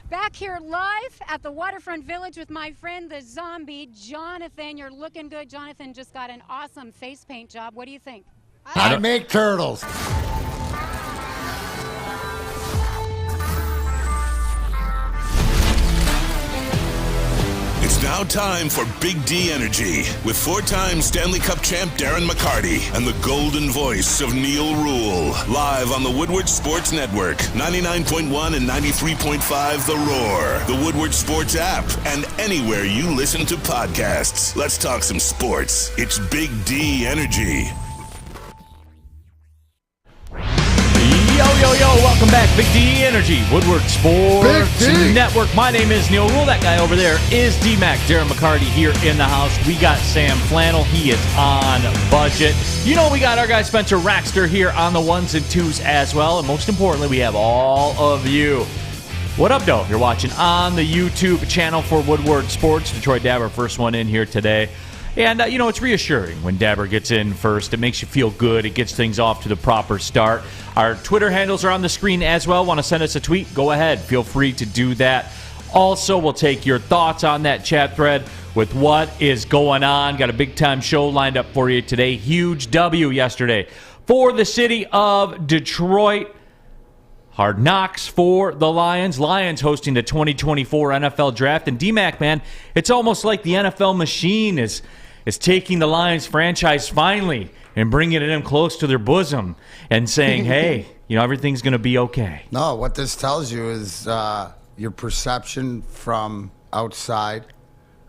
Back here live at the Waterfront Village with my friend, the zombie, Jonathan. You're looking good. Jonathan just got an awesome face paint job. What do you think? I make turtles. It's now time for Big D Energy with four-time Stanley Cup champ Darren McCarty and the golden voice of Neal Rule. Live on the Woodward Sports Network, 99.1 and 93.5 The Roar, the Woodward Sports app, and anywhere you listen to podcasts. Let's talk some sports. It's Big D Energy. Yo, welcome back. Big D Energy, Woodward Sports Network. My name is Neal Rule. That guy over there is D-Mac, Darren McCarty here in the house. We got Sam Flannel. He is on budget. You know, we got our guy Spencer Raxter here on the ones and twos as well. And most importantly, we have all of you. What up, though? You're watching on the YouTube channel for Woodward Sports. Detroit Dabber, first one in here today. And, it's reassuring when Dabber gets in first. It makes you feel good. It gets things off to the proper start. Our Twitter handles are on the screen as well. Want to send us a tweet? Go ahead. Feel free to do that. Also, we'll take your thoughts on that chat thread with what is going on. Got a big-time show lined up for you today. Huge W yesterday for the city of Detroit. Hard knocks for the Lions. Lions hosting the 2024 NFL Draft. And D-Mac, man, it's almost like the NFL machine is taking the Lions franchise finally and bringing it in close to their bosom and saying, hey, everything's going to be okay. No, what this tells you is your perception from outside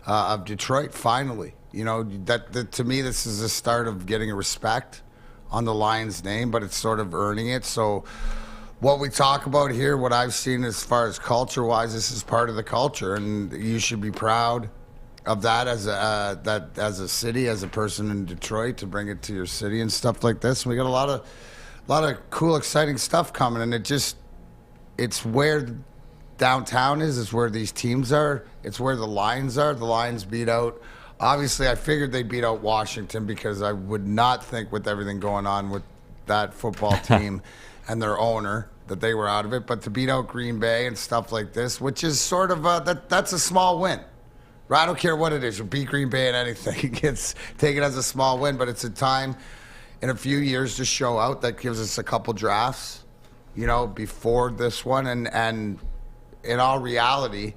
of Detroit finally. That to me, this is the start of getting a respect on the Lions name, but it's sort of earning it. So what we talk about here, what I've seen as far as culture-wise, this is part of the culture, and you should be proud of that as a city, as a person in Detroit, to bring it to your city and stuff like this. We got a lot of cool, exciting stuff coming, and it's where downtown is. It's where these teams are. It's where the Lions are. The Lions beat out. Obviously, I figured they'd beat out Washington because I would not think, with everything going on with that football team and their owner, that they were out of it. But to beat out Green Bay and stuff like this, which is sort of that's a small win. I don't care what it is. You beat Green Bay in anything. Take it as a small win, but it's a time in a few years to show out. That gives us a couple drafts, before this one. And in all reality,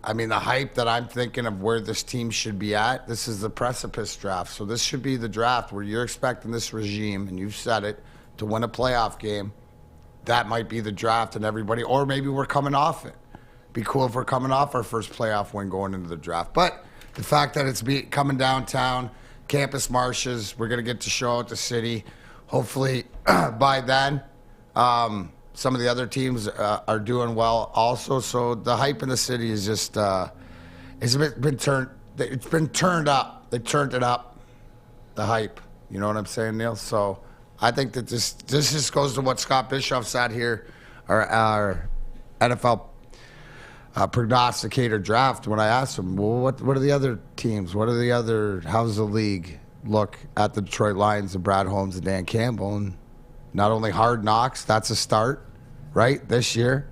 I mean, the hype that I'm thinking of where this team should be at, this is the precipice draft. So this should be the draft where you're expecting this regime, and you've said it, to win a playoff game. That might be the draft, and everybody, or maybe we're coming off it. Be cool if we're coming off our first playoff win going into the draft. But the fact that it's coming downtown, Campus Marshes, we're going to get to show out the city. Hopefully by then, some of the other teams are doing well also. So the hype in the city is just it's been turned up. They turned it up, the hype. You know what I'm saying, Neil? So I think that this just goes to what Scott Bischoff said here, our NFL prognosticator draft, when I asked him, well, what are the other teams? How's the league look at the Detroit Lions and Brad Holmes and Dan Campbell? And not only Hard Knocks, that's a start, right, this year,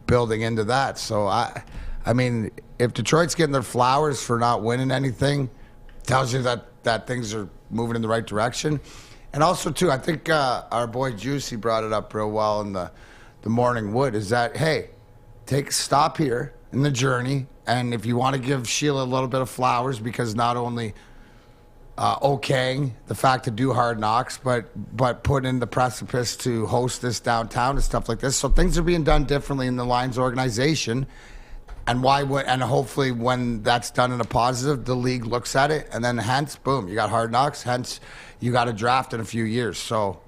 building into that. So, I mean, if Detroit's getting their flowers for not winning anything, tells you that things are moving in the right direction. And also, too, I think our boy Juicy brought it up real well in the Morning Wood, is that, hey, take a stop here in the journey, and if you want to give Sheila a little bit of flowers, because not only okaying the fact to do Hard Knocks, but put in the precipice to host this downtown and stuff like this. So things are being done differently in the Lions organization, and hopefully when that's done in a positive, the league looks at it, and then hence, boom, you got Hard Knocks, hence you got a draft in a few years. So,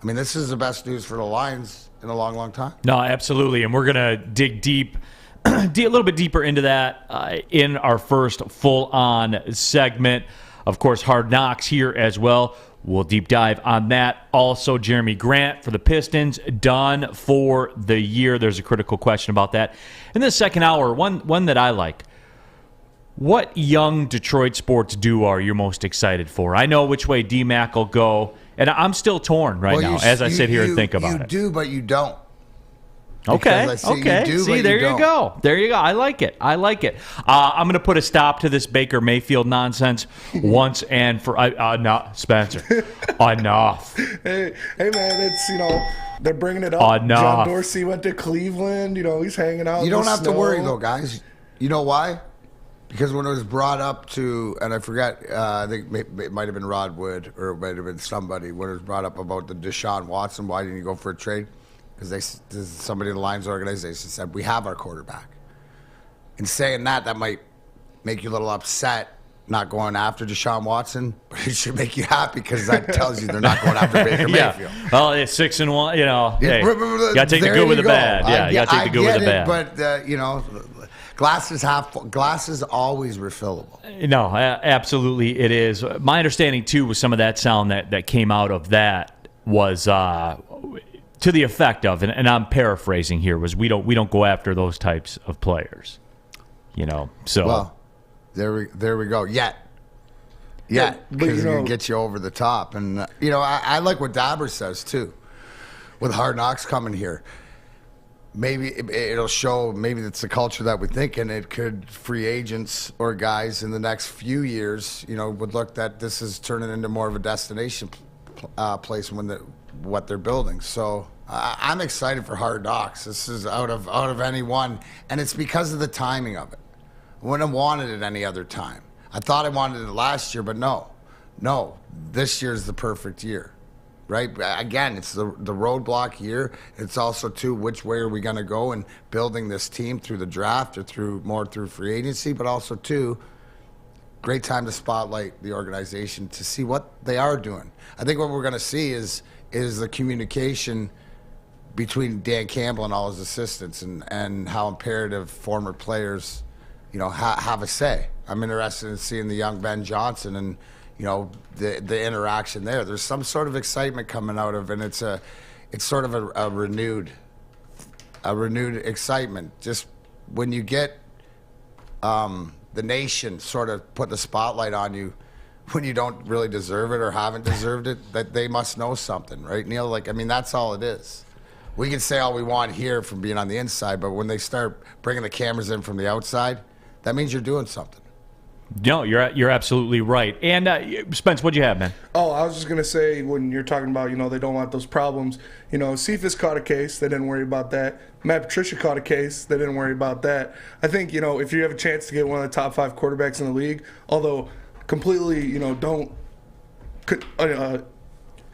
I mean, this is the best news for the Lions in a long, long time. No, absolutely. And we're going to dig deep, a little bit deeper into that in our first full-on segment. Of course, Hard Knocks here as well. We'll deep dive on that. Also, Jerami Grant for the Pistons, done for the year. There's a critical question about that. In the second hour, one that I like. What young Detroit sports duo are you most excited for? I know which way D-Mac will go, and I'm still torn now as I sit here and think about it. You do, but you don't. Okay. Because I see okay. you do, see, but there you don't. go. There you go. I like it. I'm going to put a stop to this Baker Mayfield nonsense once and for no, Spencer. Enough. Hey, man, it's they're bringing it up. Enough. John Dorsey went to Cleveland. He's hanging out. You in don't the have to snow. worry, though, guys. You know why? Because when it was brought up to, and I forget, I think it might have been Rod Wood or it might have been somebody, when it was brought up about the Deshaun Watson, why didn't you go for a trade? Because somebody in the Lions organization said, we have our quarterback. In saying that might make you a little upset not going after Deshaun Watson, but it should make you happy because that tells you they're not going after Baker Mayfield. Well, it's 6-1. Hey, you got to take the There good with you the go. bad. Yeah, you got to take the good with the bad. But glass is half full. Glass is always refillable. No, absolutely it is. My understanding, too, was some of that sound that came out of that was to the effect of, and I'm paraphrasing here, was we don't go after those types of players. So. Well, there we go. Yet, because it's going to get you over the top. And, I like what Dabber says, too, with Hard Knocks coming here. Maybe it'll show, maybe it's the culture that we think, and it could, free agents or guys in the next few years, would look that this is turning into more of a destination place what they're building. So I'm excited for Hard Knocks. This is out of anyone, and it's because of the timing of it. I wouldn't have wanted it any other time. I thought I wanted it last year, but no, this year's the perfect year. Right? Again, it's the roadblock year. It's also, too, which way are we going to go in building this team through the draft or through free agency, but also, too, great time to spotlight the organization to see what they are doing. I think what we're going to see is the communication between Dan Campbell and all his assistants and how imperative former players, have a say. I'm interested in seeing the young Ben Johnson and, the interaction there. There's some sort of excitement coming out of, and it's sort of a renewed excitement. Just when you get the nation sort of put the spotlight on you when you don't really deserve it or haven't deserved it, that they must know something, right, Neil? That's all it is. We can say all we want here from being on the inside, but when they start bringing the cameras in from the outside, that means you're doing something. No, you're absolutely right. And Spence, what'd you have, man? Oh, I was just going to say, when you're talking about, they don't want those problems, Cephas caught a case. They didn't worry about that. Matt Patricia caught a case. They didn't worry about that. I think, if you have a chance to get one of the top 5 quarterbacks in the league, although completely, don't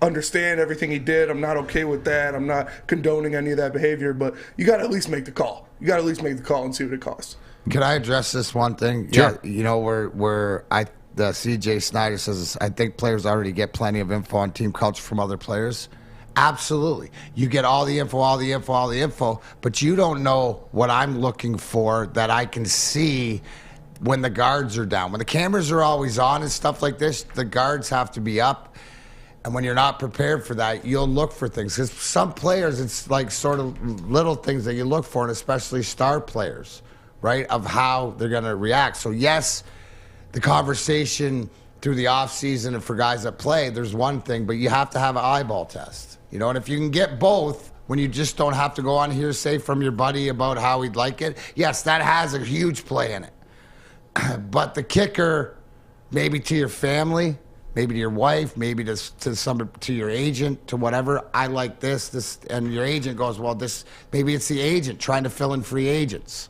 understand everything he did. I'm not okay with that. I'm not condoning any of that behavior, but you got to at least make the call. You got to at least make the call and see what it costs. Can I address this one thing? Sure. Yeah, the CJ Snyder says, I think players already get plenty of info on team culture from other players. Absolutely. You get all the info, but you don't know what I'm looking for that I can see when the guards are down. When the cameras are always on and stuff like this, the guards have to be up. And when you're not prepared for that, you'll look for things. Because some players, it's like sort of little things that you look for, and especially star players, right, of how they're going to react. So, yes, the conversation through the offseason and for guys that play, there's one thing, but you have to have an eyeball test. And if you can get both, when you just don't have to go on hearsay from your buddy about how he'd like it, yes, that has a huge play in it. But the kicker, maybe to your family, maybe to your wife, maybe to your agent, to whatever, I like this, and your agent goes, well, maybe it's the agent trying to fill in free agents,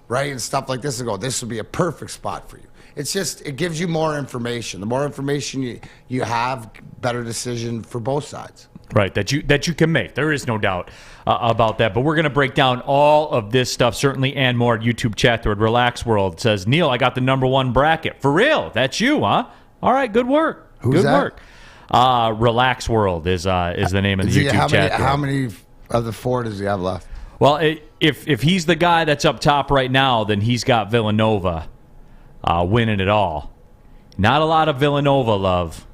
right, and stuff like this, and go, this would be a perfect spot for you. It's just, it gives you more information. The more information you have, better decision for both sides. Right, that you can make. There is no doubt about that. But we're going to break down all of this stuff, certainly, and more. YouTube chat thread, Relax World says, Neil, I got the #1 bracket. For real? That's you, huh? All right, good work. Who's good that? Work. Relax World is the name of the YouTube chat thread. How many of the 4 does he have left? Well, if he's the guy that's up top right now, then he's got Villanova winning it all. Not a lot of Villanova love.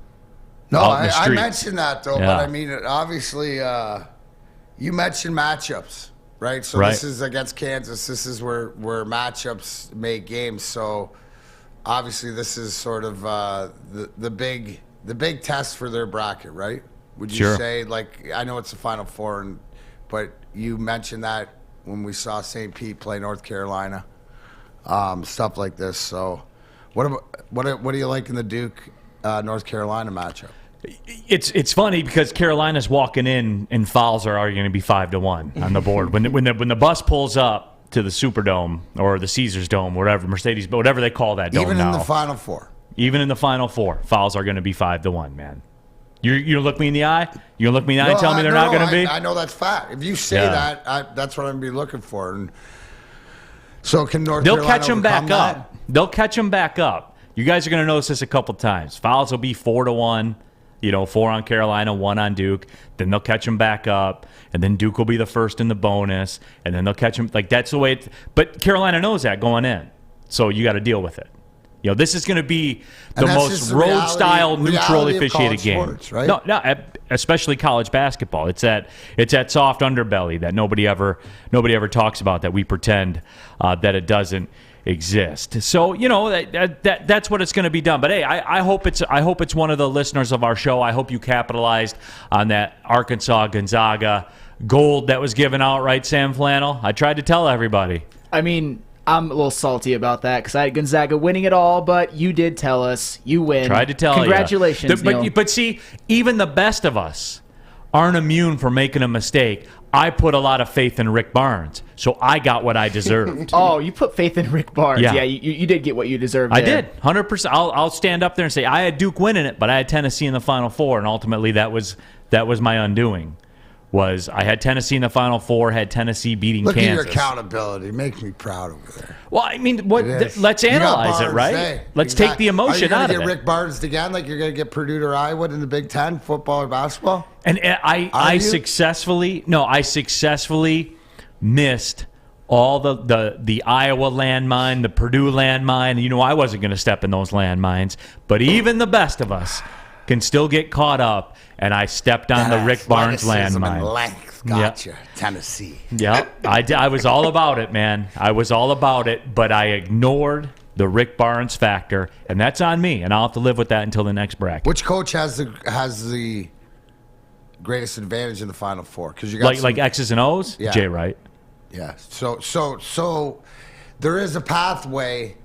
No, I mentioned that, though, Yeah. but I mean, obviously, you mentioned matchups, right? So Right. This is against Kansas. This is where matchups make games. So obviously, this is sort of the big test for their bracket, right? Would you Sure. say, I know it's the Final Four, but you mentioned that when we saw St. Pete play North Carolina, stuff like this. So, what do you like in the Duke North Carolina matchup? It's funny because Carolina's walking in and fouls are going to be 5-1 on the board. When the bus pulls up to the Superdome or the Caesars Dome, whatever they call that dome Even now. in the Final Four. Even in the Final Four, fouls are going to be 5-1, man. You gonna look me in the eye? You gonna look me in the eye and tell me they're not going to be? I know that's fact. If you say that, that's what I'm going to be looking for. And so can North Carolina catch them back that? up. They'll catch them back up. You guys are going to notice this a couple times. Fouls will be 4-1. 4 on Carolina, 1 on Duke. Then they'll catch them back up, and then Duke will be the first in the bonus, and then they'll catch them. Like, that's the way but Carolina knows that going in, so you got to deal with it. This is going to be the most road-style, neutral, officiated game. Sports, right? No, especially college basketball. It's that soft underbelly that nobody ever talks about, that we pretend that it doesn't exist. So that's what it's going to be done. But hey, I hope it's one of the listeners of our show. I hope you capitalized on that Arkansas Gonzaga gold that was given out, right, Sam Flannel? I tried to tell everybody. I mean, I'm a little salty about that because I had Gonzaga winning it all, but you did tell us you win. Tried to tell you. Congratulations, Neal. But see, even the best of us aren't immune from making a mistake. I put a lot of faith in Rick Barnes, so I got what I deserved. Oh, you put faith in Rick Barnes. Yeah, you did get what you deserved I there. did, 100%. I'll stand up there and say I had Duke winning it, but I had Tennessee in the Final Four, and ultimately that was my undoing. I had Tennessee in the Final Four, had Tennessee beating Look Kansas. Look at your accountability. Make me proud over there. Well, I mean, let's analyze it, right? Let's take the emotion out of it. Are you going to get Rick Barnes again, like you're going to get Purdue or Iowa in the Big Ten, football or basketball? And I successfully missed all the Iowa landmine, the Purdue landmine. I wasn't going to step in those landmines, but even the best of us can still get caught up, and I stepped on the Rick Barnes landmine. Gotcha. Tennessee. Yep. I was all about it, man. I was all about it, but I ignored the Rick Barnes factor, and that's on me, and I'll have to live with that until the next bracket. Which coach has the greatest advantage in the Final Four? Because you got like X's and O's? Yeah. Jay Wright. Yeah. So there is a pathway.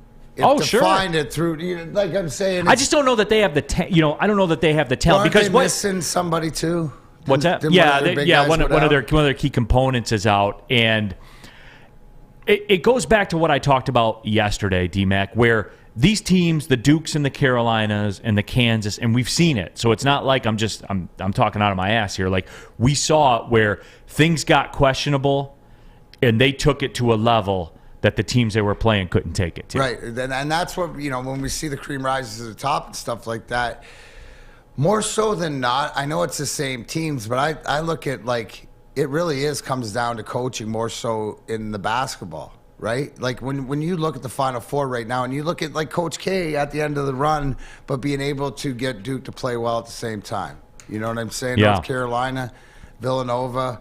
Sure. Find it through, like I'm saying. I just don't know that they have the I don't know that they have the talent because missing somebody too. What's that? One of their key components is out, and it goes back to what I talked about yesterday, D-Mac, where these teams, the Dukes and the Carolinas and the Kansas, and we've seen it. So it's not like I'm talking out of my ass here. Like, we saw it where things got questionable, and they took it to a level that the teams they were playing couldn't take it to. Right, and that's what, when we see the cream rises to the top and stuff like that, more so than not, I know it's the same teams, but I look at, like, it really comes down to coaching more so in the basketball, right? Like, when you look at the Final Four right now, and you look at, like, Coach K at the end of the run, but being able to get Duke to play well at the same time. You know what I'm saying? Yeah. North Carolina, Villanova,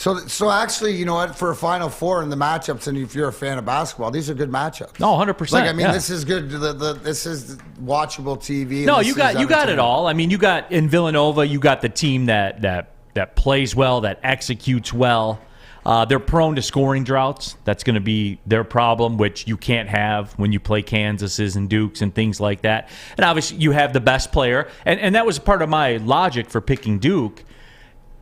So actually, you know what? For a Final Four in the matchups, and if you're a fan of basketball, these are good matchups. No, 100%. Like, I mean, this is good. This is watchable TV. No, you got it all. I mean, you got in Villanova, you got the team that plays well, that executes well. They're prone to scoring droughts. That's going to be their problem, which you can't have when you play Kansases and Dukes and things like that. And obviously, you have the best player, and that was part of my logic for picking Duke.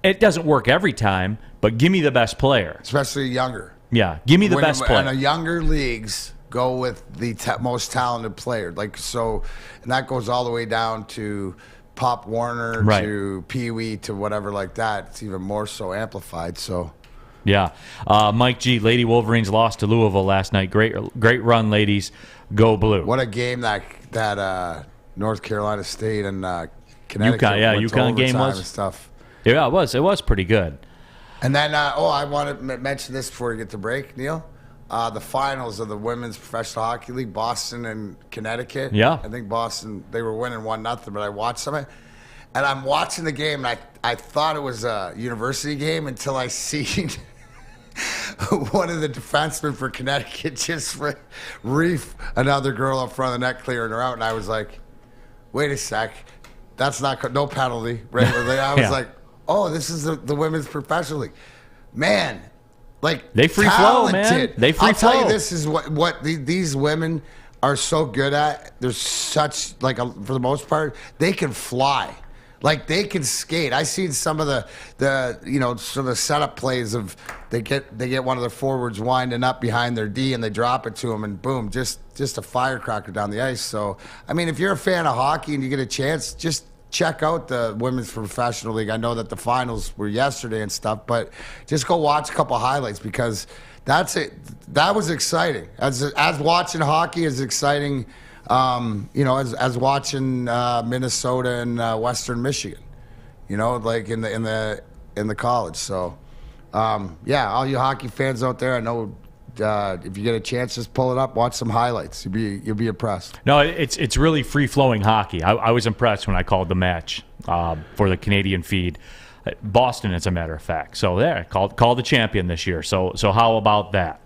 It doesn't work every time, but give me the best player. Especially younger. Yeah, give me the best player. And younger leagues go with the most talented player. Like, so, and that goes all the way down to Pop Warner, right, to Pee Wee, to whatever like that. It's even more so amplified. So, yeah. Mike G, Lady Wolverines lost to Louisville last night. Great run, ladies. Go Blue. What a game that North Carolina State and Connecticut. UConn game was. And stuff. Yeah, it was. It was pretty good. And then, I want to mention this before we get to break, Neal. The finals of the Women's Professional Hockey League, Boston and Connecticut. Yeah. I think Boston, they were winning 1-0, but I watched some of it. And I'm watching the game, and I thought it was a university game until I seen one of the defensemen for Connecticut just reef another girl up front of the net, clearing her out. And I was like, wait a sec. That's not no penalty. Right? I was like, oh, this is the Women's Professional League. man, like they free talented. flow, man. They free I'll flow. tell you, this is what these women are so good at. They're such for the most part, they can fly. Like they can skate. I seen some of the sort of setup plays of they get one of their forwards winding up behind their D and they drop it to them and boom, just a firecracker down the ice. So I mean, if you're a fan of hockey and you get a chance, just check out the Women's Professional League. I know that the finals were yesterday and stuff, but just go watch a couple highlights because that's it. That was exciting. As watching hockey is exciting. As watching Minnesota and Western Michigan, like in the college. So, all you hockey fans out there, I know if you get a chance, just pull it up, watch some highlights. You'll be impressed. No, it's really free flowing hockey. I was impressed when I called the match for the Canadian feed. Boston, as a matter of fact. So there, called the champion this year. So how about that?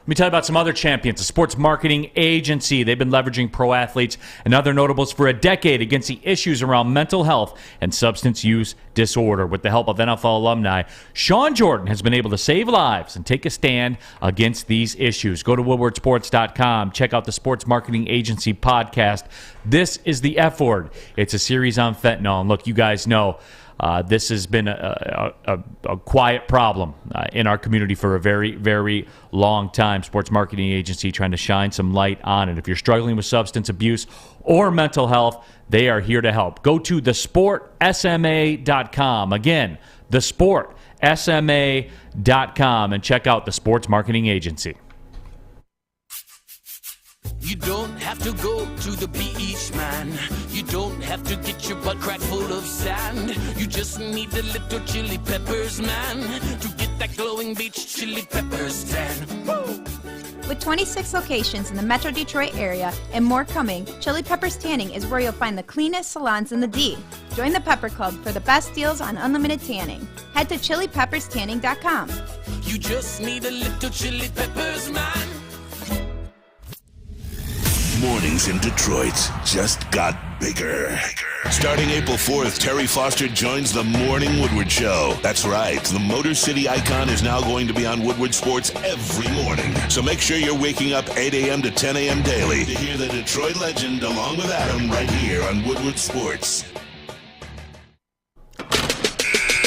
Let me tell you about some other champions. The Sports Marketing Agency. They've been leveraging pro athletes and other notables for a decade against the issues around mental health and substance use disorder. With the help of NFL alumni, Sean Jordan has been able to save lives and take a stand against these issues. Go to woodwardsports.com. Check out the Sports Marketing Agency podcast. This is the F Word. It's a series on fentanyl. And look, you guys know this has been a quiet problem in our community for a very, very long time. Sports Marketing Agency trying to shine some light on it. If you're struggling with substance abuse or mental health, they are here to help. Go to thesportsma.com. Again, thesportsma.com and check out the Sports Marketing Agency. You don't have to go to the beach, man. You don't have to get your butt crack full of sand. You just need a little chili peppers, man, to get that glowing beach chili peppers tan. Woo! With 26 locations in the Metro Detroit area and more coming, Chili Peppers Tanning is where you'll find the cleanest salons in the D. Join the Pepper Club for the best deals on unlimited tanning. Head to chilipepperstanning.com. You just need a little chili peppers, man. Mornings in Detroit just got bigger. Starting April 4th, Terry Foster joins the Morning Woodward Show. That's right, the Motor City icon is now going to be on Woodward Sports every morning. So make sure you're waking up 8 a.m. to 10 a.m. daily to hear the Detroit legend along with Adam right here on Woodward Sports.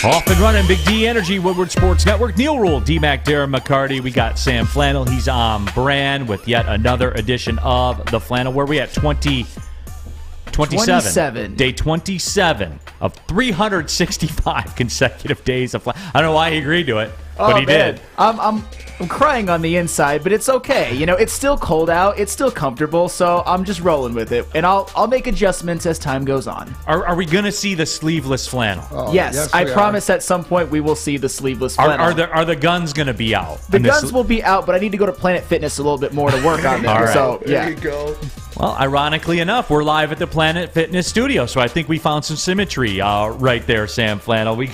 Off and running, Big D Energy, Woodward Sports Network. Neal Rule, D-Mac, Darren McCarty. We got Sam Flannel. He's on brand with yet another edition of the Flannel. Where are we at? 27. Day 27 of 365 consecutive days of Flannel. I don't know why he agreed to it, but he did. I'm crying on the inside, but it's okay. It's still cold out. It's still comfortable, so I'm just rolling with it. And I'll make adjustments as time goes on. Are we going to see the sleeveless flannel? Oh, yes, I promise at some point we will see the sleeveless flannel. Are the guns going to be out? The guns will be out, but I need to go to Planet Fitness a little bit more to work on them. Right. So, yeah. There you go. Well, ironically enough, we're live at the Planet Fitness studio, so I think we found some symmetry right there, Sam Flannel. We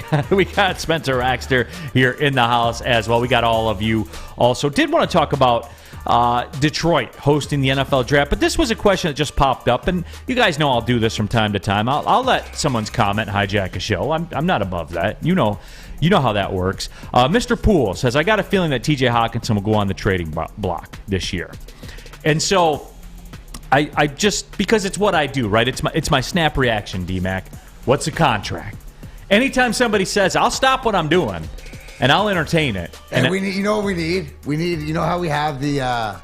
got Spencer Raxter here in the house as well. We got all of you also. Did want to talk about Detroit hosting the NFL draft, but this was a question that just popped up, and you guys know I'll do this from time to time. I'll let someone's comment hijack a show. I'm not above that. You know how that works. Mr. Poole says, I got a feeling that TJ Hawkinson will go on the trading block this year. And so I just, because it's what I do, right? It's my snap reaction, D-Mac. What's a contract? Anytime somebody says, I'll stop what I'm doing and I'll entertain it. And we need, what we need? We need, how we have the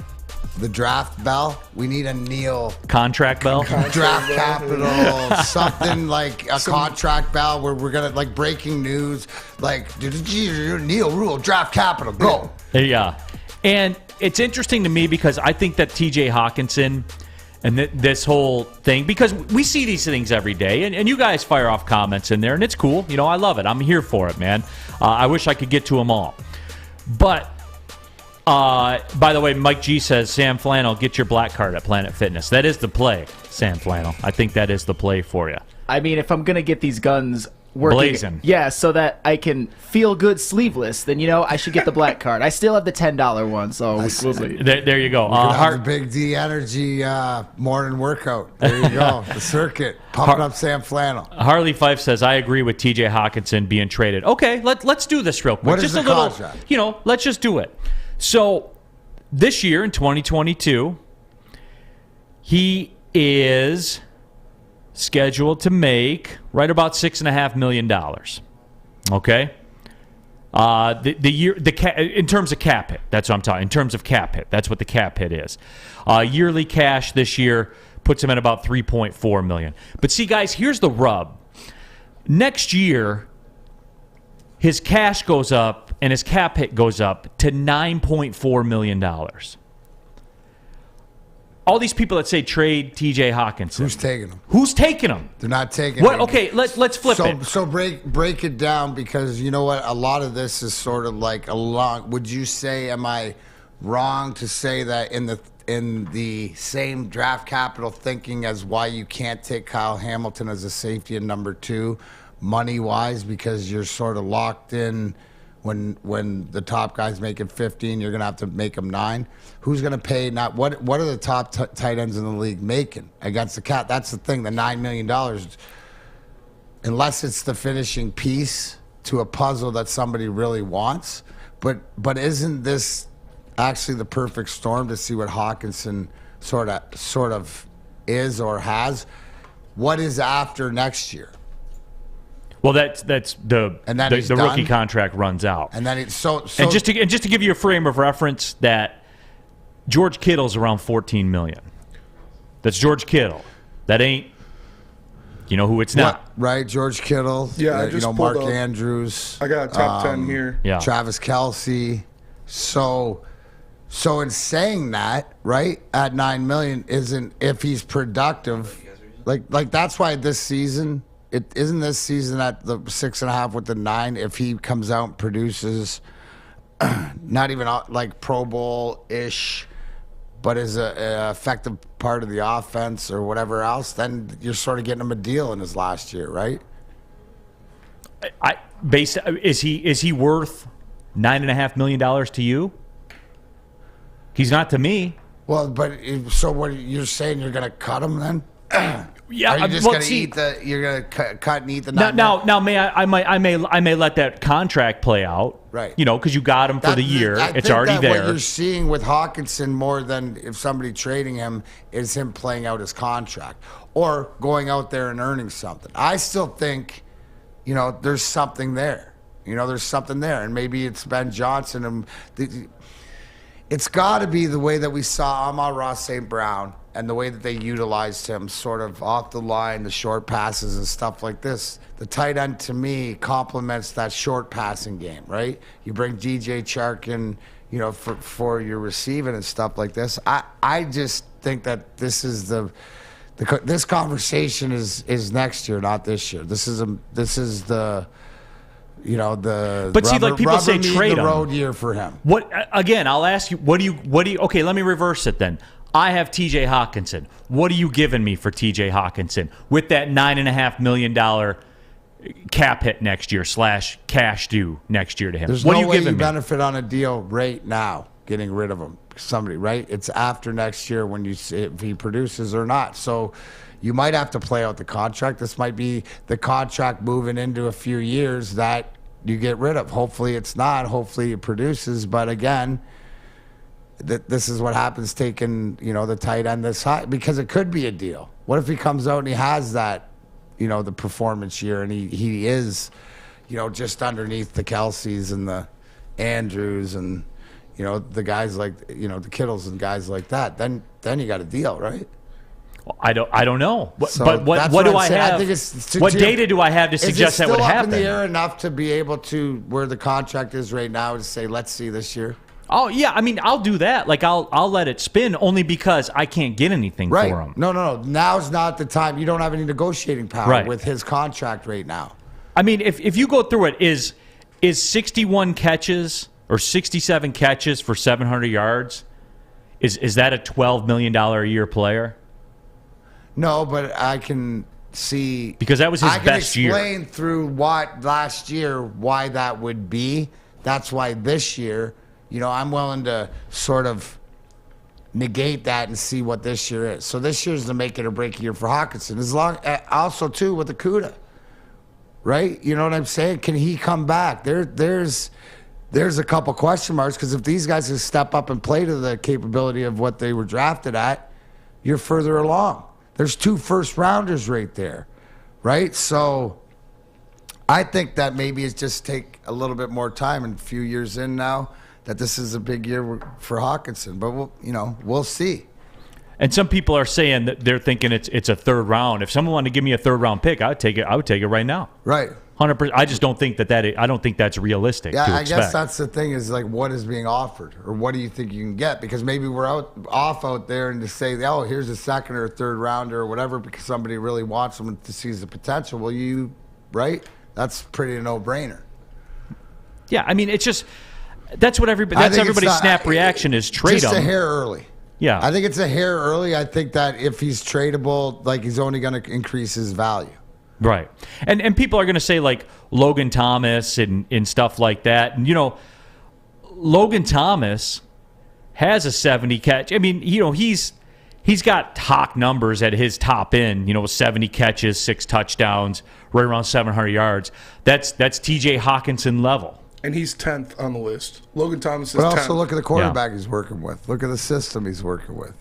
draft bell? We need a Neal contract bell? Draft capital, something like a contract bell where we're going to, like, breaking news, like, Neal Rule, draft capital, go. Yeah. And it's interesting to me because I think that TJ Hawkinson and this whole thing, because we see these things every day, and you guys fire off comments in there, and it's cool. I love it. I'm here for it, man. I wish I could get to them all. But, by the way, Mike G says, Sam Flannel, get your black card at Planet Fitness. That is the play, Sam Flannel. I think that is the play for you. I mean, if I'm going to get these guns, working, blazing. Yeah, so that I can feel good sleeveless, then I should get the black card. I still have the $10 one, so we'll see. There you go. The Big D Energy morning workout. There you go. The circuit. Pumping up Sam Flannel. Harley Fife says, I agree with TJ Hawkinson being traded. Okay, let's do this real quick. What is just the a little, contract? Let's just do it. So this year in 2022, he is scheduled to make right about $6.5 million. Okay, in terms of cap hit, that's what I'm talking. In terms of cap hit, that's what the cap hit is. Yearly cash this year puts him at about $3.4 million. But see, guys, here's the rub. Next year, his cash goes up and his cap hit goes up to $9.4 million. All these people that say trade TJ Hawkinson. Who's taking him? Who's taking him? They're not taking what? him. Okay, let's flip it. So break it down, because you know what? A lot of this is sort of like would you say, am I wrong to say that in the same draft capital thinking as why you can't take Kyle Hamilton as a safety in number 2, money-wise, because you're sort of locked in when the top guy's making 15, you're going to have to make him 9. Who's going to pay? Not what are the top tight ends in the league making against the cap? That's the thing, the $9 million. Unless it's the finishing piece to a puzzle that somebody really wants. But isn't this actually the perfect storm to see what Hawkinson sort of is or has? What is after next year? Well, that's the rookie contract runs out, and then it's so. And just to give you a frame of reference, that George Kittle's around $14 million. That's George Kittle. That ain't, who it's not. Right, George Kittle. Yeah, I just Mark Andrews. I got a top 10 here. Yeah, Travis Kelce. So in saying that, right, at $9 million, isn't, if he's productive, like that's why this season. It isn't this season at the 6.5 with the 9. If he comes out and produces, not even like Pro Bowl ish, but is a effective part of the offense or whatever else, then you're sort of getting him a deal in his last year, right? Is he worth $9.5 million to you? He's not to me. Well, but so what you're saying? You're going to cut him then? Yeah, are you just going to eat the? You're going to cut and eat the. Now, I may let that contract play out, right? Because you got him for the year. It's already there. What you're seeing with Hawkinson more than if somebody trading him is him playing out his contract or going out there and earning something. I still think, there's something there. There's something there, and maybe it's Ben Johnson and. It's got to be the way that we saw Amon-Ra St. Brown and the way that they utilized him sort of off the line, the short passes and stuff like this. The tight end, to me, complements that short passing game, right? You bring DJ Chark in, for your receiving and stuff like this. I just think that this is this conversation is next year, not this year. This is the but see, like people say, trade the him. Road year for him. What again? I'll ask you. What do you? Okay, let me reverse it then. I have TJ Hawkinson. What are you giving me for TJ Hawkinson with that $9.5 million cap hit next year / cash due next year to him? There's what no are you way giving you me? benefit on a deal right now, getting rid of him. Somebody, right? It's after next year when if he produces or not. So. You might have to play out the contract. This might be the contract moving into a few years that you get rid of. Hopefully it's not. Hopefully it produces. But again, this is what happens taking, the tight end this high, because it could be a deal. What if he comes out and he has that, the performance year and he is, just underneath the Kelce's and the Andrews and, the guys like, the Kittles and guys like that. Then you got a deal, right? I don't know. So but what do I have? I think what data do I have to suggest that would happen? Is it still up in the air enough to be able to, where the contract is right now, to say, let's see this year? Oh, yeah. I mean, I'll do that. Like, I'll let it spin only because I can't get anything for him. No. Now's not the time. You don't have any negotiating power with his contract right now. I mean, if you go through it, is 61 catches or 67 catches for 700 yards, is that a $12 million a year player? No, but I can see, because that was his best year. I can explain through what last year why that would be. That's why this year, I'm willing to sort of negate that and see what this year is. So this year's the make it or break year for Hawkinson. As long, also too with the CUDA, right? You know what I'm saying? Can he come back? There's a couple question marks, because if these guys can step up and play to the capability of what they were drafted at, you're further along. There's 2 first-rounders right there, right? So I think that maybe it's just take a little bit more time, and a few years in now, that this is a big year for Hawkinson. But we'll see. And some people are saying that they're thinking it's a third round. If someone wanted to give me a third round pick, I would take it right now. Right. 100%. I just don't think I don't think that's realistic. Yeah, to I expect. guess that's the thing, is like, what is being offered, or what do you think you can get? Because maybe we're off out there, and to say, oh, here's a second or a third rounder or whatever, because somebody really wants them to see the potential. Well, right? That's pretty a no-brainer. Yeah, I mean, it's just that's what everybody's snap reaction is. Trade him. Just a hair early. Yeah, I think it's a hair early. I think that if he's tradable, like, he's only going to increase his value. Right. And people are going to say, like, Logan Thomas and stuff like that. And, Logan Thomas has a 70 catch. I mean, he's got Hawk numbers at his top end, 70 catches, 6 touchdowns, right around 700 yards. That's TJ Hawkinson level. And he's 10th on the list. Logan Thomas is 10th. But also look at the quarterback he's working with. Look at the system he's working with,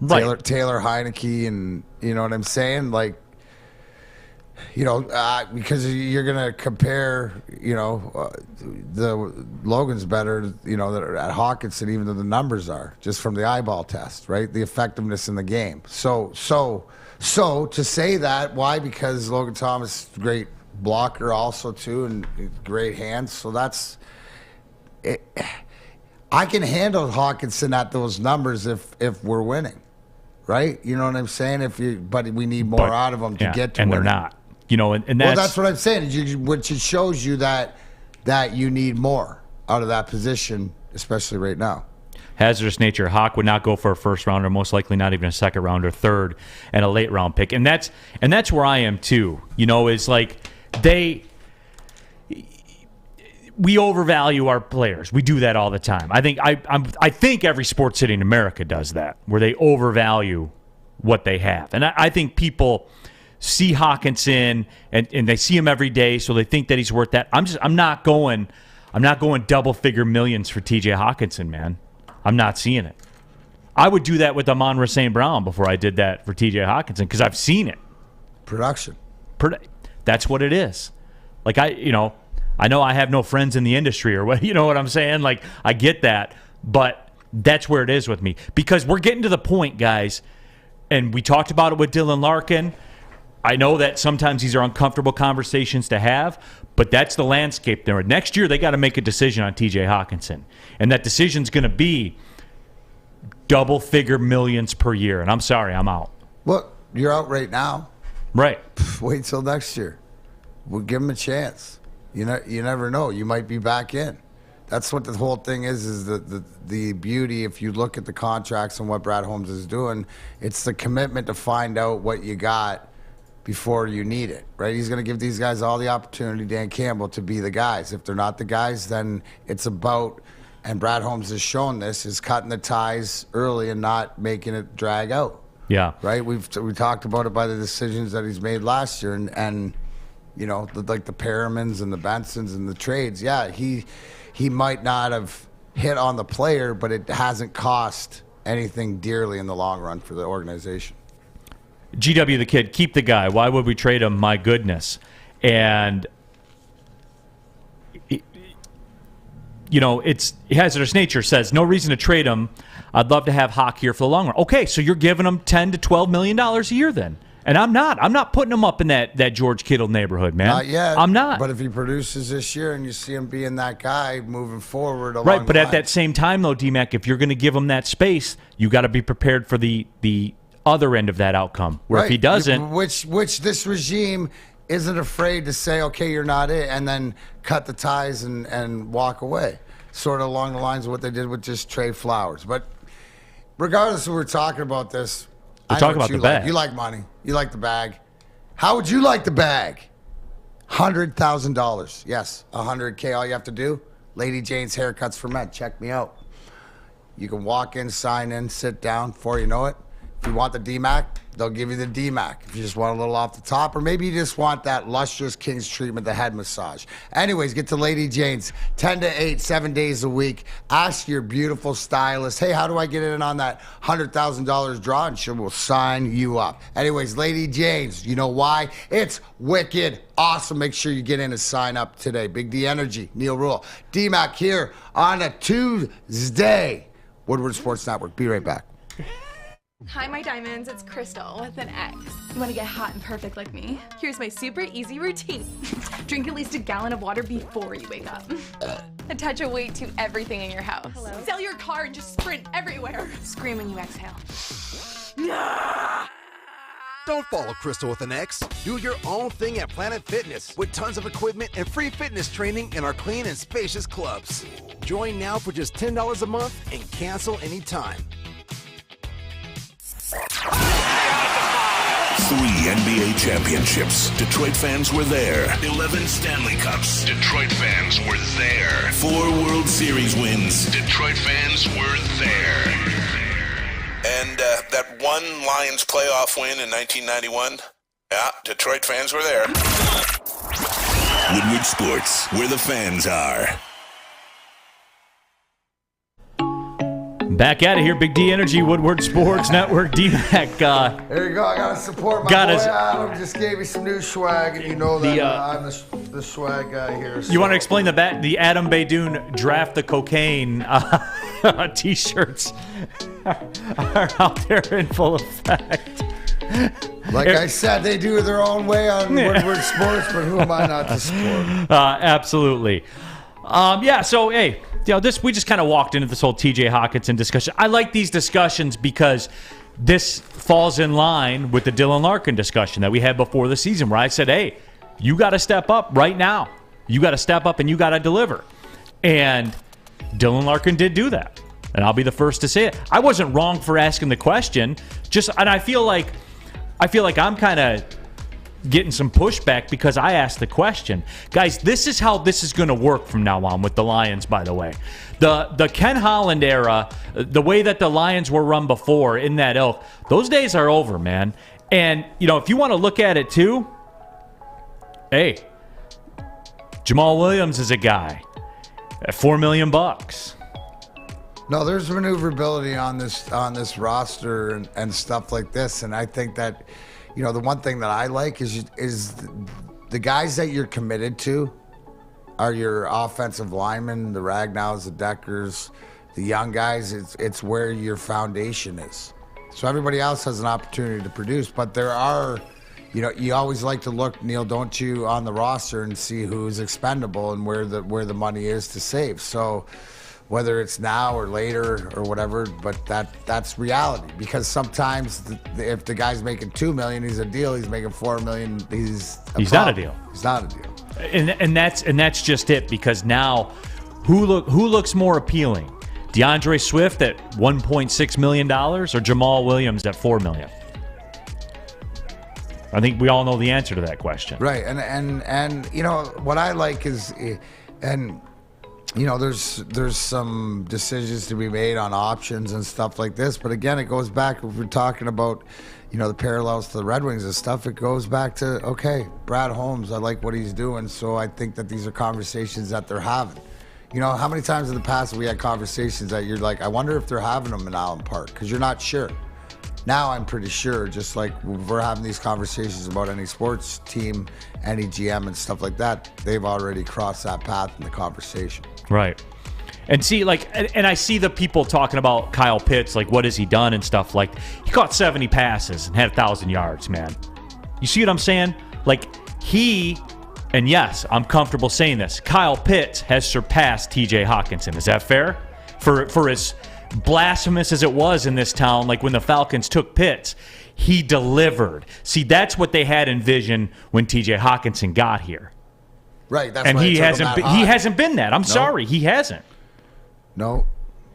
Right. Taylor Heineke, and you know what I'm saying? Like, because you're going to compare, the Logan's better, at Hawkinson, even though the numbers are, just from the eyeball test, right? The effectiveness in the game. So to say that, why? Because Logan Thomas, great blocker also too, and great hands. So that's it. I can handle Hawkinson at those numbers if we're winning, right? You know what I'm saying? But we need more out of them to get to and winning. they're not. And that's what I'm saying. Which it shows you that you need more out of that position, especially right now. Hazardous nature. Hawk would not go for a first rounder, most likely not even a second rounder, third, and a late round pick. And that's where I am too. Is like we overvalue our players. We do that all the time. I think every sports city in America does that, where they overvalue what they have. And I think people see Hawkinson and they see him every day, so they think that he's worth that. I'm not going double figure millions for TJ Hawkinson, man. I'm not seeing it. I would do that with Amon-Ra St. Brown before I did that for TJ Hawkinson, because I've seen it. Production. That's what it is. Like, I know I have no friends in the industry, or what, you know what I'm saying? Like, I get that, but that's where it is with me, because we're getting to the point, guys, and we talked about it with Dylan Larkin. I know that sometimes these are uncomfortable conversations to have, but that's the landscape there. Next year, they got to make a decision on TJ Hawkinson, and that decision's going to be double-figure millions per year. And I'm sorry, I'm out. Well, you're out right now. Right. Wait till next year. We'll give him a chance. You never know. You might be back in. That's what the whole thing is the beauty. If you look at the contracts and what Brad Holmes is doing, it's the commitment to find out what you got before you need it, right? He's going to give these guys all the opportunity, Dan Campbell, to be the guys. If they're not the guys, then it's about, and Brad Holmes has shown this, is cutting the ties early and not making it drag out. Yeah. Right? We talked about it by the decisions that he's made last year, and like the Perrimans and the Bensons and the trades. Yeah, he might not have hit on the player, but it hasn't cost anything dearly in the long run for the organization. GW the Kid, keep the guy. Why would we trade him? My goodness. And, it's hazardous nature says, no reason to trade him. I'd love to have Hawk here for the long run. Okay, so you're giving him $10 to $12 million a year then. And I'm not putting him up in that George Kittle neighborhood, man. Not yet. I'm not. But if he produces this year and you see him being that guy moving forward along right, but the at that same time, though, D-Mac, if you're going to give him that space, you got to be prepared for the other end of that outcome, where if he doesn't, which this regime isn't afraid to say, okay, you're not it, and then cut the ties and walk away, sort of along the lines of what they did with just Trey Flowers. But regardless of we're talking about this, We're I know talking what about the you like. bag. You like money. You like the bag. How would you like the bag? $100,000. Yes, $100K. All you have to do, Lady Jane's Haircuts for Men. Check me out. You can walk in, sign in, sit down. Before you know it, if you want the DMAC, they'll give you the DMAC. If you just want a little off the top, or maybe you just want that lustrous King's treatment, the head massage. Anyways, get to Lady Jane's 10 to 8, 7 days a week. Ask your beautiful stylist, hey, how do I get in on that $100,000 draw? And she will sign you up. Anyways, Lady Jane's, you know why? It's wicked awesome. Make sure you get in and sign up today. Big D Energy, Neal Rule. DMAC here on a Tuesday. Woodward Sports Network. Be right back. Hi, my diamonds. It's Crystal with an X. You want to get hot and perfect like me? Here's my super easy routine. Drink at least a gallon of water before you wake up. Attach a weight to everything in your house. Hello? Sell your car and just sprint everywhere. Scream when you exhale. Don't follow Crystal with an X. Do your own thing at Planet Fitness with tons of equipment and free fitness training in our clean and spacious clubs. Join now for just $10 a month and cancel anytime. 3 NBA championships. Detroit fans were there. 11 Stanley Cups. Detroit fans were there. 4 World Series wins. Detroit fans were there. And that one Lions playoff win in 1991? Yeah, Detroit fans were there. Woodward Sports, where the fans are. Back at it here, Big D Energy, Woodward Sports Network, DMAC. There you go. I got to support my boy Adam. Just gave me some new swag, and you know that I'm the swag guy here. So. You want to explain the Adam Baydoun Draft the Cocaine T-shirts are out there in full effect. Like I said, they do their own way on Woodward Sports, but who am I not to support? Absolutely. So, hey, we just kind of walked into this whole TJ Hockenson discussion. I like these discussions because this falls in line with the Dylan Larkin discussion that we had before the season, where I said, hey, you got to step up right now. You got to step up and you got to deliver. And Dylan Larkin did do that. And I'll be the first to say it. I wasn't wrong for asking the question. And I feel like I'm kind of getting some pushback because I asked the question. Guys, this is how this is going to work from now on with the Lions, by the way. The Ken Holland era, the way that the Lions were run before in that ilk, those days are over, man. And, if you want to look at it too, hey, Jamal Williams is a guy at $4 million. No, there's maneuverability on this roster and stuff like this, and I think that, the one thing that I like is the guys that you're committed to are your offensive linemen, the Ragnows, the Deckers, the young guys. It's where your foundation is. So everybody else has an opportunity to produce, but there are, you always like to look, Neal, don't you, on the roster and see who's expendable and where the money is to save. So whether it's now or later or whatever, but that's reality. Because sometimes if the guy's making $2 million, he's a deal. He's making $4 million, he's not a deal. He's not a deal. And that's just it. Because now, who looks more appealing? DeAndre Swift at $1.6 million or Jamal Williams at $4 million? I think we all know the answer to that question. Right, and what I like is, there's some decisions to be made on options and stuff like this. But again, it goes back, if we're talking about, the parallels to the Red Wings and stuff, it goes back to, okay, Brad Holmes, I like what he's doing. So I think that these are conversations that they're having. How many times in the past have we had conversations that you're like, I wonder if they're having them in Allen Park? Because you're not sure. Now I'm pretty sure, just like we're having these conversations about any sports team, any GM and stuff like that, they've already crossed that path in the conversation. Right. And see, and I see the people talking about Kyle Pitts, what has he done and stuff. He caught 70 passes and had 1,000 yards, man. You see what I'm saying? And yes, I'm comfortable saying this, Kyle Pitts has surpassed TJ Hockenson. Is that fair? For as blasphemous as it was in this town, when the Falcons took Pitts, he delivered. See, that's what they had envisioned when TJ Hockenson got here. Right, that's and why he hasn't been that. I'm sorry, he hasn't. No,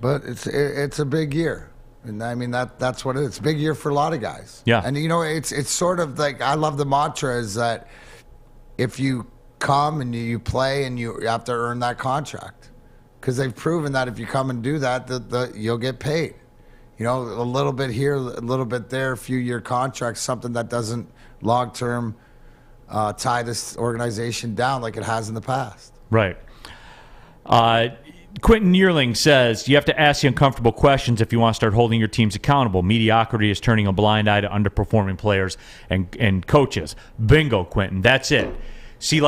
but it's a big year. And I mean, that's what it is. It's a big year for a lot of guys. Yeah. And, it's sort of like, I love the mantra is that if you come and you play and you have to earn that contract. Because they've proven that if you come and do that, you'll get paid. A little bit here, a little bit there, a few-year contracts, something that doesn't long-term tie this organization down like it has in the past. Right. Quentin Yearling says, you have to ask the uncomfortable questions if you want to start holding your teams accountable. Mediocrity is turning a blind eye to underperforming players and coaches. Bingo, Quentin. That's it. See,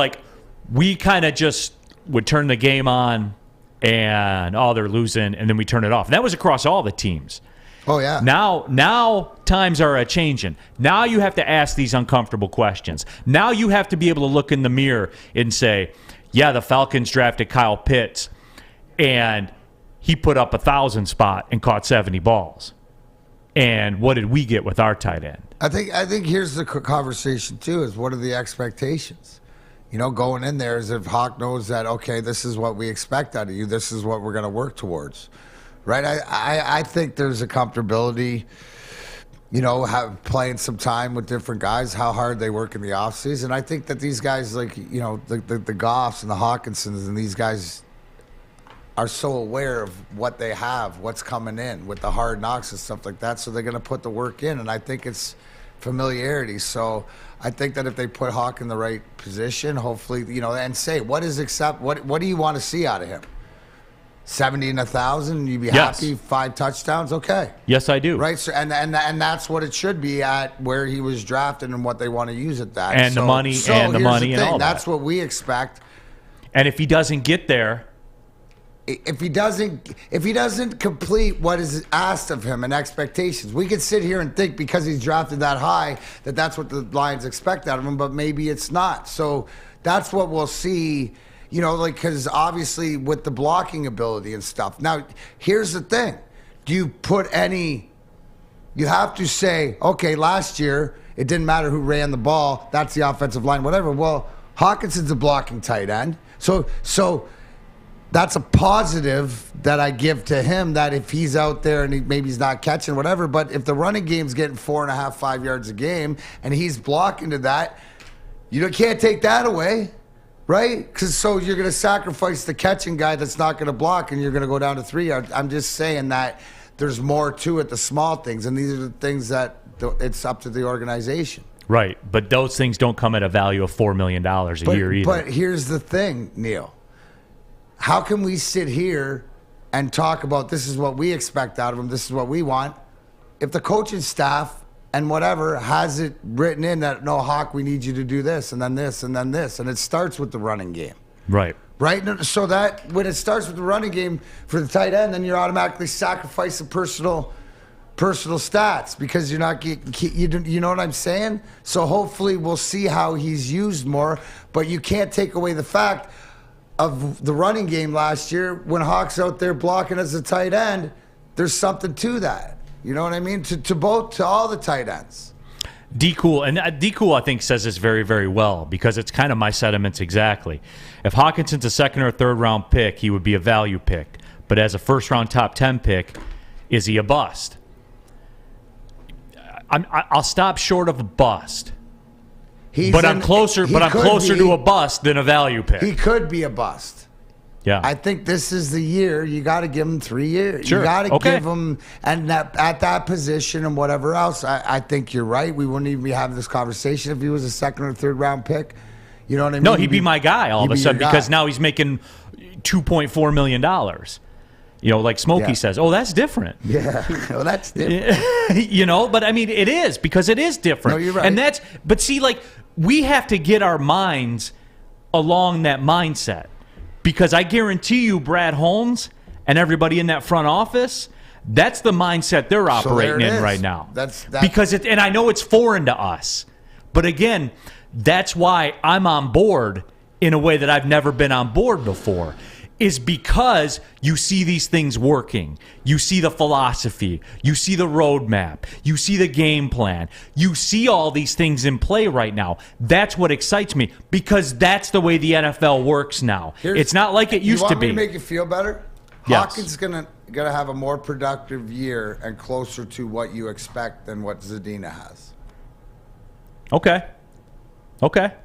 we kind of just would turn the game on and, they're losing, and then we turn it off. And that was across all the teams. Oh, yeah. Now times are a-changing. Now you have to ask these uncomfortable questions. Now you have to be able to look in the mirror and say, yeah, the Falcons drafted Kyle Pitts, and he put up 1,000 spot and caught 70 balls. And what did we get with our tight end? I think here's the conversation, too, is what are the expectations? Going in there as if Hawk knows that, okay, this is what we expect out of you. This is what we're going to work towards. Right? I think there's a comfortability, playing some time with different guys, how hard they work in the offseason. I think that these guys, the Goffs and the Hawkinsons and these guys are so aware of what they have, what's coming in with the hard knocks and stuff like that. So they're going to put the work in. And I think it's familiarity. So I think that if they put Hawk in the right position, hopefully, and say, what do you want to see out of him? 70 and 1,000, you'd be happy. 5 touchdowns, okay. Yes, I do. Right, so and that's what it should be at where he was drafted and what they want to use at that. And the money and all that. That's what we expect. And if he doesn't get there, if he doesn't complete what is asked of him and expectations, we could sit here and think because he's drafted that high that that's what the Lions expect out of him, but maybe it's not. So that's what we'll see. Because obviously with the blocking ability and stuff. Now, here's the thing. You have to say, okay, last year, it didn't matter who ran the ball. That's the offensive line, whatever. Well, Hawkinson's a blocking tight end. So that's a positive that I give to him, that if he's out there and maybe he's not catching whatever, but if the running game's getting 4.5, 5 yards a game and he's blocking to that, you can't take that away. Right? So you're going to sacrifice the catching guy that's not going to block and you're going to go down to 3 yards. I'm just saying that there's more to it, the small things, and these are the things that it's up to the organization. Right, but those things don't come at a value of $4 million a year either. But here's the thing, Neil. How can we sit here and talk about this is what we expect out of him, this is what we want, if the coaching staff and whatever has it written in that, no, Hawk, we need you to do this, and then this, and then this. And it starts with the running game. Right. So that when it starts with the running game for the tight end, then you're automatically sacrificing personal stats because you're not you know what I'm saying? So hopefully we'll see how he's used more, but you can't take away the fact of the running game last year when Hawk's out there blocking as a tight end. There's something to that. You know what I mean? To all the tight ends. D-Cool, and D-Cool I think says this very, very well because it's kind of my sentiments exactly. If Hawkinson's a second or third round pick, he would be a value pick. But as a first round top 10 pick, is he a bust? I'll stop short of a bust. I'm closer to a bust than a value pick. He could be a bust. Yeah. I think this is the year you got to give him 3 years. Sure. You got to give him, and at that position and whatever else, I think you're right. We wouldn't even be having this conversation if he was a second or third round pick. You know what I mean? No, he'd be my guy all of a sudden because now he's making $2.4 million. Like Smokey says, oh, that's different. Yeah, well, that's different. But I mean, it is because it is different. No, you're right. But see, we have to get our minds along that mindset. Because I guarantee you, Brad Holmes and everybody in that front office, that's the mindset they're operating in right now. And I know it's foreign to us. But again, that's why I'm on board in a way that I've never been on board before. Is because you see these things working. You see the philosophy. You see the roadmap. You see the game plan. You see all these things in play right now. That's what excites me because that's the way the NFL works now. It's not like it used to be. You want me to make you feel better? Yes. Hawkins is going to going to have a more productive year and closer to what you expect than what Zadina has. Okay. Okay?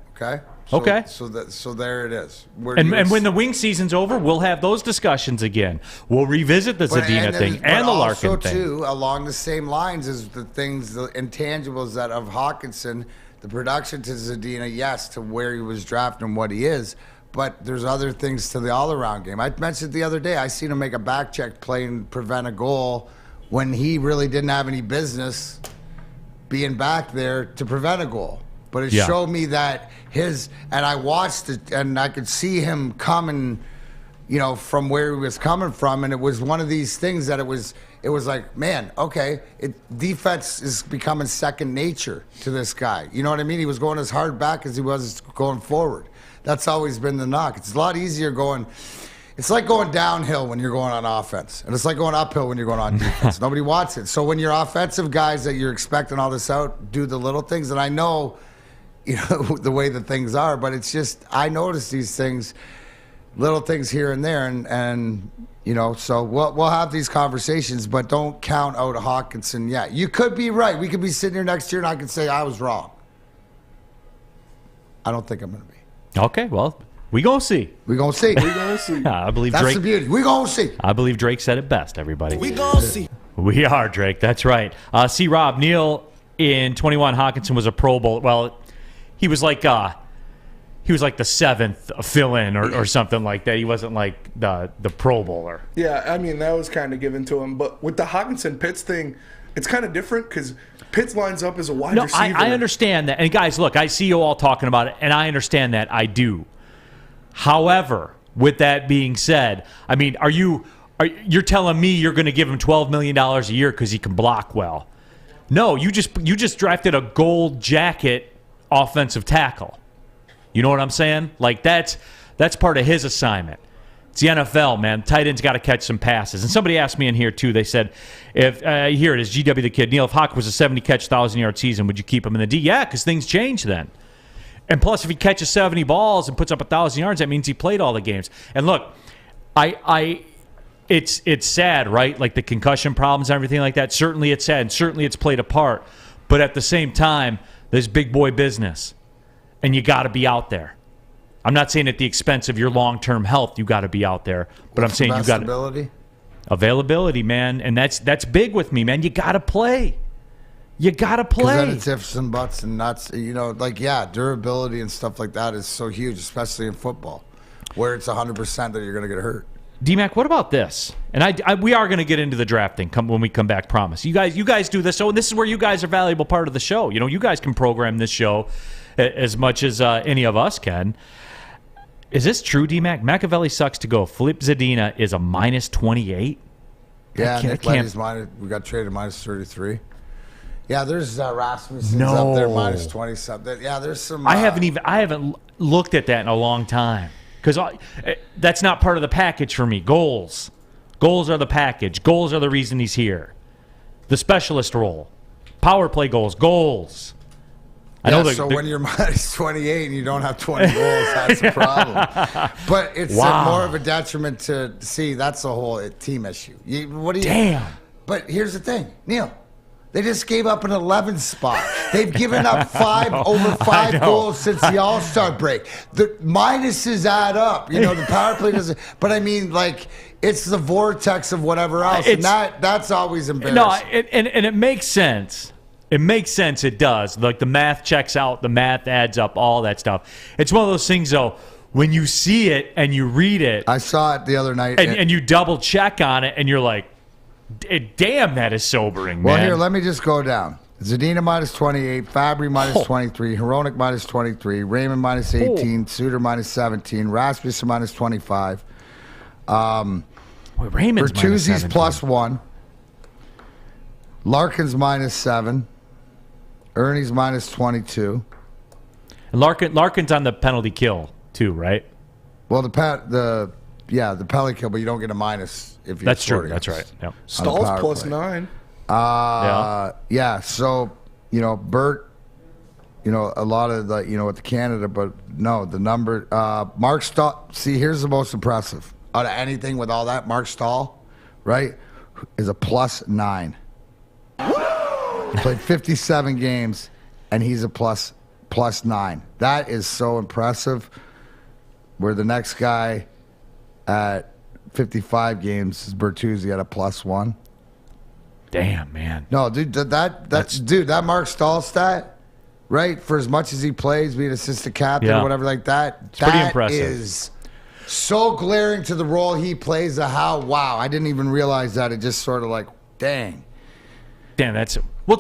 Okay. So there it is. And when the wing season's over, we'll have those discussions again. We'll revisit the Zadina thing and the Larkin thing. Too, along the same lines as the things, the intangibles that of Hawkinson, the production to Zadina, yes, to where he was drafted and what he is, but there's other things to the all-around game. I mentioned the other day, I seen him make a back check play and prevent a goal when he really didn't have any business being back there to prevent a goal. But it showed me that and I watched it, and I could see him coming, from where he was coming from, and it was one of these things that it was like, man, okay, defense is becoming second nature to this guy. You know what I mean? He was going as hard back as he was going forward. That's always been the knock. It's a lot easier it's like going downhill when you're going on offense, and it's like going uphill when you're going on defense. Nobody wants it. So when your offensive guys that you're expecting all this out do the little things, and I know, the way that things are, but it's just, I notice these things, little things here and there, and so we'll have these conversations, but don't count out Hawkinson yet. You could be right. We could be sitting here next year, and I could say I was wrong. I don't think I'm going to be. Okay, well, we gonna see. We gonna see. I believe That's Drake. the beauty. We gonna see. I believe Drake said it best. Everybody. We gonna see. We are Drake. That's right. See, Rob, Neal in 21. Hawkinson was a Pro Bowl. Well, he was like the seventh fill-in or something like that. He wasn't like the Pro Bowler. Yeah, I mean, that was kind of given to him. But with the Hawkinson-Pitts thing, it's kind of different because Pitts lines up as a wide receiver. I understand that. And guys, look, I see you all talking about it, and I understand that. I do. However, with that being said, I mean, you're telling me you're going to give him $12 million a year because he can block well? No, you just drafted a gold jacket offensive tackle. You know what I'm saying? Like that's part of his assignment. It's the NFL, man. Tight end's got to catch some passes. And somebody asked me in here too. They said, "If here it is, GW the Kid, Neal, if Hawk was a 70-catch, 1,000-yard season, would you keep him in the D?" Yeah, because things change then. And plus, if he catches 70 balls and puts up 1,000 yards, that means he played all the games. And look, it's sad, right? Like the concussion problems and everything like that. Certainly, it's sad. And certainly, it's played a part. But at the same time, there's big boy business, and you got to be out there. I'm not saying at the expense of your long-term health, you got to be out there, but I'm saying you got availability, man, and that's big with me, man. You got to play. You got to play. Then it's ifs and buts and nuts. Durability and stuff like that is so huge, especially in football, where it's 100% that you're going to get hurt. D-Mac, what about this? And we are going to get into the draft thing when we come back, promise. You guys do this. So this is where you guys are a valuable part of the show. You guys can program this show as much as any of us can. Is this true, D-Mac? Machiavelli sucks to go. Flip Zadina is a -28? Yeah, Nick Letty's we got traded -33. Yeah, there's Rasmussen's up there -20-something. Yeah, there's some... I haven't looked at that in a long time. Because that's not part of the package for me. Goals are the package. Goals are the reason he's here. The specialist role. Power play goals. When you're -28 and you don't have 20 goals, that's a problem. But it's more of a detriment to see. That's a whole team issue. Damn. But here's the thing, Neal. They just gave up an 11th spot. They've given up over five goals since the All-Star break. The minuses add up. The power play doesn't. But I mean, it's the vortex of whatever else, and that's always embarrassing. No, and it makes sense. It makes sense. It does. Like the math checks out. The math adds up. All that stuff. It's one of those things, though. When you see it and you read it, I saw it the other night, and you double check on it, and you're like, damn, that is sobering, man. Well, here, let me just go down. Zadina -28, Fabry -23, Hronik -23, Raymond -18, Suter -17, Rasmussen -25. Raymond's Bertuzzi's -17. +1. Larkin's -7. Ernie's -22. And Larkin's on the penalty kill too, right? Well, the penalty kill, but you don't get a minus if you're That's true. That's right. Yep. Stahl's +9. Yeah. So Bert. A lot of the with Canada, but no, the number. Mark Stahl. See, here's the most impressive out of anything with all that. Mark Stahl right, is a +9. He played 57 games, and he's a +9. That is so impressive. Where the next guy at 55 games is Bertuzzi at a +1. Damn, man. No, dude, that Mark Stahl stat, right? For as much as he plays, being assistant captain or whatever like that, it's pretty impressive. Is so glaring to the role he plays. Wow, I didn't even realize that. It just sort of like, dang. Damn, that's we'll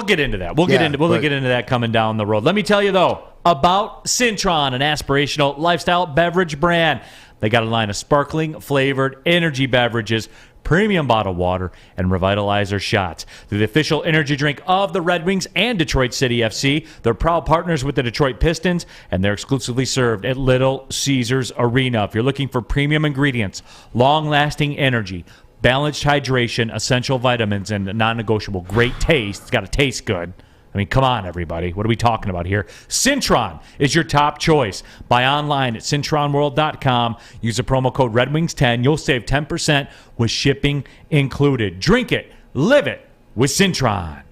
get into that. We'll get into that coming down the road. Let me tell you though about Cintron, an aspirational lifestyle beverage brand. They got a line of sparkling flavored energy beverages, premium bottled water, and Revitalizer shots. They're the official energy drink of the Red Wings and Detroit City FC. They're proud partners with the Detroit Pistons, and they're exclusively served at Little Caesars Arena. If you're looking for premium ingredients, long-lasting energy, balanced hydration, essential vitamins, and non-negotiable great taste, it's got to taste good. I mean, come on, everybody. What are we talking about here? Cintron is your top choice. Buy online at CintronWorld.com. Use the promo code RedWings10. You'll save 10% with shipping included. Drink it. Live it with Cintron.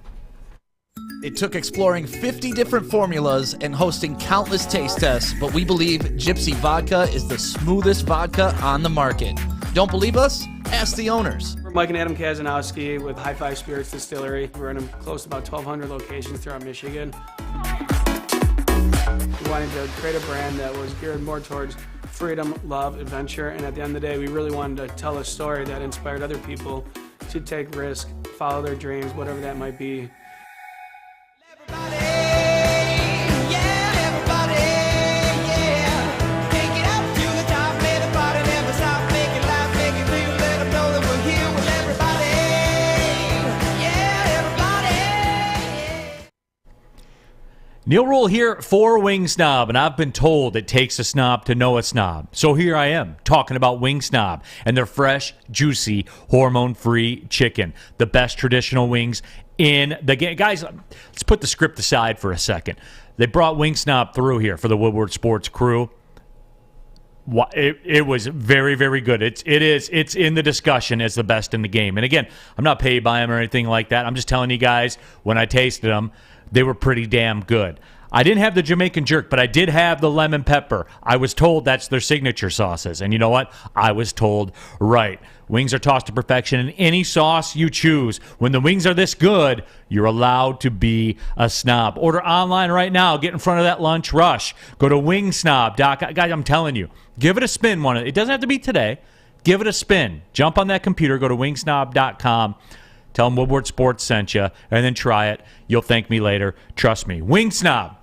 It took exploring 50 different formulas and hosting countless taste tests, but we believe Gypsy Vodka is the smoothest vodka on the market. Don't believe us? Ask the owners. We're Mike and Adam Kazanowski with High Five Spirits Distillery. We're in close to about 1,200 locations throughout Michigan. We wanted to create a brand that was geared more towards freedom, love, adventure, and at the end of the day, we really wanted to tell a story that inspired other people to take risk, follow their dreams, whatever that might be. Neal Rule here for Wing Snob, and I've been told it takes a snob to know a snob. So here I am talking about Wing Snob and their fresh, juicy, hormone-free chicken. The best traditional wings in the game. Guys, let's put the script aside for a second. They brought Wing Snob through here for the Woodward Sports crew. It was very, very good. It's in the discussion as the best in the game. And again, I'm not paid by them or anything like that. I'm just telling you guys, when I tasted them, they were pretty damn good. I didn't have the Jamaican jerk, but I did have the lemon pepper. I was told that's their signature sauces. And you know what? I was told right. Wings are tossed to perfection in any sauce you choose. When the wings are this good, you're allowed to be a snob. Order online right now. Get in front of that lunch rush. Go to wingsnob.com. Guys, I'm telling you, give it a spin. It doesn't have to be today. Give it a spin. Jump on that computer. Go to wingsnob.com. Tell them Woodward Sports sent you, and then try it. You'll thank me later. Trust me. Wing Snob.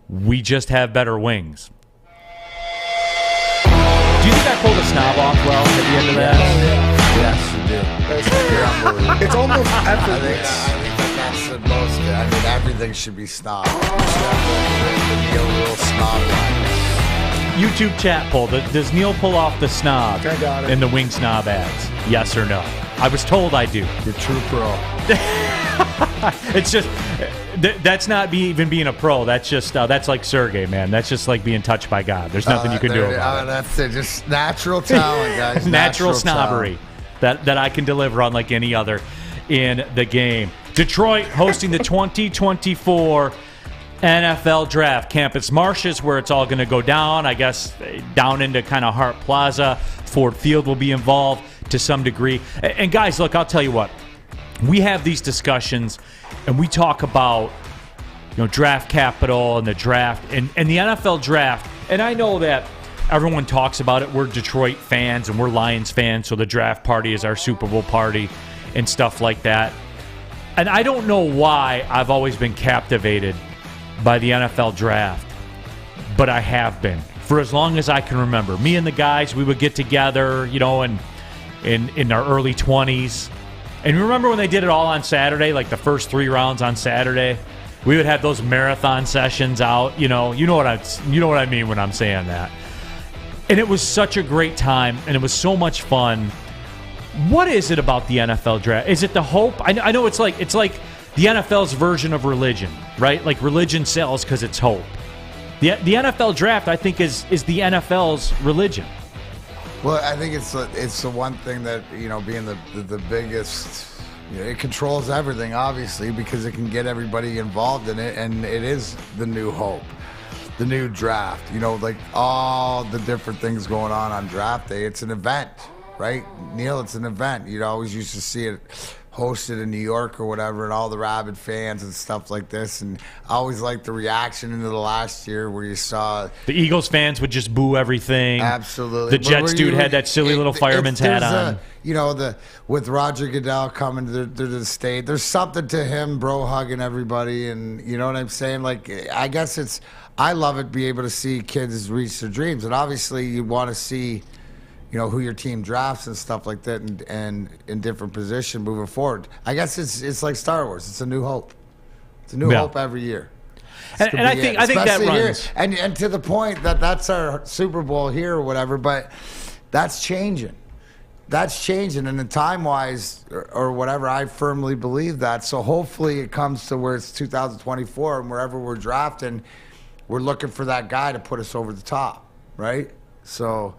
We just have better wings. Do you think I pulled a snob off well at the end of that? Yes, you do. It's almost effortless. I think that's the most. I mean, everything should be snob. You should have the Neal Rule snob line. YouTube chat poll. Does Neal pull off the snob in the Wing Snob ads? Yes or no? I was told I do. You're true pro. It's just that's not even being a pro. That's just that's like Sergey, man. That's just like being touched by God. There's nothing you can do about it. That's it. Just natural talent, guys. Natural snobbery that I can deliver unlike any other in the game. Detroit hosting the 2024 NFL Draft. Campus Martius, where it's all going to go down. I guess down into kind of Hart Plaza. Ford Field will be involved to some degree. And guys, look, I'll tell you what. We have these discussions, and we talk about, draft capital and the draft and the NFL draft. And I know that everyone talks about it. We're Detroit fans and we're Lions fans, so the draft party is our Super Bowl party and stuff like that. And I don't know why I've always been captivated by the NFL draft, but I have been for as long as I can remember. Me and the guys, we would get together, in our early 20s. And remember when they did it all on Saturday, like the first 3 rounds on Saturday? We would have those marathon sessions out. You know what I mean when I'm saying that. And it was such a great time, and it was so much fun. What is it about the NFL draft? Is it the hope? I know it's like the NFL's version of religion, right? Like religion sells because it's hope. The NFL draft, I think, is the NFL's religion. Well, I think it's the one thing that, being the biggest, it controls everything, obviously, because it can get everybody involved in it, and it is the new hope, the new draft, like all the different things going on draft day. It's an event, right? Neal, it's an event. You'd always used to see it hosted in New York or whatever, and all the rabid fans and stuff like this. And I always liked the reaction into the last year where you saw the Eagles fans would just boo everything. Absolutely. The Jets dude had that silly little fireman's hat on. With Roger Goodell coming to the state, there's something to him, bro, hugging everybody, and you know what I'm saying? Like, I guess I love it, be able to see kids reach their dreams, and obviously you want to see who your team drafts and stuff like that, and in different position moving forward. I guess it's like Star Wars. It's a new hope. It's a new hope every year. And I think that runs. And to the point that's our Super Bowl here or whatever, but that's changing. That's changing, and in time-wise or whatever, I firmly believe that. So hopefully it comes to where it's 2024, and wherever we're drafting, we're looking for that guy to put us over the top, right? So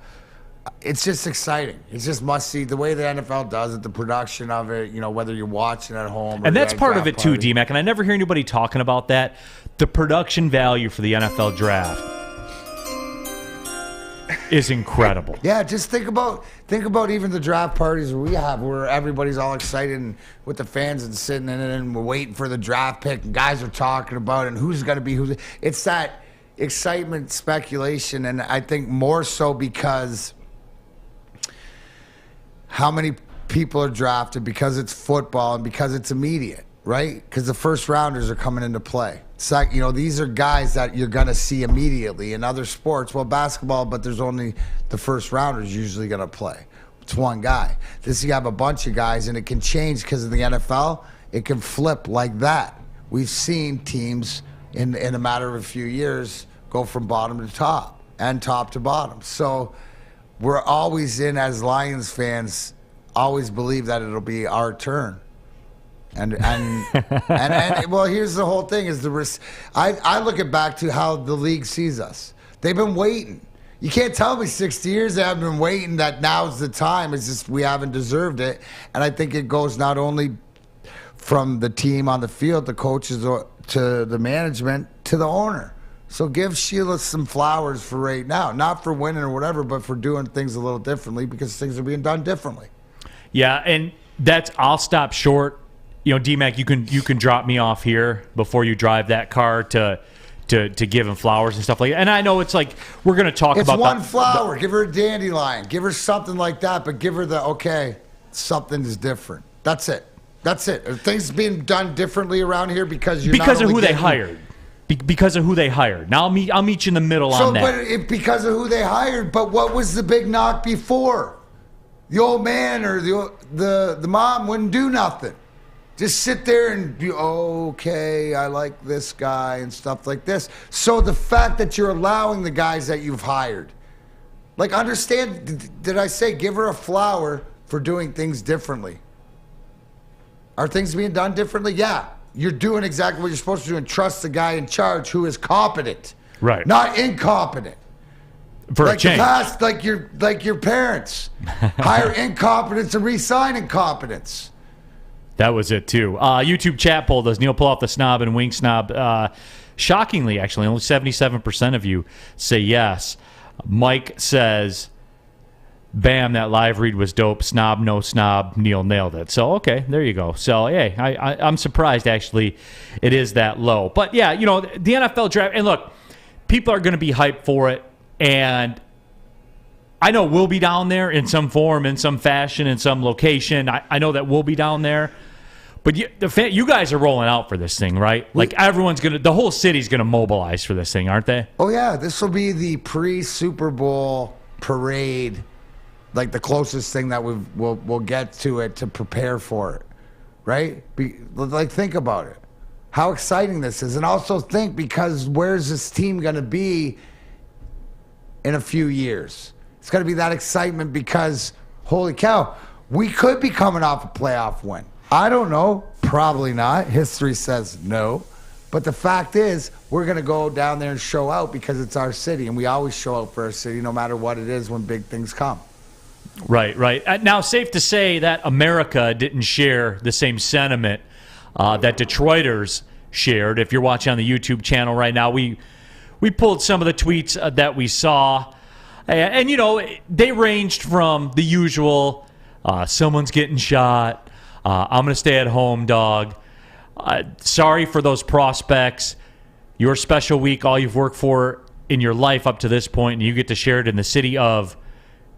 it's just exciting. It's just must-see. The way the NFL does it, the production of it, whether you're watching at home. And that's part of it too, D-Mac, and I never hear anybody talking about that. The production value for the NFL draft is incredible. Yeah, just think about even the draft parties we have where everybody's all excited and with the fans and sitting in it, and we're waiting for the draft pick, and guys are talking about it, and who's going to be who's. It's that excitement, speculation, and I think more so because how many people are drafted, because it's football and because it's immediate, right? Because the first rounders are coming into play. It's like, these are guys that you're going to see immediately. In other sports, well, basketball, but there's only the first rounders usually going to play. It's one guy. This, you have a bunch of guys, and it can change because in the NFL, it can flip like that. We've seen teams in a matter of a few years go from bottom to top and top to bottom. So we're always as Lions fans, always believe that it'll be our turn. And well, here's the whole thing: is the risk. I look it back to how the league sees us. They've been waiting. You can't tell me 60 years they haven't been waiting. That now's the time. It's just we haven't deserved it. And I think it goes not only from the team on the field, the coaches, to the management, to the owner. So give Sheila some flowers for right now, not for winning or whatever, but for doing things a little differently, because things are being done differently. Yeah, and I'll stop short. D-Mac, you can drop me off here before you drive that car to give him flowers and stuff like that. And I know it's like we're going to talk about one flower. Give her a dandelion. Give her something like that, but give her something is different. That's it. Are things being done differently around here because of who they hired? Because of who they hired. Now I'll meet you in the middle on that. But because of who they hired. But what was the big knock before? The old man or the mom wouldn't do nothing. Just sit there and be, okay, I like this guy and stuff like this. So the fact that you're allowing the guys that you've hired, like, understand, did I say give her a flower for doing things differently? Are things being done differently? Yeah. You're doing exactly what you're supposed to do and trust the guy in charge who is competent. Right. Not incompetent. For a change. The past, like your parents. Hire incompetence and re-sign incompetence. That was it, too. YouTube chat poll, does Neal pull off the snob and wing snob? Shockingly, actually, only 77% of you say yes. Mike says, bam, that live read was dope. Snob, no snob. Neal nailed it. So, okay, there you go. So, hey, I'm surprised, actually, it is that low. But, yeah, the NFL draft, and look, people are going to be hyped for it, and I know we'll be down there in some form, in some fashion, in some location. I know that we'll be down there. But you guys are rolling out for this thing, right? Like, the whole city's going to mobilize for this thing, aren't they? Oh, yeah. This will be the pre-Super Bowl parade, like the closest thing that we'll get to it to prepare for it, right? Think about it. How exciting this is. And also think, because where's this team going to be in a few years? It's going to be that excitement because, holy cow, we could be coming off a playoff win. I don't know. Probably not. History says no. But the fact is, we're going to go down there and show out because it's our city, and we always show out for our city no matter what it is when big things come. Right. Now, safe to say that America didn't share the same sentiment that Detroiters shared. If you're watching on the YouTube channel right now, we pulled some of the tweets that we saw. And, you know, they ranged from the usual, someone's getting shot, I'm going to stay at home, dog. Sorry for those prospects. Your special week, all you've worked for in your life up to this point, and you get to share it in the city of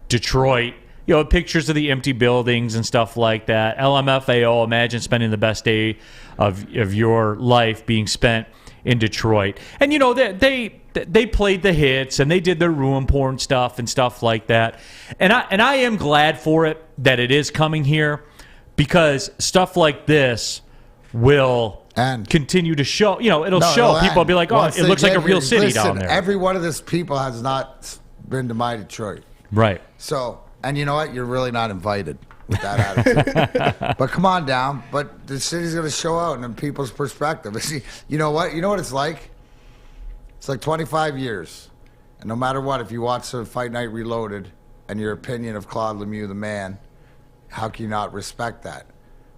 Detroit. You know, pictures of the empty buildings and stuff like that. LMFAO, imagine spending the best day of your life being spent in Detroit. And, you know, they played the hits and they did their ruin porn stuff and stuff like that. And I am glad for it that it is coming here, because stuff like this will continue to show. You know, it'll show. People will be like, oh, it looks like a real city down there. Every one of these people has not been to my Detroit. Right. So, and you know what? You're really not invited with that attitude. But come on down. But the city's going to show out in people's perspective. You know what? You know what it's like? It's like 25 years. And no matter what, if you watch the Fight Night Reloaded and your opinion of Claude Lemieux, the man, how can you not respect that?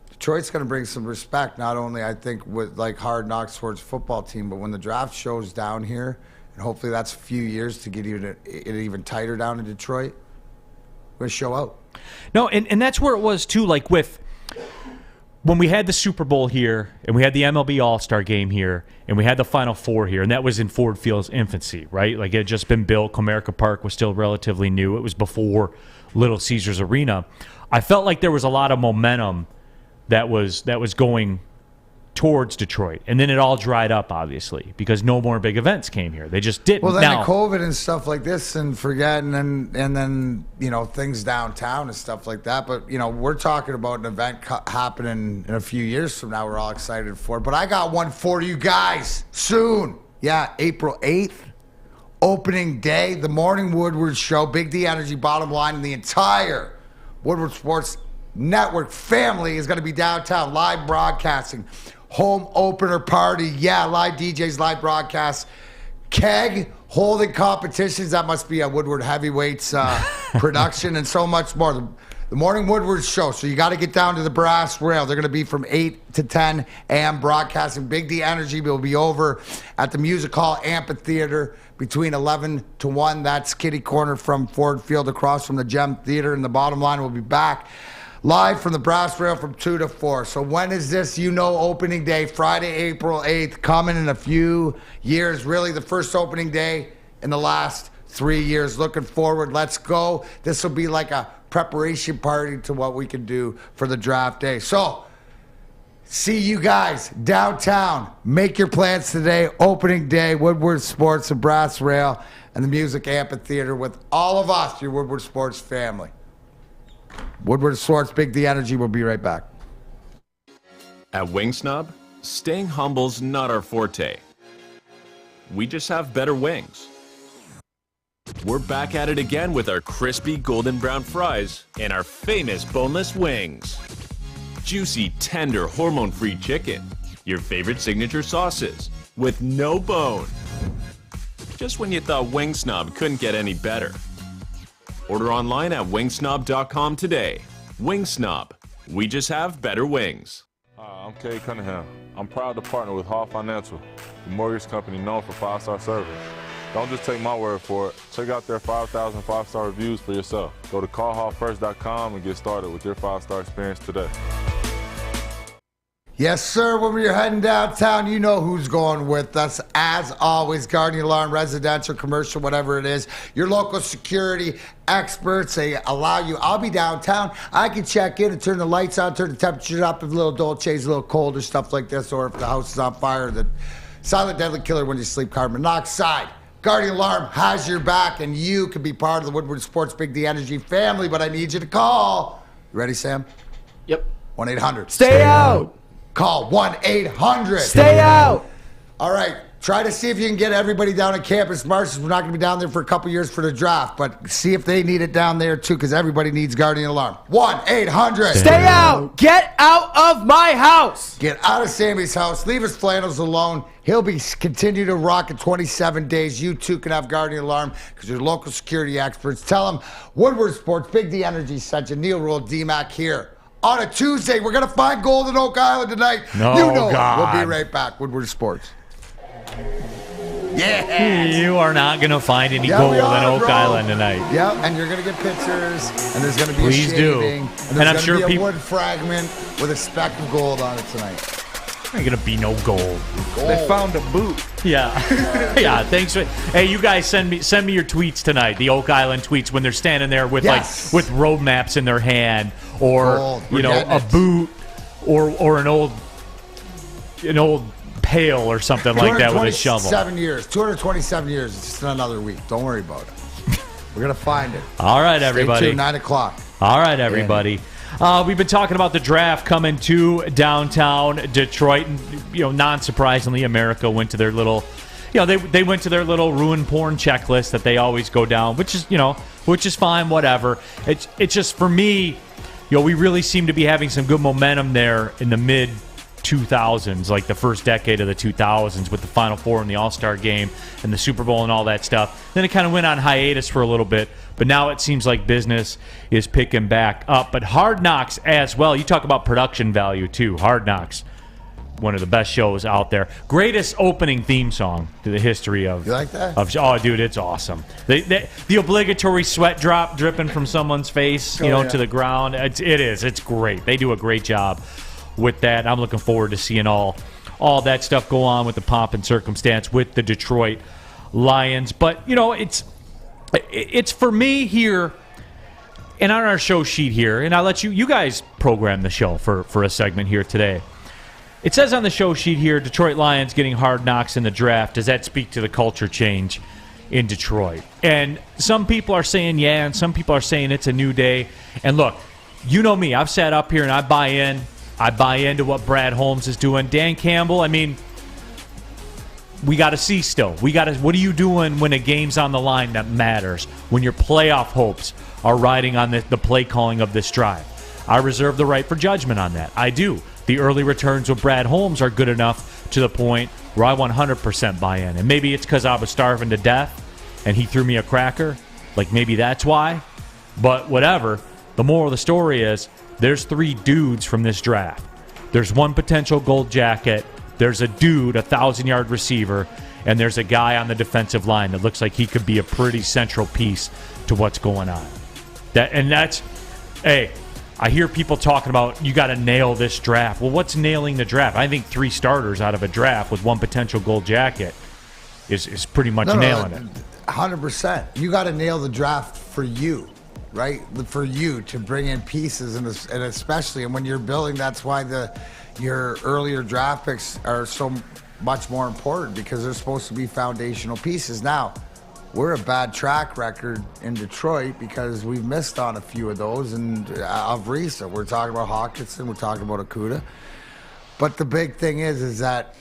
Detroit's going to bring some respect, not only, I think, with like Hard Knocks towards football team, but when the draft shows down here, and hopefully that's a few years to get it even tighter down in Detroit, we're going to show out. No, and that's where it was, too, like with when we had the Super Bowl here, and we had the MLB All-Star Game here, and we had the Final Four here, and that was in Ford Field's infancy, right? Like, it had just been built. Comerica Park was still relatively new. It was before Little Caesars Arena. I felt like there was a lot of momentum that was going towards Detroit. And then it all dried up, obviously, because no more big events came here. They just didn't. Well, then the COVID and stuff like this and forgetting and then, you know, things downtown and stuff like that. But, you know, we're talking about an event happening in a few years from now we're all excited for. But I got one for you guys soon. Yeah, April 8th, opening day, the Morning Woodward Show, Big D Energy, Bottom Line, and the entire Woodward Sports Network family is going to be downtown, live broadcasting. Home opener party, yeah, live DJs, live broadcasts, keg holding competitions. That must be a Woodward Heavyweights production, and so much more. The Morning Woodward Show. So you got to get down to the brass rail. They're going to be from 8 to 10 a.m. broadcasting. Big D Energy will be over at the Music Hall Amphitheater between 11 to 1. That's kitty corner from Ford Field across from the Gem Theater. And the Bottom Line will be back live from the brass rail from 2 to 4. So when is this? You know, opening day, Friday, April 8th, coming in a few years. Really the first opening day in the last 3 years. Looking forward. Let's go. This will be like a preparation party to what we can do for the draft day. So see you guys downtown. Make your plans today. Opening day, Woodward Sports, the brass rail, and the Music Amphitheater with all of us, your Woodward Sports family. Woodward Sports, Big D Energy. We'll be right back. At Wing Snob, staying humble's not our forte. We just have better wings. We're back at it again with our crispy golden brown fries and our famous boneless wings. Juicy, tender, hormone-free chicken. Your favorite signature sauces with no bone. Just when you thought Wing Snob couldn't get any better. Order online at wingsnob.com today. Wing Snob. We just have better wings. Hi, I'm Kay Cunningham. I'm proud to partner with Hall Financial, the mortgage company known for 5-star service. Don't just take my word for it. Check out their 5,000 5-star reviews for yourself. Go to callhallfirst.com and get started with your 5-star experience today. Yes, sir. When we're heading downtown, you know who's going with us. As always, Guardian Alarm, residential, commercial, whatever it is. Your local security experts, they allow you. I'll be downtown. I can check in and turn the lights on, turn the temperature up if a little Dolce's a little cold or stuff like this, or if the house is on fire, the silent deadly killer when you sleep, carbon monoxide. Guardian Alarm has your back, and you can be part of the Woodward Sports Big D Energy family, but I need you to call. You ready, Sam? Yep. 1-800. Stay out. Call 1-800. Stay out. All right. Try to see if you can get everybody down at Campus Martians. We're not going to be down there for a couple years for the draft, but see if they need it down there too, because everybody needs Guardian Alarm. 1-800. Stay out. Get out of my house. Get out of Sammy's house. Leave his flannels alone. He'll be continue to rock in 27 days. You too can have Guardian Alarm because you're local security experts. Tell them Woodward Sports, Big D Energy sent you. Neal Rule, D-Mac here. On a Tuesday, we're going to find gold in Oak Island tonight. No, you know God. We'll be right back. Woodward Sports. Yeah. You are not going to find any gold in Oak Island tonight. Yeah, and you're going to get pictures, and there's going to be Please a shaving, do. and there's I'm going sure to be a wood fragment with a speck of gold on it tonight. There ain't going to be no gold. They found a boot. Yeah. Yeah, thanks. Hey, you guys send me your tweets tonight, the Oak Island tweets, when they're standing there with with road maps in their hand, or Gold. a boot, or an old pail or something like that with a shovel. 227 years. It's just another week. Don't worry about it. We're going to find it. All right, everybody. Stay tuned, 9 o'clock. All right, everybody. We've been talking about the draft coming to downtown Detroit. And, non-surprisingly, America went to their little, they went to their little ruin porn checklist that they always go down, which is fine, whatever. It's just, for me, we really seem to be having some good momentum there in the mid 2000s, like the first decade of the 2000s, with the Final Four and the All-Star Game and the Super Bowl and all that stuff. Then it kind of went on hiatus for a little bit, but now it seems like business is picking back up. But Hard Knocks as well. You talk about production value too. Hard Knocks, one of the best shows out there. Greatest opening theme song to the history of. You like that? Oh, dude, it's awesome. The obligatory sweat drop dripping from someone's face, to the ground. It's great. They do a great job with that. I'm looking forward to seeing all that stuff go on with the pomp and circumstance with the Detroit Lions. But it's for me here, and on our show sheet here, and I'll let you guys program the show for a segment here today. It says on the show sheet here, Detroit Lions getting Hard Knocks in the draft. Does that speak to the culture change in Detroit? And some people are saying yeah, and some people are saying it's a new day. And look, you know me, I've sat up here and I buy into what Brad Holmes is doing. Dan Campbell, we got to see still. What are you doing when a game's on the line that matters? When your playoff hopes are riding on the play calling of this drive? I reserve the right for judgment on that. I do. The early returns with Brad Holmes are good enough to the point where I 100% buy in. And maybe it's because I was starving to death and he threw me a cracker. Like, maybe that's why. But whatever. The moral of the story is, there's 3 dudes from this draft. There's one potential gold jacket. There's a dude, 1,000-yard receiver, and there's a guy on the defensive line that looks like he could be a pretty central piece to what's going on. I hear people talking about you got to nail this draft. Well, what's nailing the draft? I think 3 starters out of a draft with one potential gold jacket is pretty much nailing it. 100%. You got to nail the draft for you. Right, for you to bring in pieces, and especially when you're building, that's why your earlier draft picks are so much more important, because they're supposed to be foundational pieces. Now, we're a bad track record in Detroit because we've missed on a few of those, and of recent. We're talking about Hawkinson, we're talking about Okudah, but the big thing is that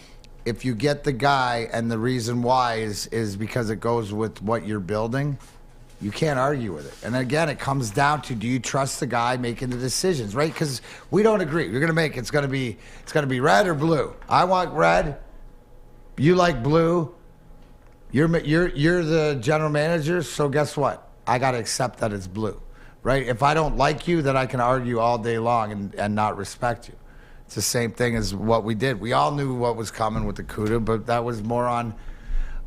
if you get the guy, and the reason why is because it goes with what you're building. You can't argue with it. And again, it comes down to, do you trust the guy making the decisions, right? Because we don't agree. You're going to make it's going to be red or blue. I want red. You like blue. You're the general manager, so guess what? I got to accept that it's blue, right? If I don't like you, then I can argue all day long and not respect you. It's the same thing as what we did. We all knew what was coming with the Okudah, but that was more on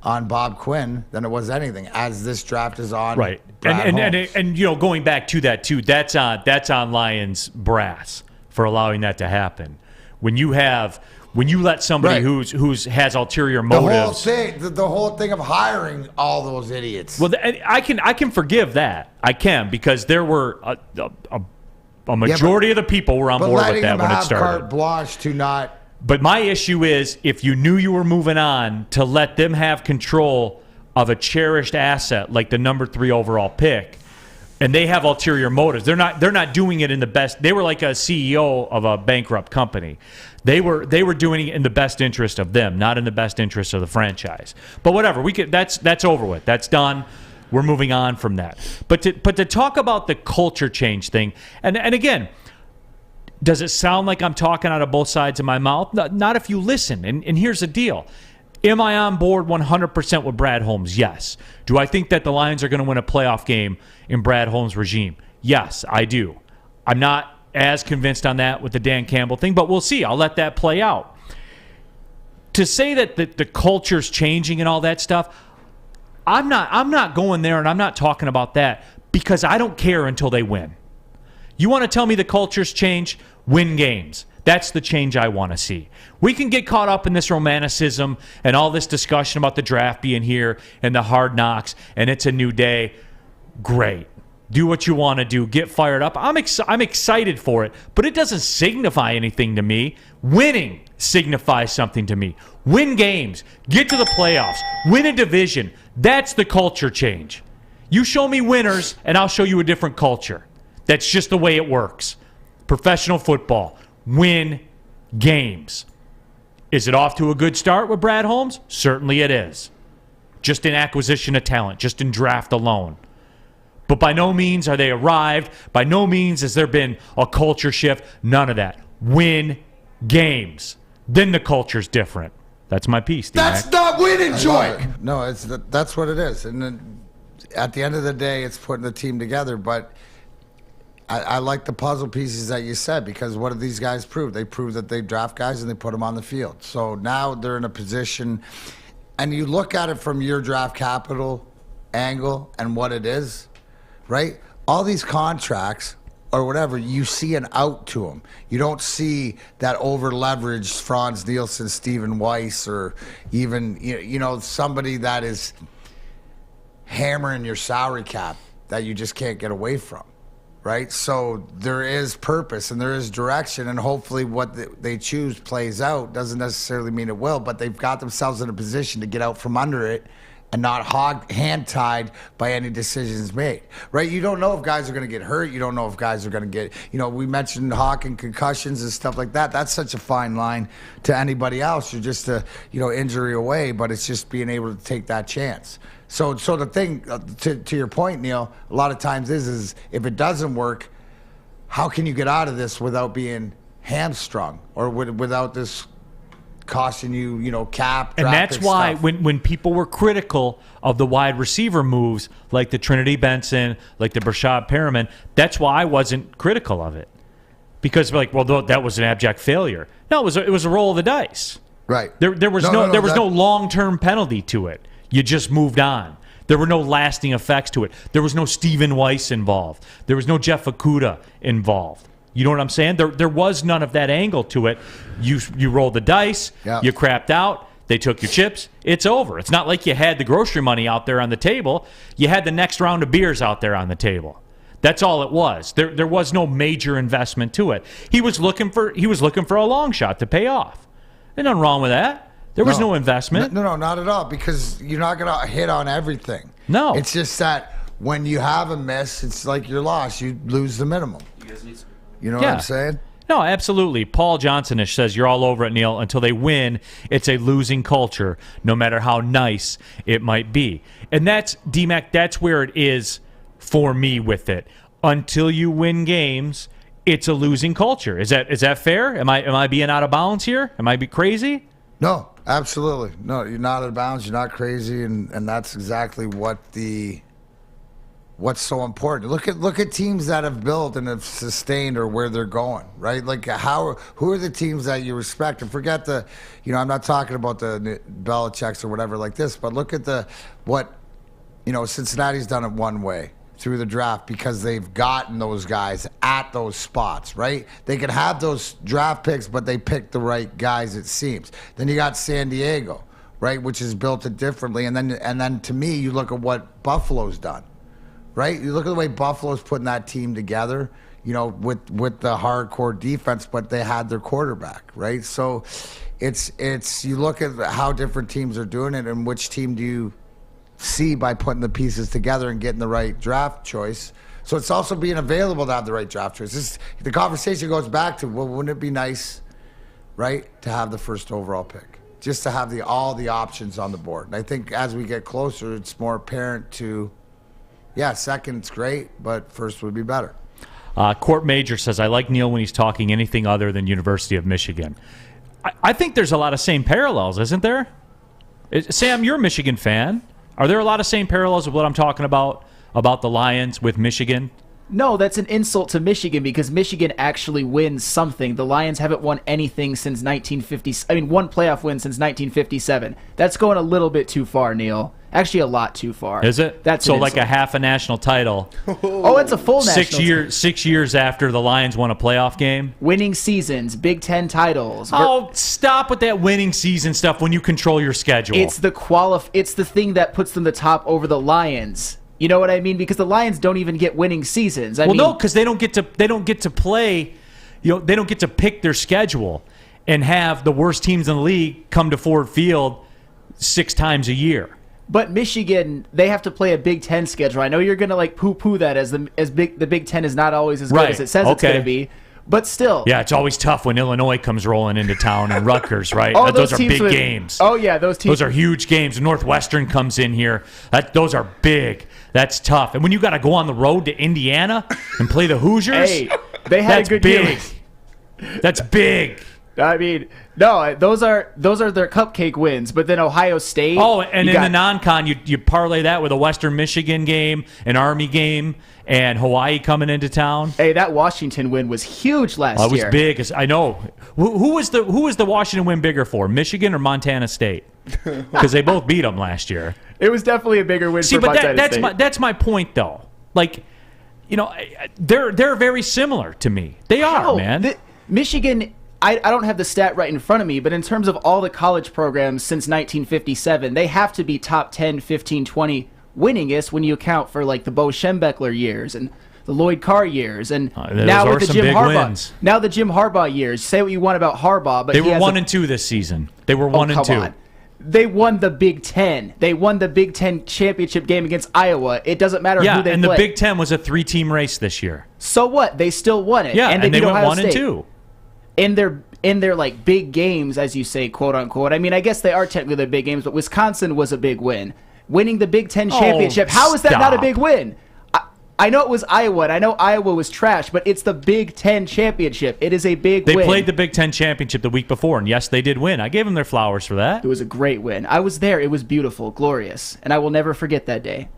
Bob Quinn than it was anything, as this draft is on. Right. And going back to that too, that's on Lions brass for allowing that to happen. When you let somebody who's has ulterior motives, the whole thing of hiring all those idiots. Well, I can forgive that. I can, because there were a majority of the people were on board with that when it started. Carte blanche to not. But my issue is, if you knew you were moving on, to let them have control of a cherished asset like the number 3 overall pick, And they have ulterior motives. They're not doing it in the best. They were like a CEO of a bankrupt company. They were doing it in the best interest of them, not in the best interest of the franchise. But whatever, that's over with. That's done. We're moving on from that. But to talk about the culture change thing, and again, does it sound like I'm talking out of both sides of my mouth? Not if you listen. And here's the deal. Am I on board 100% with Brad Holmes? Yes. Do I think that the Lions are going to win a playoff game in Brad Holmes' regime? Yes, I do. I'm not as convinced on that with the Dan Campbell thing, but we'll see. I'll let that play out. To say that the culture's changing and all that stuff, I'm not going there, and I'm not talking about that because I don't care until they win. You want to tell me the culture's changed? Win games. That's the change I want to see. We can get caught up in this romanticism and all this discussion about the draft being here and the hard knocks and it's a new day. Great. Do what you want to do. Get fired up. I'm excited for it, but it doesn't signify anything to me. Winning signifies something to me. Win games. Get to the playoffs. Win a division. That's the culture change. You show me winners, and I'll show you a different culture. That's just the way it works. Professional football. Win games. Is it off to a good start with Brad Holmes? Certainly it is. Just in acquisition of talent, just in draft alone. But by no means are they arrived. By no means has there been a culture shift. None of that. Win games. Then the culture's different. That's my piece, D-Mac. That's not winning, Joy. No, that's what it is. And then at the end of the day, it's putting the team together. But I like the puzzle pieces that you said, because what did these guys prove? They proved that they draft guys and they put them on the field. So now they're in a position, and you look at it from your draft capital angle and what it is, right? All these contracts or whatever, you see an out to them. You don't see that over-leveraged Franz Nielsen, Stephen Weiss, or even somebody that is hammering your salary cap that you just can't get away from. Right? So there is purpose and there is direction, and hopefully what they choose plays out. Doesn't necessarily mean it will, but they've got themselves in a position to get out from under it and not hand-tied by any decisions made. Right? You don't know if guys are going to get hurt. You don't know if guys are going to get, we mentioned Hawk and concussions and stuff like that. That's such a fine line to anybody else. You're just injury away, but it's just being able to take that chance. So the thing, to your point, Neil, a lot of times is if it doesn't work, how can you get out of this without being hamstrung or without this costing you, cap? And that's why when people were critical of the wide receiver moves, like the Trinity Benson, like the Brashad Perriman, that's why I wasn't critical of it. Because that was an abject failure. No, it was a roll of the dice. Right. There was no long-term penalty to it. You just moved on. There were no lasting effects to it. There was no Stephen Weiss involved. There was no Jeff Okudah involved. You know what I'm saying? There was none of that angle to it. You rolled the dice. Yep. You crapped out. They took your chips. It's over. It's not like you had the grocery money out there on the table. You had the next round of beers out there on the table. That's all it was. There was no major investment to it. He was looking for a long shot to pay off. There's nothing wrong with that. There was no investment. No, not at all, because you're not going to hit on everything. No. It's just that when you have a miss, it's like you're lost. You lose the minimum. You know what I'm saying? No, absolutely. Paul Johnsonish says you're all over it, Neil. Until they win, it's a losing culture, no matter how nice it might be. And that's, D-Mac, that's where it is for me with it. Until you win games, it's a losing culture. Is that fair? Am I being out of bounds here? Am I crazy? No, absolutely. No, you're not out of bounds. You're not crazy, and that's exactly what's so important. Look at teams that have built and have sustained or where they're going, right? Like who are the teams that you respect? And forget I'm not talking about the Belichick's or whatever like this, but look at Cincinnati's done it one way through the draft because they've gotten those guys at those spots, right? They could have those draft picks, but they picked the right guys, it seems. Then you got San Diego, right, which has built it differently. And then to me, you look at what Buffalo's done, right? You look at the way Buffalo's putting that team together, with the hardcore defense, but they had their quarterback, right? So it's you look at how different teams are doing it, and which team do you see by putting the pieces together and getting the right draft choice. So it's also being available to have the right draft choice. The conversation goes back to, well, wouldn't it be nice, right, to have the first overall pick? Just to have all the options on the board. And I think as we get closer, it's more apparent to, yeah, second's great, but first would be better. Court Major says, I like Neal when he's talking anything other than University of Michigan. I think there's a lot of same parallels, isn't there? Sam, you're a Michigan fan. Are there a lot of same parallels with what I'm talking about the Lions with Michigan? No, that's an insult to Michigan because Michigan actually wins something. The Lions haven't won anything since 1950. I mean, one playoff win since 1957. That's going a little bit too far, Neal. Actually, a lot too far. Is it? That's so like a half a national title. Oh, it's a full national title. 6 years after the Lions won a playoff game. Winning seasons, Big Ten titles. Oh, stop with that winning season stuff when you control your schedule. It's the thing that puts them the top over the Lions. You know what I mean? Because the Lions don't even get winning seasons. No, because they don't get to play. They don't get to pick their schedule and have the worst teams in the league come to Ford Field 6 times a year. But Michigan, they have to play a Big Ten schedule. I know you're gonna poo-poo that the Big Ten is not always as good as it says it's gonna be. But still. Yeah, it's always tough when Illinois comes rolling into town and Rutgers, right? Oh, those are big games. Oh, yeah, those teams. Those are huge games. Northwestern comes in here. Those are big. That's tough. And when you got to go on the road to Indiana and play the Hoosiers, hey, they had a good big. That's big. I mean, no, those are their cupcake wins. But then Ohio State. Oh, and in the non-con, you parlay that with a Western Michigan game, an Army game, and Hawaii coming into town. Hey, that Washington win was huge last year. It was big. I know. Who was the Washington win bigger for, Michigan or Montana State? Because they both beat them last year. It was definitely a bigger win for Montana State. That's my point, though. Like, they're very similar to me. They are, man. Michigan. I don't have the stat right in front of me, but in terms of all the college programs since 1957, they have to be top 10, 15, 20 winningest when you account for like the Bo Schembechler years and the Lloyd Carr years, and now with the Jim Harbaugh wins. Now the Jim Harbaugh years. Say what you want about Harbaugh, but they were 1-2 this season. They were 1-2. They won the Big Ten. They won the Big Ten championship game against Iowa. It doesn't matter who they play. Yeah, and the Big Ten was a 3-team race this year. So what? They still won it. Yeah, and they went Ohio 1-2. In their like big games, as you say, quote unquote. I mean, I guess they are technically their big games, but Wisconsin was a big win. Winning the Big Ten championship. How is that not a big win? I know it was Iowa, and I know Iowa was trash, but it's the Big Ten championship. It is a big win. They played the Big Ten championship the week before, and yes, they did win. I gave them their flowers for that. It was a great win. I was there. It was beautiful, glorious, and I will never forget that day.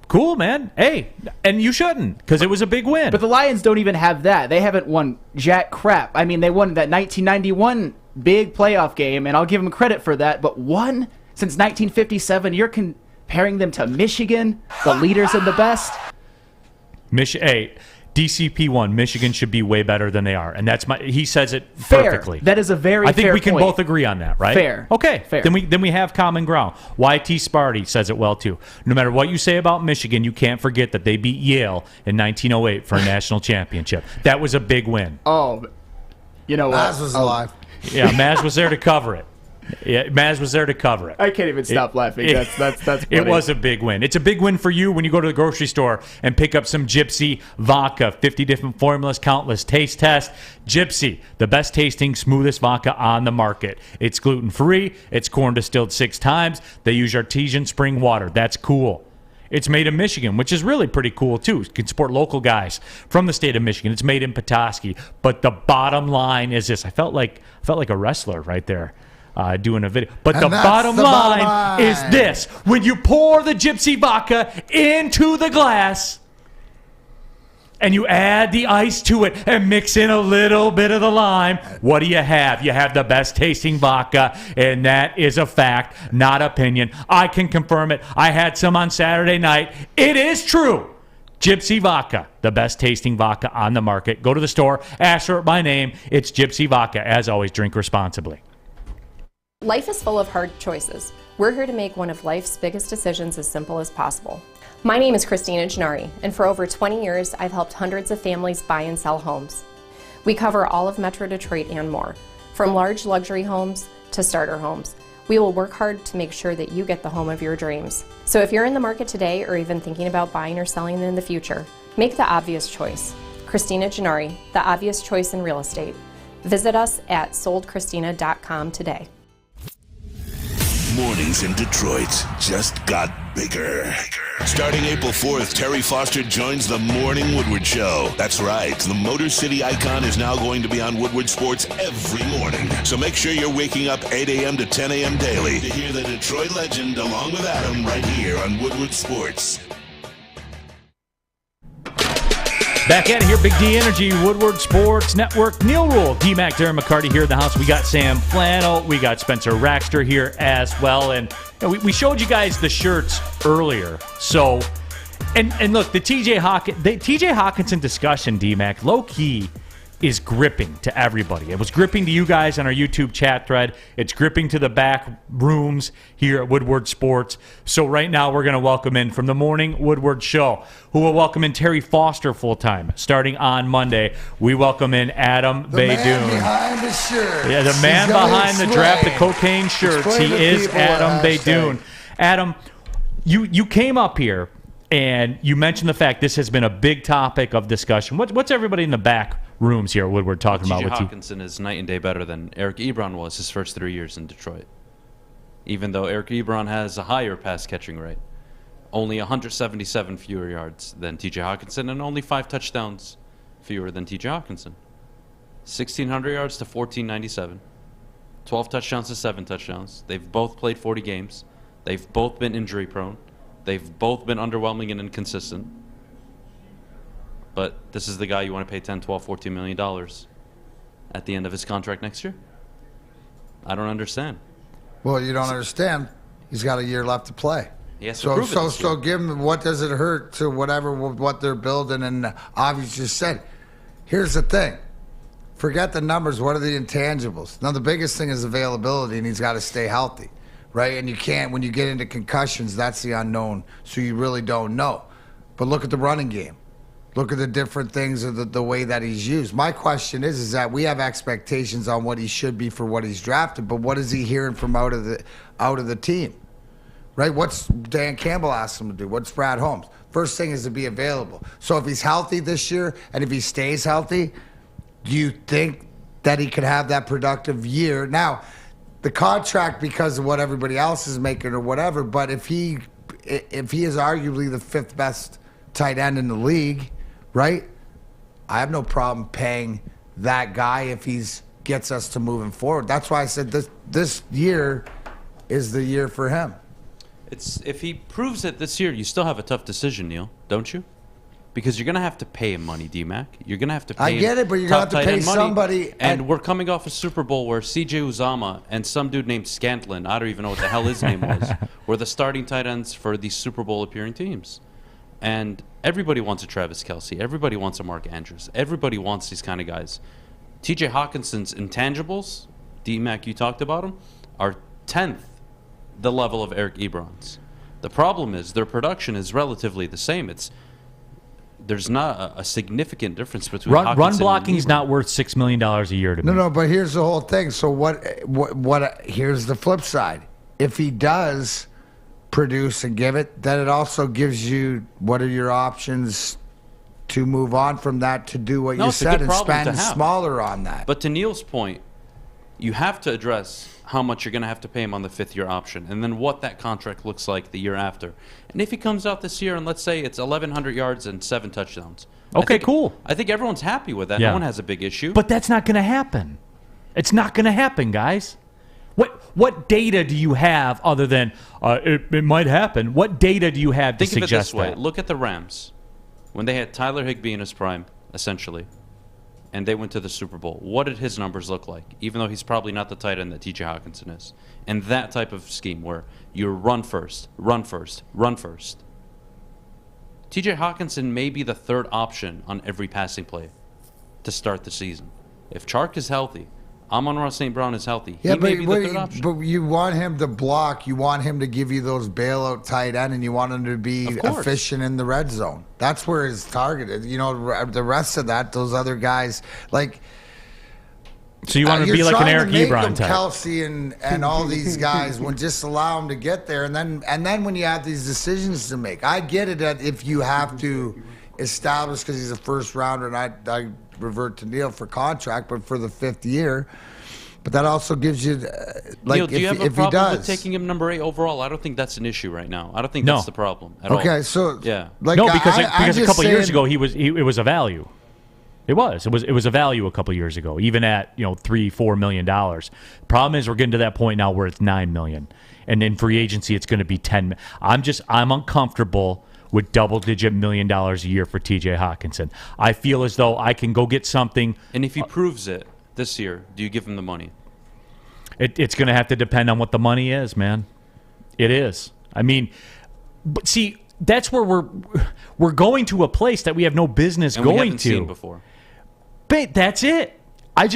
Cool, man. Hey, and you shouldn't, because it was a big win. But the Lions don't even have that. They haven't won jack crap. I mean, they won that 1991 big playoff game, and I'll give them credit for that. But one since 1957, you're comparing them to Michigan, the leaders and the best? Hey, DCP won. Michigan should be way better than they are, and he says it perfectly. That is a very fair I think we can point. both agree on that, right? Fair. Okay. Fair. Then we have common ground. YT Sparty says it well too. No matter what you say about Michigan, you can't forget that they beat Yale in 1908 for a national championship. That was a big win. Oh, you know what? Maz was alive. Yeah, Maz was there to cover it. Yeah, Maz was there to cover it. I can't even stop laughing. That's funny. It was a big win. It's a big win for you when you go to the grocery store and pick up some Gypsy vodka. 50 different formulas, countless taste tests. Gypsy, the best tasting, smoothest vodka on the market. It's gluten-free. It's corn distilled 6 times. They use artesian spring water. That's cool. It's made in Michigan, which is really pretty cool, too. You can support local guys from the state of Michigan. It's made in Petoskey. But the bottom line is this. I felt like a wrestler right there. Doing a video. But the bottom line is this. When you pour the Gypsy vodka into the glass and you add the ice to it and mix in a little bit of the lime, what do you have? You have the best tasting vodka, and that is a fact, not opinion. I can confirm it. I had some on Saturday night. It is true. Gypsy Vodka, the best tasting vodka on the market. Go to the store, ask for it by name. It's Gypsy Vodka. As always, drink responsibly. Life is full of hard choices. We're here to make one of life's biggest decisions as simple as possible. My name is Christina Gennari, and for over 20 years, I've helped hundreds of families buy and sell homes. We cover all of Metro Detroit and more, from large luxury homes to starter homes. We will work hard to make sure that you get the home of your dreams. So if you're in the market today or even thinking about buying or selling in the future, make the obvious choice. Christina Gennari, the obvious choice in real estate. Visit us at soldchristina.com today. Mornings in Detroit just got bigger. Starting April 4th, Terry Foster joins the Morning Woodward Show. That's right, the Motor City icon is now going to be on Woodward Sports every morning. So make sure you're waking up 8 a.m. to 10 a.m. daily to hear the Detroit legend along with Adam right here on Woodward Sports. Back at it here, Big D Energy, Woodward Sports Network. Neal Rule, D-Mac, Darren McCarty here in the house. We got Sam Flannel. We got Spencer Raxter here as well. And we showed you guys the shirts earlier. So, and look, the TJ Hawkinson discussion, D-Mac, low-key is gripping to everybody. It was gripping to you guys on our YouTube chat thread. It's gripping to the back rooms here at Woodward Sports. So right now we're going to welcome in from the Morning Woodward Show, who will welcome in Terry Foster full-time starting on Monday. We welcome in Adam Baydoun. The man behind the shirt. Yeah, the man behind the Draft the Cocaine shirts. He is Adam Baydoun. Adam, you came up here and you mentioned the fact this has been a big topic of discussion. What's everybody in the back rooms here at Woodward talking about? TJ Hawkinson is night and day better than Eric Ebron was his first 3 years in Detroit. Even though Eric Ebron has a higher pass catching rate, only 177 fewer yards than TJ Hawkinson and only 5 touchdowns fewer than TJ Hawkinson. 1,600 yards to 1,497. 12 touchdowns to 7 touchdowns. They've both played 40 games. They've both been injury prone. They've both been underwhelming and inconsistent. But this is the guy you want to pay $10, $12, $14 million at the end of his contract next year? I don't understand. Well, you don't understand. He's got a year left to play. Yes, so give him, what does it hurt to what they're building? And obviously just said, here's the thing. Forget the numbers. What are the intangibles? Now, the biggest thing is availability, and he's got to stay healthy, right? And you can't, when you get into concussions, that's the unknown, so you really don't know. But look at the running game. Look at the different things of the way that he's used. My question is that we have expectations on what he should be for what he's drafted, but what is he hearing from out of the team? Right? What's Dan Campbell asked him to do? What's Brad Holmes? First thing is to be available. So if he's healthy this year and if he stays healthy, do you think that he could have that productive year? Now, the contract because of what everybody else is making or whatever, but if he is arguably the 5th best tight end in the league, right? I have no problem paying that guy if he gets us to moving forward. That's why I said this year is the year for him. If he proves it this year, you still have a tough decision, Neal, don't you? Because you're going to have to pay him money, D-Mac. You're going to have to pay I get it, but you're going to have to pay somebody. And we're coming off a Super Bowl where C.J. Uzama and some dude named Scantlin, I don't even know what the hell his name was, were the starting tight ends for these Super Bowl appearing teams. And everybody wants a Travis Kelce. Everybody wants a Mark Andrews. Everybody wants these kind of guys. TJ Hawkinson's intangibles, D-Mac, you talked about them, are 10th the level of Eric Ebron's. The problem is their production is relatively the same. There's not a significant difference between Hawkinson run blocking is not worth $6 million a year to me. No, but here's the whole thing. So what? Here's the flip side. If he does produce and give it, then it also gives you what are your options to move on from that to do what you said and spend smaller on that. But to Neal's point, you have to address how much you're going to have to pay him on the 5th-year option and then what that contract looks like the year after. And if he comes out this year and let's say it's 1,100 yards and 7 touchdowns. Okay, cool. I think everyone's happy with that. Yeah. No one has a big issue. But that's not going to happen. It's not going to happen, guys. What data do you have other than it might happen? What data do you have to suggest that? Think of it this way. Look at the Rams. When they had Tyler Higbee in his prime, essentially, and they went to the Super Bowl, what did his numbers look like? Even though he's probably not the tight end that TJ Hawkinson is. And that type of scheme where you run first, run first, run first. TJ Hawkinson may be the 3rd option on every passing play to start the season. If Chark is healthy, Amon-Ra St. Brown is healthy. Yeah, he may be the 3rd option. But you want him to block. You want him to give you those bailout tight end, and you want him to be efficient in the red zone. That's where his target is. You know, the rest of that, those other guys, like So you want to be like an Eric Ebron type? Kelsey and all these guys, when just allow them to get there, and then when you have these decisions to make, I get it that if you have to establish because he's a first rounder, and I revert to Neal for contract, but for the 5th year. But that also gives you, like, Neal, do you have a problem with taking him number 8 overall? I don't think that's an issue right now. I don't think that's the problem at all. Okay, so yeah, like, no, because a couple years ago it was a value. It was a value a couple years ago, even at $3-4 million. Problem is we're getting to that point now where it's $9 million, and in free agency it's going to be $10 million. I'm uncomfortable with double-digit $1 million a year for T.J. Hockenson. I feel as though I can go get something. And if he proves it this year, do you give him the money? It's going to have to depend on what the money is, man. It is. I mean, but see, that's where we're going to a place that we have no business going we haven't to. Seen before. But that's it. I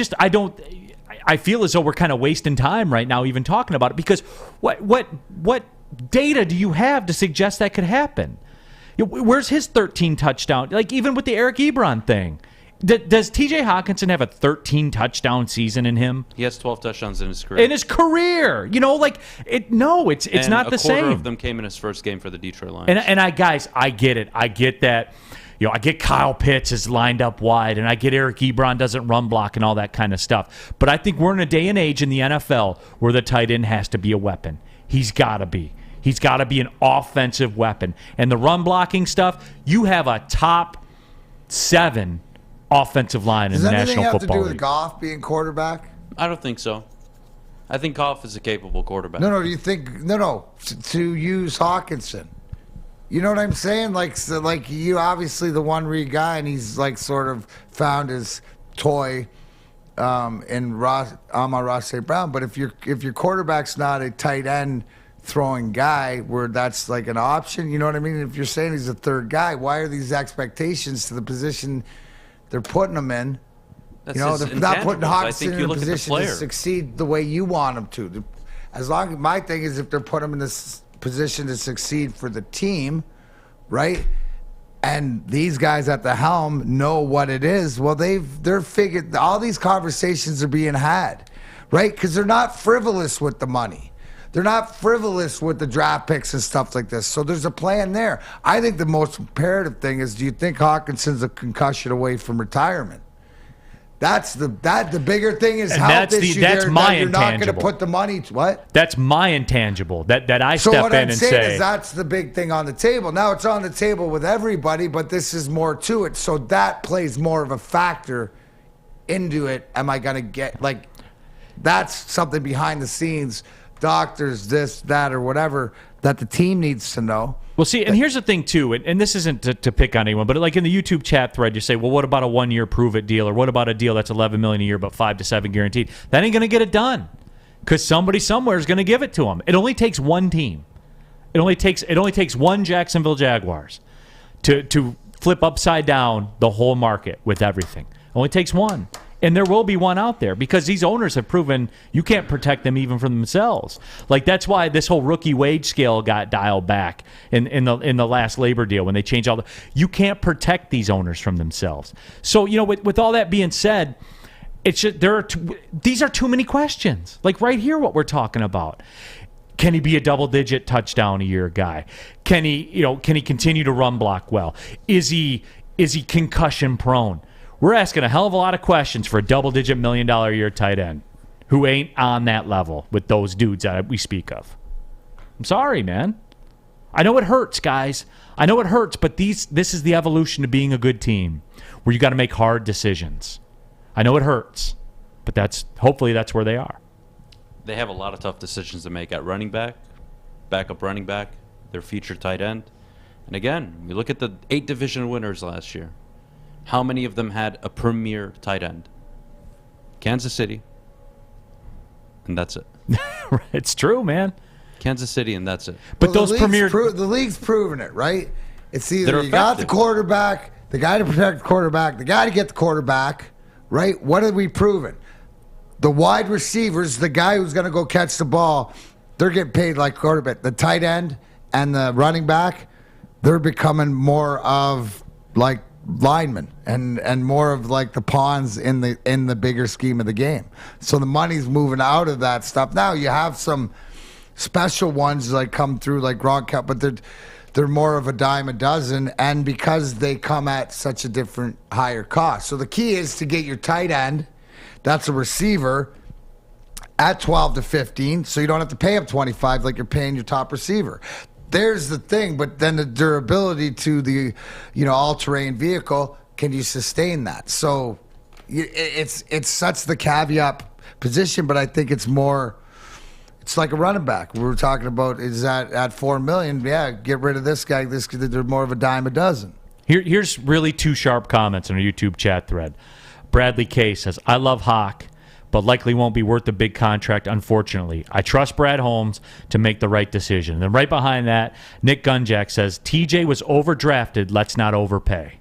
feel as though we're kind of wasting time right now even talking about it, because what data do you have to suggest that could happen? Where's his 13 touchdown? Like, even with the Eric Ebron thing, does T.J. Hockenson have a 13 touchdown season in him? He has 12 touchdowns in his career. It's not the same. A quarter of them came in his first game for the Detroit Lions. And I get it. I get that. I get Kyle Pitts is lined up wide, and I get Eric Ebron doesn't run block and all that kind of stuff. But I think we're in a day and age in the NFL where the tight end has to be a weapon. He's got to be. He's got to be an offensive weapon. And the run blocking stuff, you have a top 7 offensive line in the National Football League. Does anything have to do with Goff being quarterback? I don't think so. I think Goff is a capable quarterback. No. Do you think to use Hockenson? You know what I'm saying? Like you obviously the one read guy, and he's like sort of found his toy in Amon-Ra St. Brown. But if your quarterback's not a tight end throwing guy, where that's like an option, you know what I mean? If you're saying he's a third guy, why are these expectations to the position they're putting him in? That's they're not putting Hockenson in a position to succeed the way you want him to. My thing is, if they're putting him in this position to succeed for the team, right? And these guys at the helm know what it is. Well, they're figured. All these conversations are being had, right? Because they're not frivolous with the money. They're not frivolous with the draft picks and stuff like this. So there's a plan there. I think the most imperative thing is, do you think Hawkinson's a concussion away from retirement? That's the bigger thing is health issue that's there, my that you're not going to intangible. put the money to what? That's my intangible that I So step what in I'm and saying say is that's the big thing on the table. Now it's on the table with everybody, but this is more to it. So that plays more of a factor into it. Am I going to get that's something behind the scenes, doctors, this, that, or whatever that the team needs to know. Well, see, and here's the thing, too, and this isn't to pick on anyone, but like in the YouTube chat thread, you say, well, what about a 1-year prove-it deal, or what about a deal that's $11 million a year but 5 to 7 guaranteed? That ain't going to get it done, because somebody somewhere is going to give it to them. It only takes one team. It only takes one Jacksonville Jaguars to flip upside down the whole market with everything. It only takes one. And there will be one out there, because these owners have proven you can't protect them even from themselves. Like, that's why this whole rookie wage scale got dialed back in the last labor deal when they changed all the. You can't protect these owners from themselves. So with all that being said, it's just, these are too many questions. Like right here, what we're talking about. Can he be a double-digit touchdown a year guy? Can he continue to run block well? Is he concussion prone? We're asking a hell of a lot of questions for a double-digit $1 million a year tight end who ain't on that level with those dudes that we speak of. I'm sorry, man. I know it hurts, guys. I know it hurts, but this is the evolution of being a good team, where you got to make hard decisions. I know it hurts, but hopefully that's where they are. They have a lot of tough decisions to make at running back, backup running back, their featured tight end. And again, we look at the 8 division winners last year. How many of them had a premier tight end? Kansas City. And that's it. It's true, man. Kansas City, and that's it. But those premier... the league's proven it, right? It's either you got the quarterback, the guy to protect the quarterback, the guy to get the quarterback, right? What are we proving? The wide receivers, the guy who's going to go catch the ball, they're getting paid like quarterback. The tight end and the running back, they're becoming more of like linemen and more of like the pawns in the bigger scheme of the game. So the money's moving out of that stuff. Now you have some special ones like come through like Gronk, but they're more of a dime a dozen, and because they come at such a different higher cost. So the key is to get your tight end, that's a receiver, at 12 to 15, so you don't have to pay up 25 like you're paying your top receiver. There's the thing, but then the durability to the, all-terrain vehicle, can you sustain that? So it's such the caveat position, but I think it's more, it's like a running back. We were talking about, is that at $4 million? Yeah, get rid of this guy. They're more of a dime a dozen. Here's really two sharp comments in our YouTube chat thread. Bradley K says, I love Hawk, but likely won't be worth the big contract, unfortunately. I trust Brad Holmes to make the right decision. And then right behind that, Nick Gunjack says, TJ was overdrafted. Let's not overpay.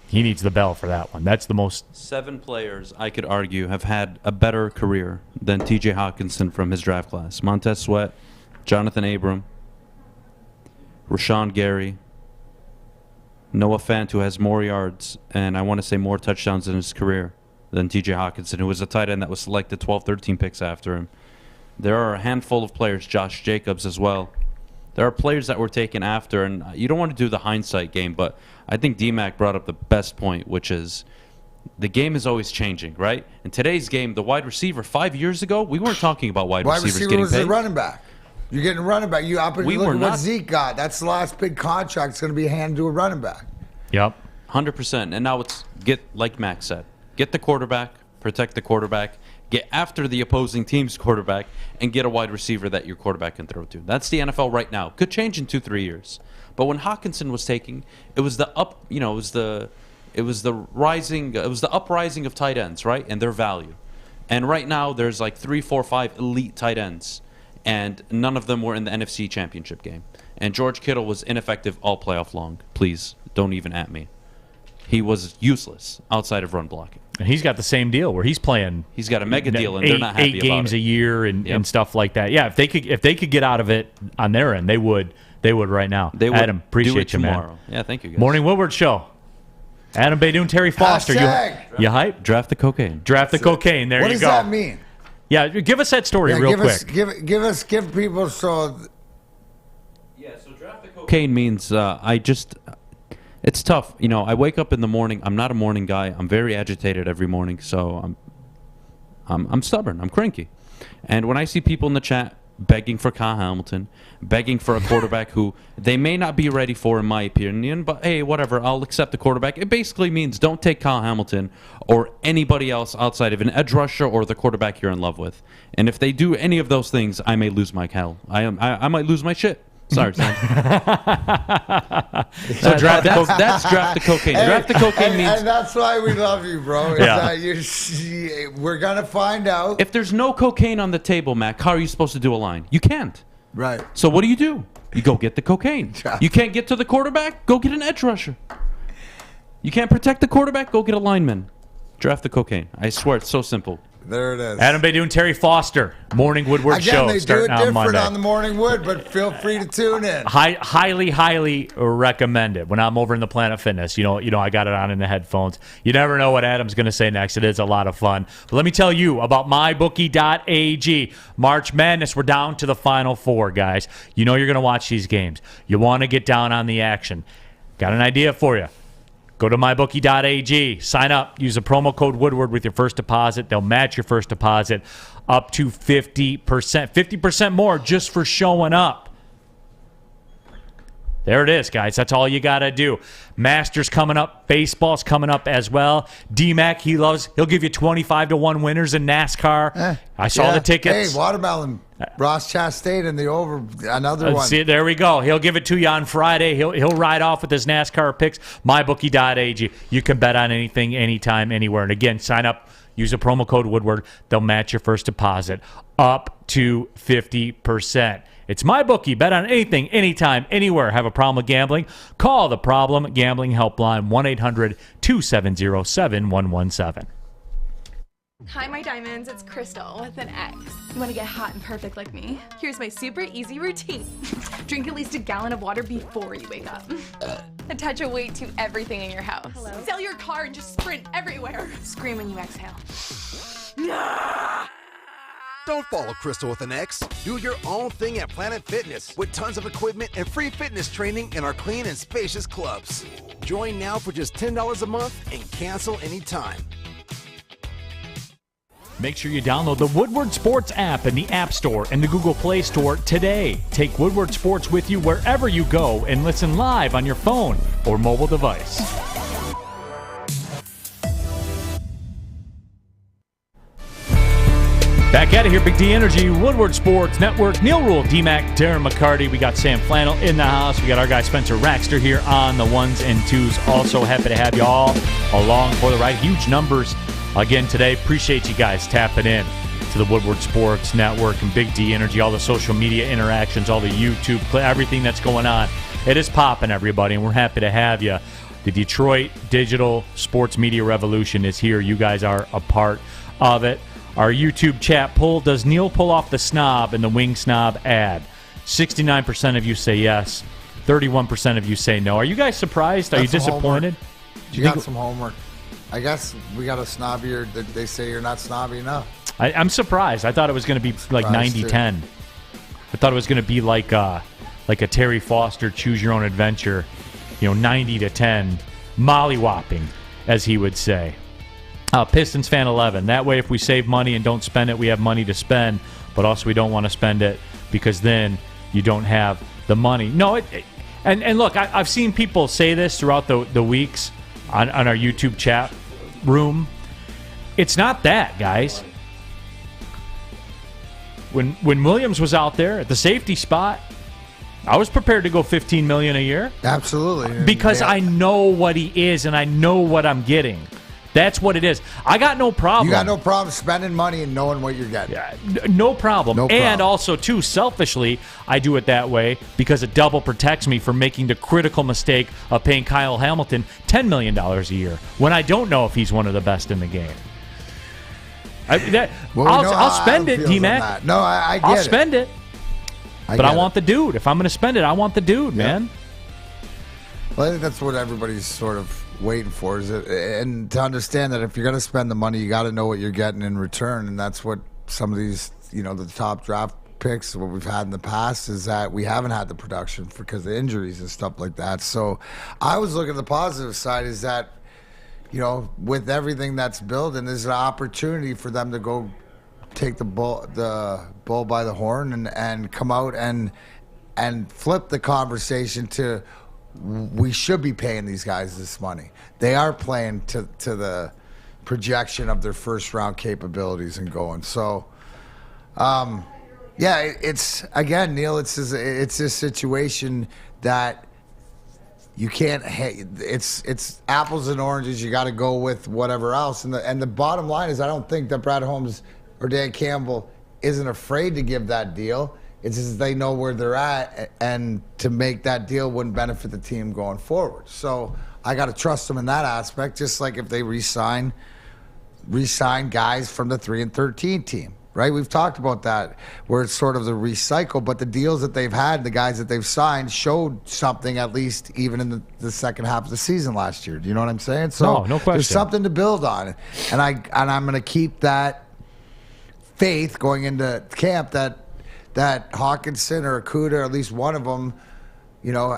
He needs the bell for that one. That's the most... 7 players, I could argue, have had a better career than TJ Hawkinson from his draft class. Montez Sweat, Jonathan Abram, Rashawn Gary, Noah Fant, who has more yards, and I want to say more touchdowns in his career than TJ Hawkinson, who was a tight end that was selected 12, 13 picks after him. There are a handful of players, Josh Jacobs as well. There are players that were taken after, and you don't want to do the hindsight game, but I think D-Mac brought up the best point, which is the game is always changing, right? In today's game, the wide receiver 5 years ago, we weren't talking about wide receivers getting paid. Was the running back. You're getting a running back. You up and look at what Zeke got. That's the last big contract. It's going to be handed to a running back. Yep. 100%. And now it's like Max said, get the quarterback, protect the quarterback, get after the opposing team's quarterback, and get a wide receiver that your quarterback can throw to. That's the NFL right now. Could change in 2-3 years. But when Hawkinson was taking, it was the uprising of tight ends, right? And their value. And right now there's like 3, 4, 5 elite tight ends, and none of them were in the NFC Championship game. And George Kittle was ineffective all playoff long. Please, don't even at me. He was useless outside of run blocking. And he's got the same deal where he's playing. He's got a mega deal, and they're not happy about it. 8 games a year and stuff like that. Yeah, if they could get out of it on their end, they would. They would right now. They would. Adam, appreciate do it you, tomorrow. man. Yeah, thank you, guys. Morning Woodward Show. Adam Baydoun, Terry Foster. You hype? Draft the cocaine. Draft the cocaine. There you go. What does that mean? Yeah, give us that story real quick. Give people so. Yeah, so draft the cocaine means it's tough. I wake up in the morning. I'm not a morning guy. I'm very agitated every morning, so I'm stubborn. I'm cranky. And when I see people in the chat begging for Kyle Hamilton, begging for a quarterback who they may not be ready for, in my opinion, but hey, whatever, I'll accept the quarterback. It basically means don't take Kyle Hamilton or anybody else outside of an edge rusher or the quarterback you're in love with. And if they do any of those things, I may lose my hell. I might lose my shit. Sorry, son. So that's draft the cocaine. Draft the cocaine means... And that's why we love you, bro. We're going to find out. If there's no cocaine on the table, Mac, how are you supposed to do a line? You can't. Right. So what do? You go get the cocaine. You can't get to the quarterback? Go get an edge rusher. You can't protect the quarterback? Go get a lineman. Draft the cocaine. I swear, it's so simple. There it is. Adam Baydoun, Terry Foster, Morning Woodward Show. They do starting it on different Monday. on the Morning Wood, but feel free to tune in. Highly recommended. When I'm over in the Planet Fitness, I got it on in the headphones. You never know what Adam's going to say next. It is a lot of fun. But let me tell you about mybookie.ag. March Madness, we're down to the Final Four, guys. You're going to watch these games. You want to get down on the action. Got an idea for you. Go to mybookie.ag, sign up, use the promo code Woodward with your first deposit. They'll match your first deposit up to 50%. 50% more just for showing up. There it is, guys. That's all you got to do. Masters coming up. Baseball's coming up as well. D-Mac, he'll give you 25-1 winners in NASCAR. I saw the tickets. Hey, Watermelon. Ross Chastain in the over, another one. See, there we go. He'll give it to you on Friday. He'll ride off with his NASCAR picks. MyBookie.ag. You can bet on anything, anytime, anywhere. And again, sign up. Use a promo code Woodward. They'll match your first deposit up to 50%. It's MyBookie. Bet on anything, anytime, anywhere. Have a problem with gambling? Call the Problem Gambling Helpline, 1-800-270-7117. Hi, my diamonds. It's Crystal with an X. You want to get hot and perfect like me? Here's my super easy routine. Drink at least a gallon of water before you wake up. Attach a weight to everything in your house. Sell your car and just sprint everywhere. Scream when you exhale. Don't follow Crystal with an X. Do your own thing at Planet Fitness with tons of equipment and free fitness training in our clean and spacious clubs. Join now for just $10 a month and cancel anytime. Make sure you download the Woodward Sports app in the App Store and the Google Play Store today. Take Woodward Sports with you wherever you go and listen live on your phone or mobile device. Back at it here, Big D Energy, Woodward Sports Network, Neal Rule, D-Mac, Darren McCarty. We got Sam Flannel in the house. We got our guy Spencer Raxter here on the ones and twos. Also happy to have you all along for the ride. Huge numbers again today. Appreciate you guys tapping in to the Woodward Sports Network and Big D Energy, all the social media interactions, all the YouTube, everything that's going on. It is popping, everybody, and we're happy to have you. The Detroit digital sports media revolution is here. You guys are a part of it. Our YouTube chat poll, does Neal pull off the snob in the Wing Snob ad? 69% of you say yes. 31% of you say no. Are you guys surprised? Are you disappointed? You got some homework. I guess we got a snobbier that they say you're not snobby enough. I'm surprised. I thought it was going to be like 90-10. I thought it was going to be like a Terry Foster Choose Your Own Adventure, 90-10, mollywhopping, as he would say. Pistons fan 11. That way, if we save money and don't spend it, we have money to spend. But also, we don't want to spend it because then you don't have the money. No, and look, I've seen people say this throughout the weeks on our YouTube chat room. It's not that, guys. When Williams was out there at the safety spot, I was prepared to go $15 million a year. Absolutely, because I know what he is and I know what I'm getting. That's what it is. I got no problem. You got no problem spending money and knowing what you're getting. Yeah, no problem. And also, too, selfishly, I do it that way because it double protects me from making the critical mistake of paying Kyle Hamilton $10 million a year when I don't know if he's one of the best in the game. I'll spend it, D-Mac. No, I get I'll it. spend it. But I want the dude. If I'm going to spend it, I want the dude, man. Well, I think that's what everybody's sort of waiting for, and to understand that if you're going to spend the money, you got to know what you're getting in return, and that's what some of these, the top draft picks, what we've had in the past, is that we haven't had the production because of injuries and stuff like that. So I was looking at the positive side is that, with everything that's building, there's an opportunity for them to go take the bull by the horn and come out and flip the conversation to, we should be paying these guys this money. They are playing to the projection of their first round capabilities and going. So, it's again, Neal. It's this situation that you can't. It's apples and oranges. You got to go with whatever else. And the bottom line is, I don't think that Brad Holmes or Dan Campbell isn't afraid to give that deal. It's just they know where they're at, and to make that deal wouldn't benefit the team going forward. So I got to trust them in that aspect, just like if they re-sign guys from the 3-13 team, right? We've talked about that, where it's sort of the recycle, but the deals that they've had, the guys that they've signed, showed something, at least even in the second half of the season last year. Do you know what I'm saying? So no question. There's something to build on, and I'm going to keep that faith going into camp that Hawkinson or Akuda, or at least one of them,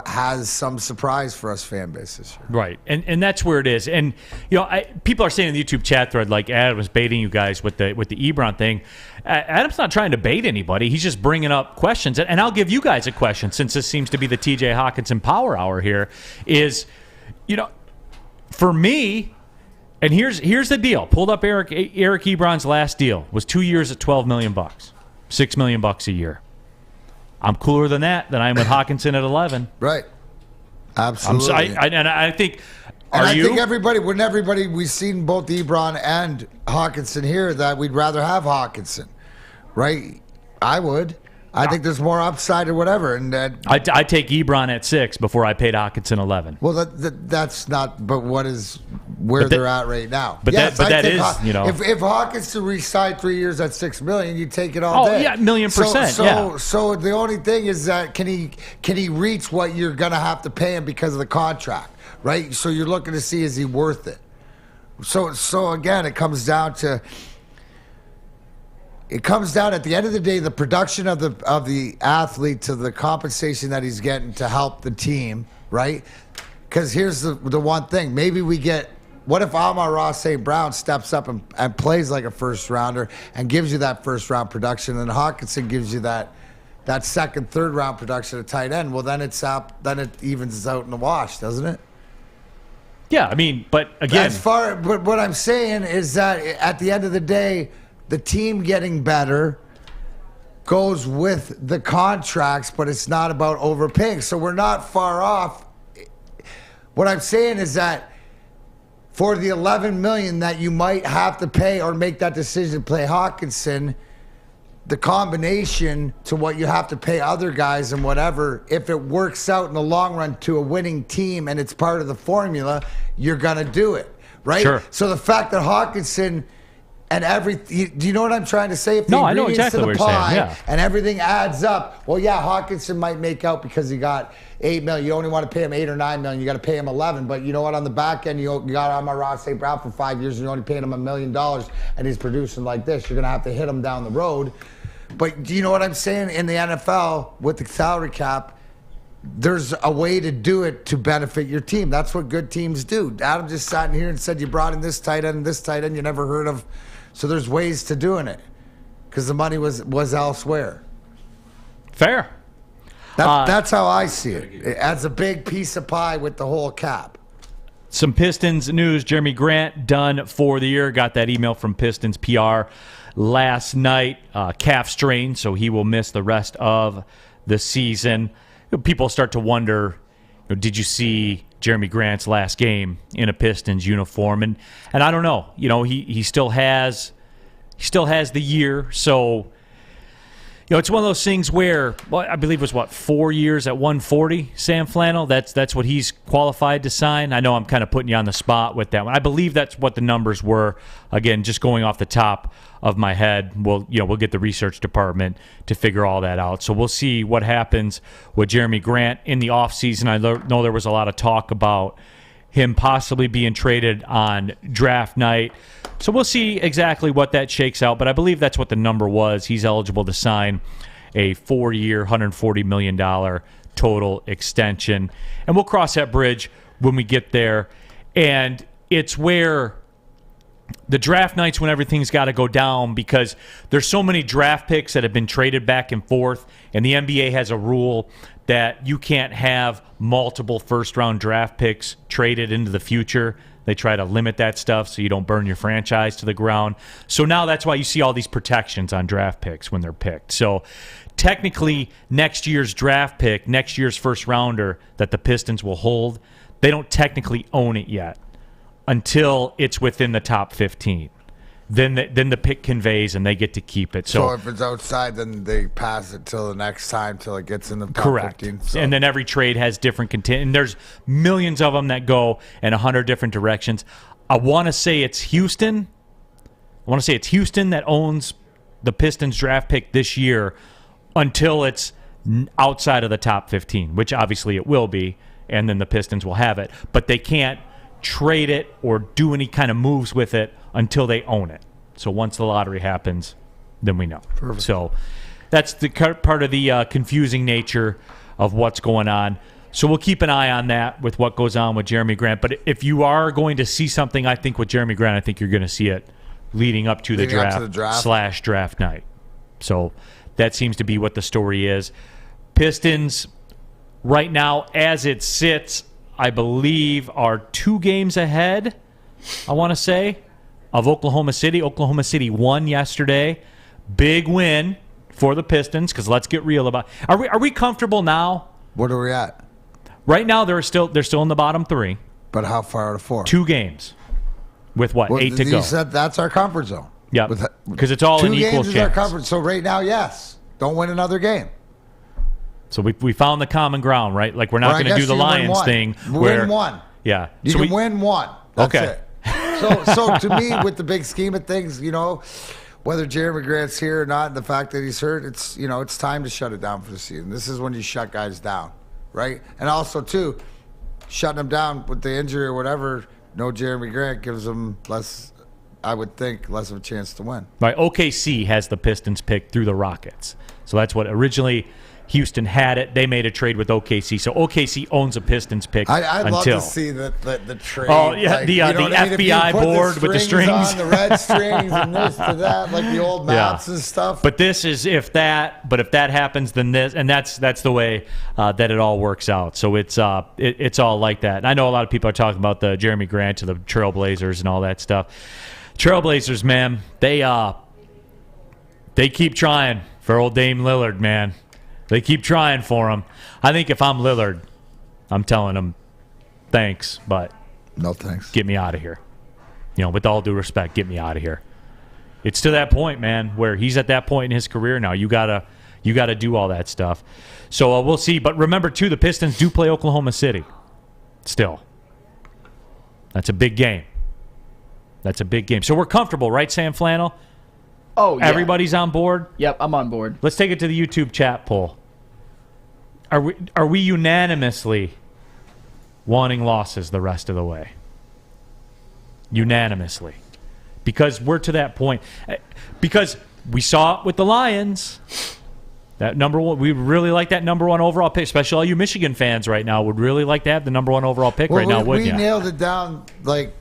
has some surprise for us fan base this year. Right, and that's where it is. And people are saying in the YouTube chat thread, like Adam was baiting you guys with the Ebron thing. Adam's not trying to bait anybody. He's just bringing up questions. And I'll give you guys a question, since this seems to be the TJ Hawkinson Power Hour here. Is for me. And here's the deal. Pulled up Eric Ebron's last deal. Was 2 years at $12 million. $6 million a year. I'm cooler than that I am with Hawkinson at 11. Right. Absolutely. I think. I think everybody, we've seen both Ebron and Hawkinson here, that we'd rather have Hawkinson, right? I would, I think there's more upside or whatever. And I take Ebron at 6 before I paid Hawkinson 11. Well, that's not. But what is where they're at right now? But yes, that is, if Hawkinson re-signed 3 years at $6 million, you take it all day. Oh yeah, $1,000,000%. So the only thing is that can he reach what you're gonna have to pay him because of the contract, right? So you're looking to see, is he worth it? So again, it comes down at the end of the day, the production of the athlete to the compensation that he's getting to help the team, right? Because here's the one thing. Maybe what if Amon-Ra St. Brown steps up and plays like a first rounder and gives you that first round production, and Hawkinson gives you that second, third round production at tight end? Well, then it evens out in the wash, doesn't it? Yeah, I mean, but again, but what I'm saying is that at the end of the day, the team getting better goes with the contracts, but it's not about overpaying. So we're not far off. What I'm saying is that for the $11 million that you might have to pay or make that decision to play Hawkinson, the combination to what you have to pay other guys and whatever, if it works out in the long run to a winning team and it's part of the formula, you're going to do it, right? Sure. So the fact that Hawkinson and do you know what I'm trying to say? If the I know ingredients exactly to what the you're pie saying, yeah. and everything adds up, well, yeah, Hawkinson might make out because he got $8 million. You only want to pay him $8 or $9 million. You got to pay him $11 million. But you know what? On the back end, you got Amon-Ra St. Brown for 5 years, and you're only paying him $1 million, and he's producing like this. You're going to have to hit him down the road. But do you know what I'm saying? In the NFL, with the salary cap, there's a way to do it to benefit your team. That's what good teams do. Adam just sat in here and said you brought in this tight end and this tight end you never heard of. So there's ways to doing it because the money was elsewhere. Fair. That's how I see it. It adds a big piece of pie with the whole cap. Some Pistons news. Jerami Grant done for the year. Got that email from Pistons PR last night. Calf strain, so he will miss the rest of the season. People start to wonder, did you see Jerami Grant's last game in a Pistons uniform? And I don't know. He still has the year, so it's one of those things where, I believe it was 4 years at 140, Sam Flannel. That's what he's qualified to sign. I know I'm kind of putting you on the spot with that one. I believe that's what the numbers were. Again, just going off the top of my head. We'll get the research department to figure all that out. So we'll see what happens with Jerami Grant in the offseason. I know there was a lot of talk about him possibly being traded on draft night. So we'll see exactly what that shakes out, but I believe that's what the number was. He's eligible to sign a 4-year, $140 million total extension. And we'll cross that bridge when we get there. And it's where the draft nights when everything's got to go down, because there's so many draft picks that have been traded back and forth, and the NBA has a rule that you can't have multiple first-round draft picks traded into the future. They try to limit that stuff so you don't burn your franchise to the ground. So now that's why you see all these protections on draft picks when they're picked. So technically, next year's draft pick, next year's first-rounder that the Pistons will hold, they don't technically own it yet until it's within the top 15. Then the pick conveys and they get to keep it. So if it's outside, then they pass it till the next time till it gets in the top correct. 15. So. And then every trade has different content. And there's millions of them that go in 100 different directions. I want to say it's Houston. That owns the Pistons draft pick this year until it's outside of the top 15, which obviously it will be, and then the Pistons will have it. But they can't trade it or do any kind of moves with it until they own it. So once the lottery happens, then we know. Perfect. So that's the part of the confusing nature of what's going on. So we'll keep an eye on that with what goes on with Jerami Grant. But if you are going to see something, I think with Jerami Grant, I think you're going to see it leading up to the draft / draft night. So that seems to be what the story is. Pistons right now, as it sits, I believe are 2 games ahead, I want to say, of Oklahoma City. Oklahoma City won yesterday. Big win for the Pistons, because let's get real about it. Are we comfortable now? What are we at? Right now, they're still in the bottom 3. But how far out of 4? 2 games. With 8 to go. You said that's our comfort zone. Yeah, because it's all in equal chance. 2 games is our comfort. So right now, yes. Don't win another game. So we found the common ground, right? Like, we're not going to do the Lions thing. Win one. Yeah. You can win one. That's Okay. it. So to me, with the big scheme of things, whether Jerami Grant's here or not, the fact that he's hurt, it's time to shut it down for the season. This is when you shut guys down, right? And also, too, shutting them down with the injury or whatever, no Jerami Grant gives them less, I would think, less of a chance to win. Right. OKC has the Pistons pick through the Rockets. So that's what originally Houston had it. They made a trade with OKC. So OKC owns a Pistons pick I'd love until. to see the trade. Oh, yeah, the FBI board with the strings. On, the red strings and this to that, like the old maps and stuff. But this is if that happens, then this, and that's the way that it all works out. So it's all like that. And I know a lot of people are talking about the Jerami Grant to the Trailblazers and all that stuff. Trailblazers, man, they keep trying for old Dame Lillard, man. They keep trying for him. I think if I'm Lillard, I'm telling him, thanks, but no thanks. Get me out of here. With all due respect, get me out of here. It's to that point, man, where he's at that point in his career now. You gotta do all that stuff. So we'll see. But remember, too, the Pistons do play Oklahoma City. Still, that's a big game. That's a big game. So we're comfortable, right, Sam Flannel? Oh, yeah. Everybody's on board? Yep, I'm on board. Let's take it to the YouTube chat poll. Are we unanimously wanting losses the rest of the way? Unanimously. Because we're to that point. Because we saw it with the Lions. That number one, we really like that number one overall pick. Especially all you Michigan fans right now would really like to have the number one overall pick right now, wouldn't you? We nailed it down like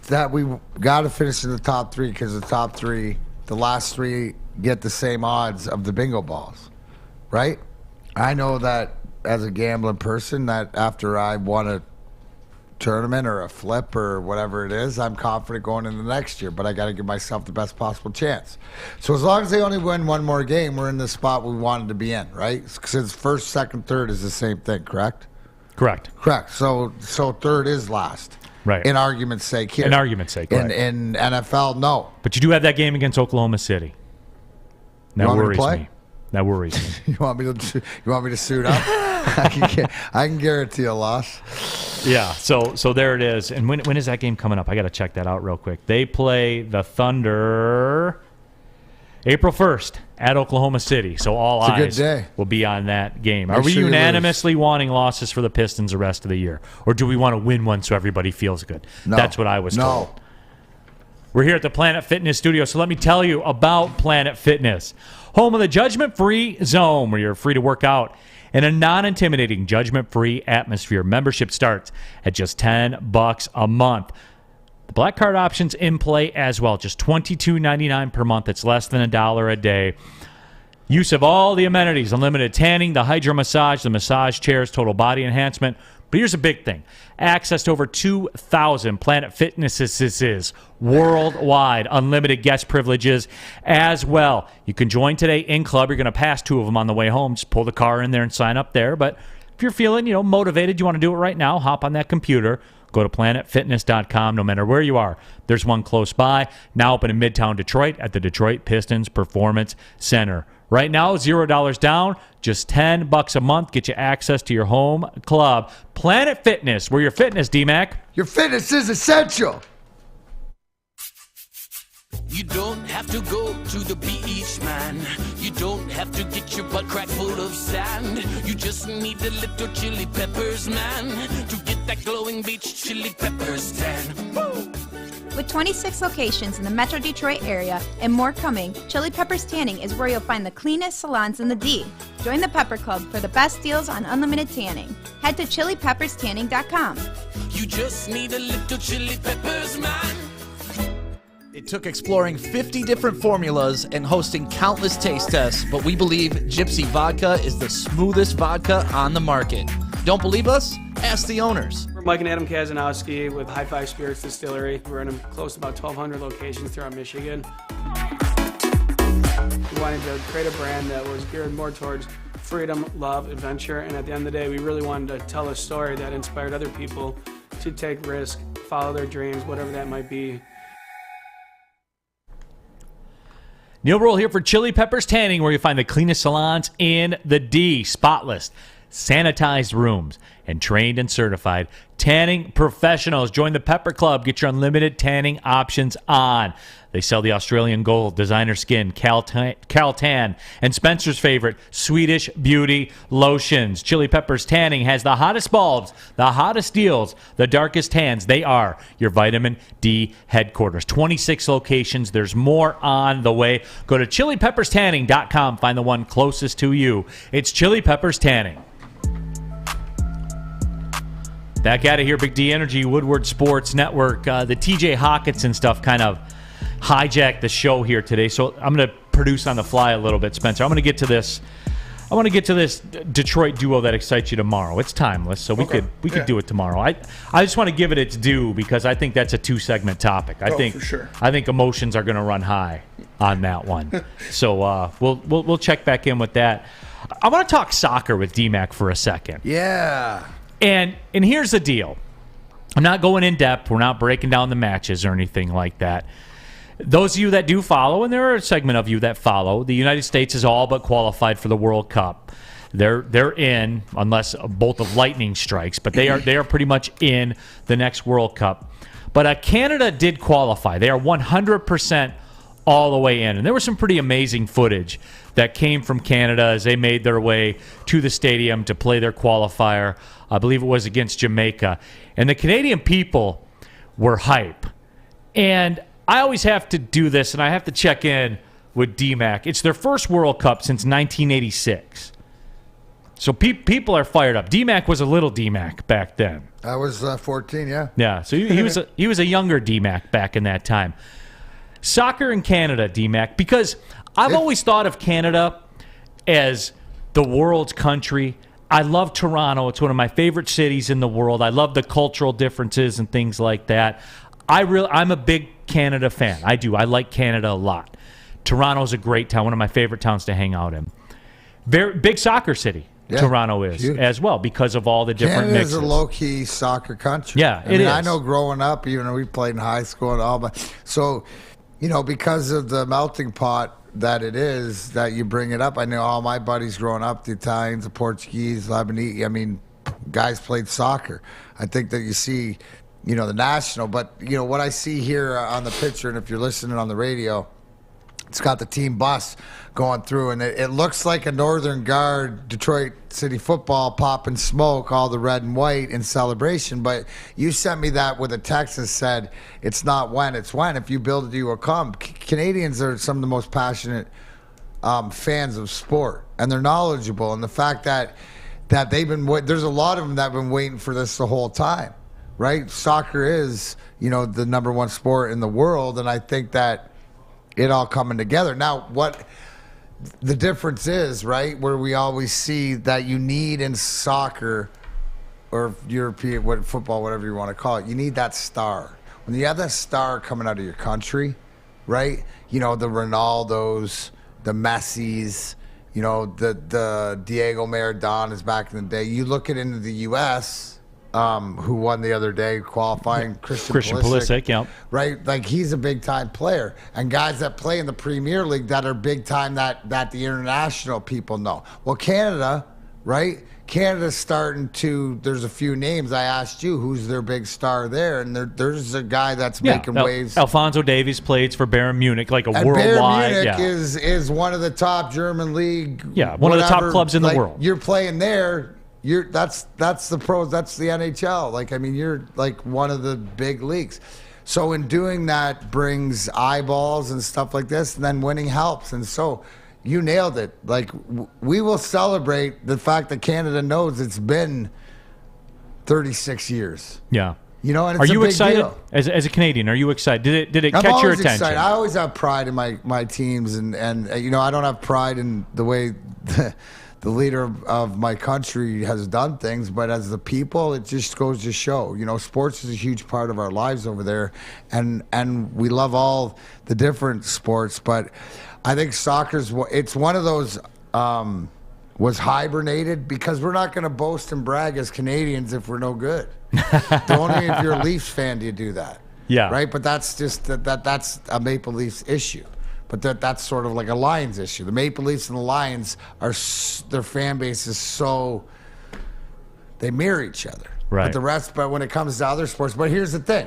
that. We got to finish in the top three because the top three, the last three, get the same odds of the bingo balls, right? I know that as a gambling person that after I won a tournament or a flip or whatever it is, I'm confident going into the next year, but I got to give myself the best possible chance. So as long as they only win one more game, we're in the spot we wanted to be in, right? Because first, second, third is the same thing, correct? Correct. So third is last. Right. In argument's sake here. In argument's sake, right. In NFL, no. But you do have that game against Oklahoma City. That worries me. That worries me. You want me to suit up? I can guarantee a loss. Yeah, so there it is. And when is that game coming up? I got to check that out real quick. They play the Thunder April 1st at Oklahoma City. So all eyes will be on that game. Are we unanimously wanting losses for the Pistons the rest of the year? Or do we want to win one so everybody feels good? No. That's what I was told. We're here at the Planet Fitness studio, so let me tell you about Planet Fitness. Home of the judgment-free zone where you're free to work out in a non-intimidating, judgment-free atmosphere. Membership starts at just $10 a month. The Black Card option's in play as well, just $22.99 per month. It's less than $1 a day. Use of all the amenities, unlimited tanning, the hydro massage, the massage chairs, total body enhancement. But here's a big thing. Access to over 2,000 Planet Fitnesses worldwide. Unlimited guest privileges as well. You can join today in club. You're going to pass two of them on the way home. Just pull the car in there and sign up there. But if you're feeling, motivated, you want to do it right now, hop on that computer. Go to planetfitness.com no matter where you are. There's one close by. Now open in Midtown Detroit at the Detroit Pistons Performance Center. Right now, $0 down, just $10 a month. Get you access to your home club. Planet Fitness, where your fitness, D-Mac. Your fitness is essential. You don't have to go to the beach, man. You don't have to get your butt crack full of sand. You just need a little chili peppers, man, to get that glowing beach chili peppers tan. Woo! With 26 locations in the Metro Detroit area and more coming, Chili Peppers Tanning is where you'll find the cleanest salons in the D. Join the Pepper Club for the best deals on unlimited tanning. Head to chilipepperstanning.com. You just need a little chili peppers, man. It took exploring 50 different formulas and hosting countless taste tests, but we believe Gypsy Vodka is the smoothest vodka on the market. Don't believe us? Ask the owners. We're Mike and Adam Kazanowski with High Five Spirits Distillery. We're in close to about 1,200 locations throughout Michigan. We wanted to create a brand that was geared more towards freedom, love, adventure, and at the end of the day, we really wanted to tell a story that inspired other people to take risk, follow their dreams, whatever that might be. Neal Rule here for Chili Peppers Tanning, where you find the cleanest salons in the D. Spotless, sanitized rooms, and trained and certified tanning professionals. Join the Pepper Club. Get your unlimited tanning options on. They sell the Australian Gold, Designer Skin, Caltan, and Spencer's favorite, Swedish Beauty lotions. Chili Peppers Tanning has the hottest bulbs, the hottest deals, the darkest tans. They are your vitamin D headquarters. 26 locations. There's more on the way. Go to chilipepperstanning.com. Find the one closest to you. It's Chili Peppers Tanning. Back out of here, Big D Energy, Woodward Sports Network. The TJ Hawkinson stuff kind of hijacked the show here today, so I'm going to produce on the fly a little bit, Spencer. I want to get to this Detroit duo that excites you tomorrow. It's timeless, so we could do it tomorrow. I just want to give it its due because I think that's a 2-segment topic. I think for sure. I think emotions are going to run high on that one. So we'll check back in with that. I want to talk soccer with D-Mac for a second. Yeah. And here's the deal. I'm not going in depth. We're not breaking down the matches or anything like that. Those of you that do follow, and there are a segment of you that follow, the United States is all but qualified for the World Cup. They're in, unless a bolt of lightning strikes, but they are pretty much in the next World Cup. But Canada did qualify. They are 100% all the way in. And there was some pretty amazing footage that came from Canada as they made their way to the stadium to play their qualifier. I believe it was against Jamaica. And the Canadian people were hype. And I always have to do this, and I have to check in with D-Mac. It's their first World Cup since 1986. So people are fired up. D-Mac was a little D-Mac back then. I was 14, yeah. Yeah, so he was a younger D-Mac back in that time. Soccer in Canada, D-Mac, because I've always thought of Canada as the world's country. I love Toronto. It's one of my favorite cities in the world. I love the cultural differences and things like that. I'm a big Canada fan. I do. I like Canada a lot. Toronto's a great town, one of my favorite towns to hang out in. Very big soccer city. Yeah, Toronto is huge. As well because of all the different mixes. Canada's a low-key soccer country. Yeah, it is. I know growing up, even though we played in high school and all, but so, because of the melting pot that it is, that you bring it up. I know all my buddies growing up, the Italians, the Portuguese, Lebanese, guys played soccer. I think that you see, the national, but, what I see here on the picture, and if you're listening on the radio, it's got the team bus going through, and it looks like a Northern Guard Detroit City football popping smoke, all the red and white in celebration. But you sent me that with a text that said, it's not when, it's when. If you build it, you will come. Canadians are some of the most passionate fans of sport, and they're knowledgeable. And the fact that they've been, there's a lot of them that have been waiting for this the whole time, right? Soccer is, the number one sport in the world, and I think that it all coming together. Now, what the difference is, right, where we always see that you need in soccer or European football, whatever you want to call it, you need that star. When you have that star coming out of your country, right, the Ronaldos, the Messis, the Diego Maradonas back in the day. You look at into the U.S., who won the other day qualifying, Christian Pulisic, yeah. Right? Like, he's a big-time player. And guys that play in the Premier League that are big-time that the international people know. Well, Canada, right? Canada's starting to, there's a few names. I asked you, who's their big star there? And there's a guy that's making waves. Alphonso Davies plays for Bayern Munich, like a and worldwide. Bayern Munich is one of the top German league. Yeah, one of the top clubs in the world. You're playing there. That's the pros. That's the NHL. You're like one of the big leagues. So in doing that brings eyeballs and stuff like this, and then winning helps. And so you nailed it. Like, we will celebrate the fact that Canada knows it's been 36 years. Yeah. And it's are you a big excited deal. as a Canadian? Are you excited? Did it catch your attention? Excited. I always have pride in my teams, and I don't have pride in the way the leader of my country has done things, but as the people, it just goes to show. Sports is a huge part of our lives over there, and we love all the different sports. But I think soccer's it's one of those was hibernated because we're not going to boast and brag as Canadians if we're no good. Only if you're a Leafs fan do you do that. Yeah. Right. But that's just that's a Maple Leafs issue. But that's sort of like a Lions issue. The Maple Leafs and the Lions their fan base is so they mirror each other. Right. But when it comes to other sports, but here's the thing.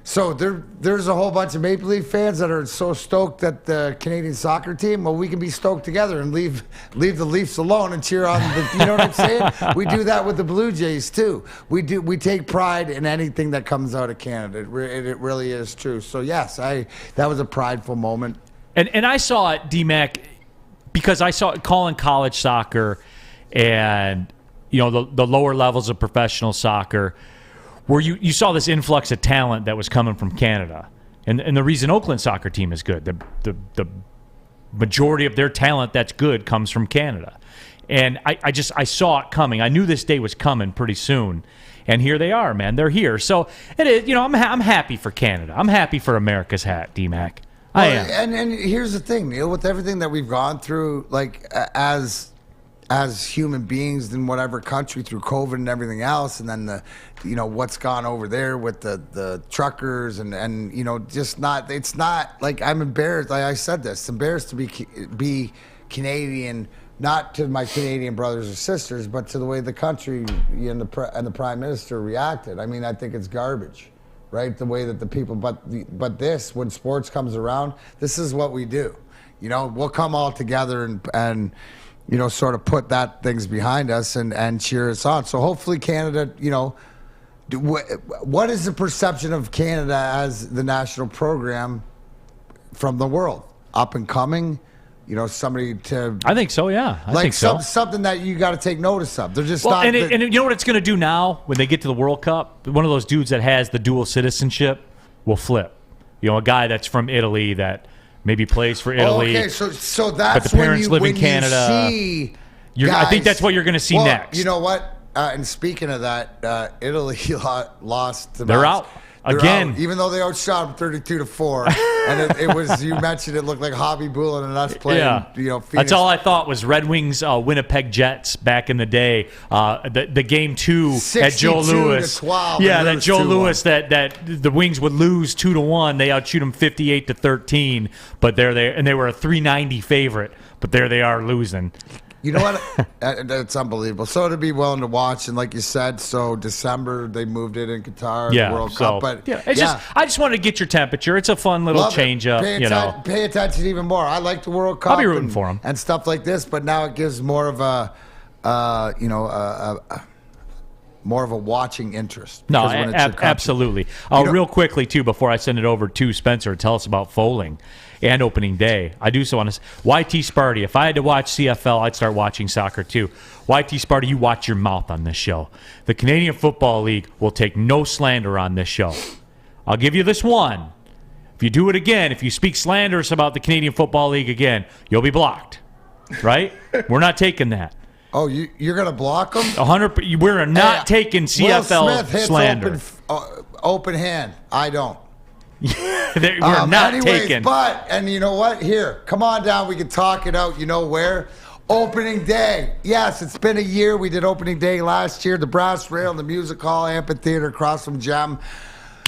So there's a whole bunch of Maple Leaf fans that are so stoked at the Canadian soccer team. Well, we can be stoked together and leave the Leafs alone and cheer on the. You know what I'm saying? We do that with the Blue Jays too. We take pride in anything that comes out of Canada. It really is true. So yes, that was a prideful moment. And I saw it, D-Mac, because I saw it calling college soccer and the lower levels of professional soccer, where you saw this influx of talent that was coming from Canada. And the reason Oakland soccer team is good, the majority of their talent that's good comes from Canada. And I saw it coming. I knew this day was coming pretty soon. And here they are, man. They're here. So it is, I'm happy for Canada. I'm happy for America's hat, D-Mac. I am. And here's the thing, Neil, with everything that we've gone through, like as human beings in whatever country through COVID and everything else, and then what's gone over there with the truckers and just not, it's not like I'm embarrassed. Like I said this, embarrassed to be Canadian, not to my Canadian brothers or sisters, but to the way the country and the Prime Minister reacted. I mean, I think it's garbage, right? The way that the people, but this, when sports comes around, this is what we do. We'll come all together and sort of put things behind us and cheer us on. So hopefully Canada, what is the perception of Canada as the national program from the world? Up and coming? Somebody to... I think so, yeah. I think so. Something that you got to take notice of. They're just not... And you know what it's going to do now when they get to the World Cup? One of those dudes that has the dual citizenship will flip. A guy that's from Italy that maybe plays for Italy. Okay, so that's but the parents live in Canada. I think that's what you're going to see next. You know what? And speaking of that, Italy lost. They're out again, out, even though they outshot them 32-4. And it was, you mentioned, it looked like Hobby Bullen and us playing. Yeah. Phoenix. That's all I thought was Red Wings, Winnipeg Jets back in the day. The game 2 at Joe Louis. 12, that Joe Louis that the Wings would lose 2-1. They outshoot them 58-13. But they're there, and they were a 390 favorite. But there they are losing. You know what? That's unbelievable. So to be willing to watch, and like you said, so December they moved it in Qatar, the World Cup. But I just wanted to get your temperature. It's a fun little change up. Pay attention even more. I like the World Cup. I'll be rooting for them and stuff like this. But now it gives more of a, more of a watching interest. No, absolutely. Real quickly too, before I send it over to Spencer, tell us about Foaling and opening day. I do so on YT Sparty. If I had to watch CFL, I'd start watching soccer too. YT Sparty, you watch your mouth on this show. The Canadian Football League will take no slander on this show. I'll give you this one. If you do it again, if you speak slanderous about the Canadian Football League again, you'll be blocked. Right? We're not taking that. Oh, you're going to block them? 100%. We're not taking CFL Will Smith hits slander. Open hand. I don't. We're not taking. But, and you know what? Here, come on down. We can talk it out. You know where? Opening day. Yes, it's been a year. We did opening day last year. The Brass Rail, the Music Hall Amphitheater across from Gem.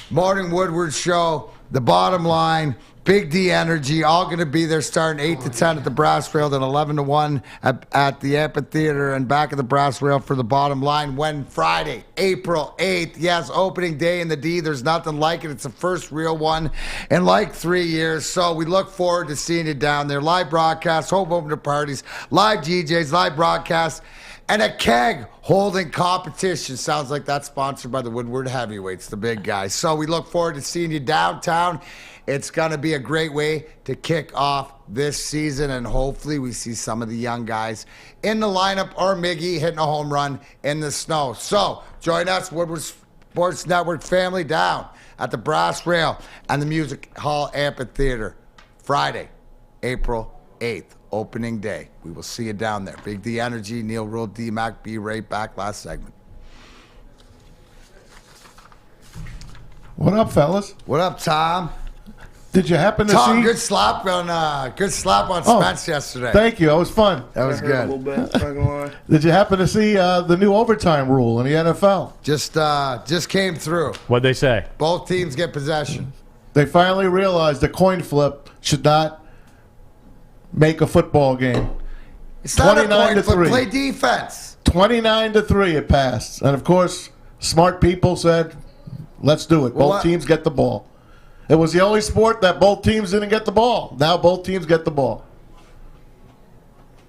Morning Woodward show. The Bottom Line. Big D Energy, all going to be there starting 8 to 10 at the Brass Rail, then 11 to 1 at the Amphitheater and back at the Brass Rail for the Bottom Line. When Friday, April 8th, yes, opening day in the D. There's nothing like it. It's the first real one in like 3 years. So we look forward to seeing you down there. Live broadcasts, home opener parties, live DJs, live broadcasts, and a keg holding competition. Sounds like that's sponsored by the Woodward Heavyweights, the big guys. So we look forward to seeing you downtown. It's going to be a great way to kick off this season, and hopefully we see some of the young guys in the lineup or Miggy hitting a home run in the snow. So join us, Woodward Sports Network family, down at the Brass Rail and the Music Hall Amphitheater. Friday, April 8th, opening day. We will see you down there. Big D Energy, Neal Rule, D-Mac, be right back. Last segment. What up, fellas? What up, Tom? Did you happen to Tom, see? good slap on Spence yesterday. Thank you. That was fun. That was good. A little bit. Not gonna lie. Did you happen to see the new overtime rule in the NFL? Just came through. What'd they say? Both teams get possession. They finally realized the coin flip should not make a football game. It's not a 29 point to 3. Play defense. 29 to 3 it passed. And, of course, smart people said, let's do it. Both teams get the ball. It was the only sport that both teams didn't get the ball. Now both teams get the ball.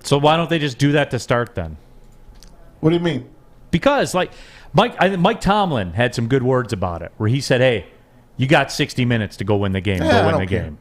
So why don't they just do that to start then? What do you mean? Because, like, Mike Tomlin had some good words about it, where he said, hey, you got 60 minutes to go win the game. Yeah, go win the game.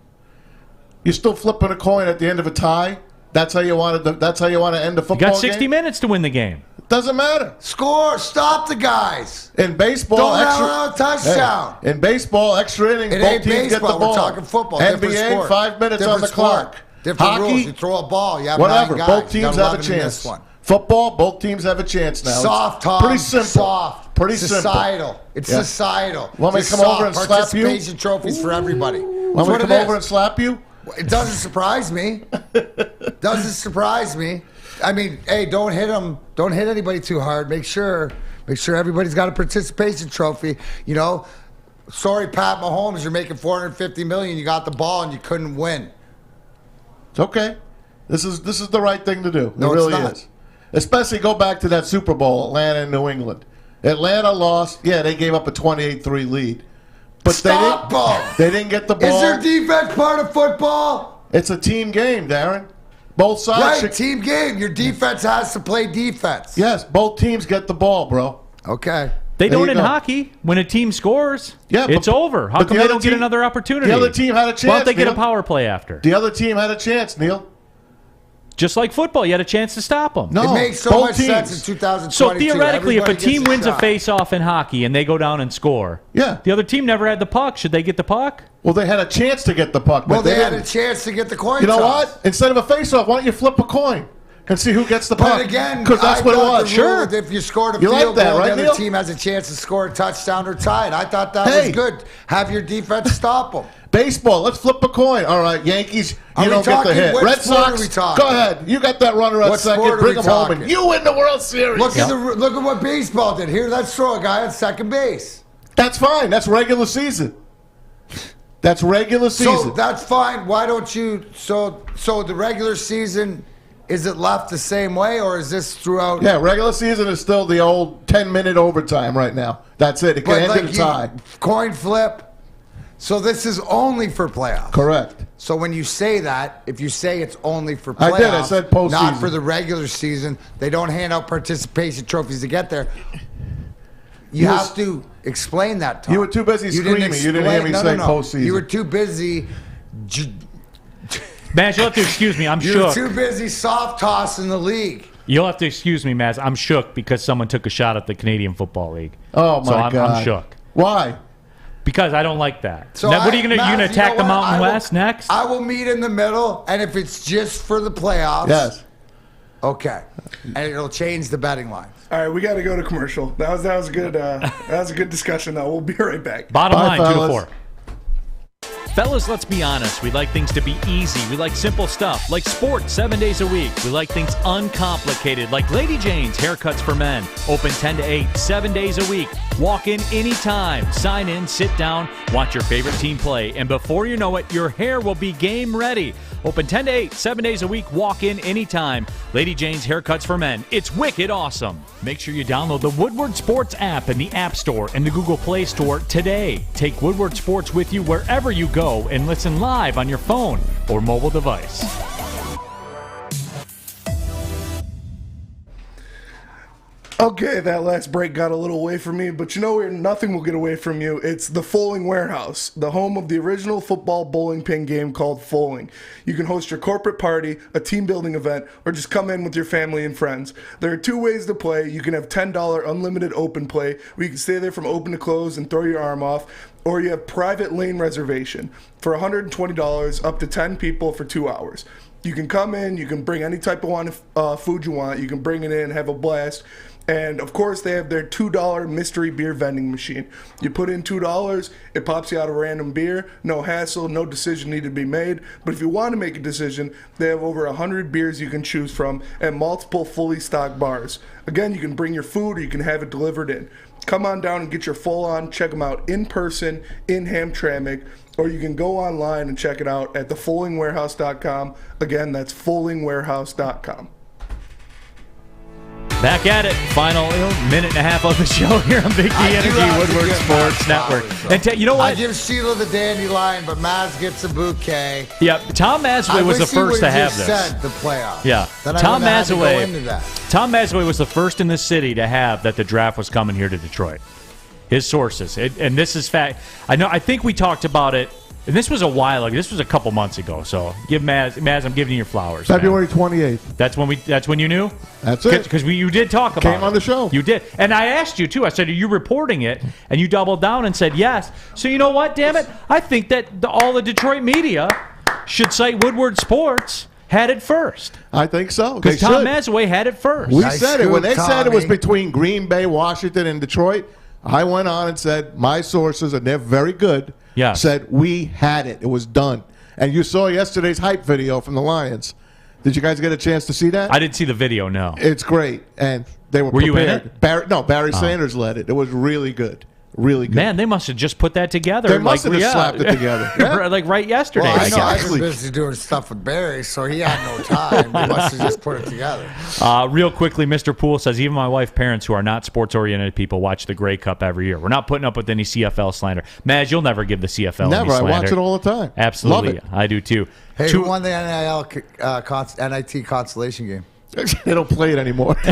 You're still flipping a coin at the end of a tie? That's how you want to end a football game? You got 60 minutes to win the game. Doesn't matter. Score. Stop the guys. In baseball, don't allow a touchdown. Hey, in baseball, extra innings, both teams get the ball. We're talking football. NBA, 5 minutes different on the clock. Different Hockey, rules. You throw a ball. You have whatever. 9 guys. Both teams have a chance. Football, both teams have a chance now. Soft, Tom. Pretty simple. Soft. Pretty societal. simple. It's societal. Want me to come over and slap you? Participation trophies for everybody. Want me to come over and slap you? It doesn't surprise me. Doesn't surprise me. I mean, hey, don't hit them. Don't hit anybody too hard. Make sure everybody's got a participation trophy. You know, sorry, Pat Mahomes, you're making $450 million. You got the ball and you couldn't win. It's okay. This is the right thing to do. No, it really it's not. is. Especially go back to that Super Bowl, Atlanta and New England. Atlanta lost. Yeah, they gave up a 28-3 lead. But Stop they didn't get the ball. Is their defense part of football? It's a team game, Darren. Both sides. Right, team game. Your defense has to play defense. Yes, both teams get the ball, bro. Okay. They don't in hockey. When a team scores, it's over. How come they don't get another opportunity? The other team had a chance. Why don't they get a Neil? power play after? The other team had a chance, Neil. Just like football, you had a chance to stop them. No, it makes so much sense in 2022. So theoretically, if a Everybody team gets wins a shot. face-off in hockey and they go down and score, yeah, the other team never had the puck. Should they get the puck? Well, they had a chance to get the puck. Well, but they had didn't. a chance to get the coin You know toss. what? Instead of a face-off, why don't you flip a coin and see who gets the puck? But again, because that's I what it thought was. the rule Sure. that if you scored a You like field that, goal, right, the other Neil? team has a chance to score a touchdown or tie it. I thought that was good. Have your defense stop them. Baseball, let's flip a coin. All right, Yankees, you don't get the hit. Red Sox, go ahead. You got that runner at second. Bring him home, and you win the World Series. Look at what baseball did. Here, let's throw a guy at second base. That's fine. That's regular season. That's regular season. So that's fine. Why don't you? So the regular season, is it left the same way, or is this throughout? Yeah, regular season is still the old 10-minute overtime right now. That's it. It can end in a tie. Coin flip. So this is only for playoffs. Correct. So when you say that, if you say it's only for playoffs, I did. I said postseason. Not for the regular season. They don't hand out participation trophies to get there. You have to explain that, Tom. You were too busy screaming. You didn't hear me say postseason. You were too busy. Maz, you'll have to excuse me. I'm You shook. were too busy soft tossing the league. You'll have to excuse me, Maz. I'm shook because someone took a shot at the Canadian Football League. Oh, my so God. I'm shook. Why? Because I don't like that. So now, what are you going to Matt, attack the Mountain West next? I will meet in the middle, and if it's just for the playoffs, yes, okay, and it'll change the betting line. All right, we got to go to commercial. That was good. That was a good discussion. Though we'll be right back. Bottom Bye, line, fellas. 2 to 4. Fellas, let's be honest. We like things to be easy. We like simple stuff, like sports 7 days a week. We like things uncomplicated, like Lady Jane's Haircuts for Men. Open 10 to 8, 7 days a week. Walk in anytime. Sign in, sit down, watch your favorite team play. And before you know it, your hair will be game ready. Open 10 to 8, 7 days a week. Walk in anytime. Lady Jane's Haircuts for Men. It's wicked awesome. Make sure you download the Woodward Sports app in the App Store and the Google Play Store today. Take Woodward Sports with you wherever you go and listen live on your phone or mobile device. Okay, that last break got a little away from me, but you know where nothing will get away from you? It's the Foaling Warehouse, the home of the original football bowling pin game called Foaling. You can host your corporate party, a team building event, or just come in with your family and friends. There are 2 ways to play. You can have $10 unlimited open play, where you can stay there from open to close and throw your arm off, or you have private lane reservation for $120 up to 10 people for 2 hours. You can come in, you can bring any type of food you want, you can bring it in, have a blast. And, of course, they have their $2 mystery beer vending machine. You put in $2, it pops you out a random beer. No hassle, no decision needed to be made. But if you want to make a decision, they have over 100 beers you can choose from at multiple fully stocked bars. Again, you can bring your food or you can have it delivered in. Come on down and get your full on. Check them out in person in Hamtramck, or you can go online and check it out at thefollingwarehouse.com. Again, that's follingwarehouse.com. Back at it. Final minute and a half of the show here on Big D Energy Woodward Sports Network. And you know what? I give Sheila the dandelion, but Maz gets a bouquet. Yeah, Tom Mazawey was the first to have this. Said the playoffs. Yeah, Then Tom Mazawey. Tom Mazawey was the first in the city to have that the draft was coming here to Detroit. His sources, and this is fact. I think we talked about it. And this was a while ago. This was a couple months ago. So give Maz, I'm giving you your flowers. February 28th. That's when you knew? That's it. Because you did talk about it. Came on the show. You did. And I asked you, too. I said, are you reporting it? And you doubled down and said yes. So you know what, damn it? I think that all the Detroit media should cite Woodward Sports had it first. I think so. Because Tom Mazawey had it first. We said it. When they said it was between Green Bay, Washington, and Detroit, I went on and said, my sources, and they're very good, said we had it. It was done. And you saw yesterday's hype video from the Lions. Did you guys get a chance to see that? I didn't see the video, no. It's great. And they were prepared. You in it? Barry Sanders led it. It was really good. Really good. Man, they must have just put that together. They must have just slapped it together. Like right yesterday. Well, I know. I've been busy doing stuff with Barry, so he had no time. He must have just put it together. Real quickly, Mr. Poole says, even my wife, parents who are not sports-oriented people watch the Grey Cup every year. We're not putting up with any CFL slander. Maz, you'll never give the CFL Never. any slander. I watch it all the time. Absolutely. Love it. I do, too. Hey, who won the NIT consolation game? They don't play it anymore. Much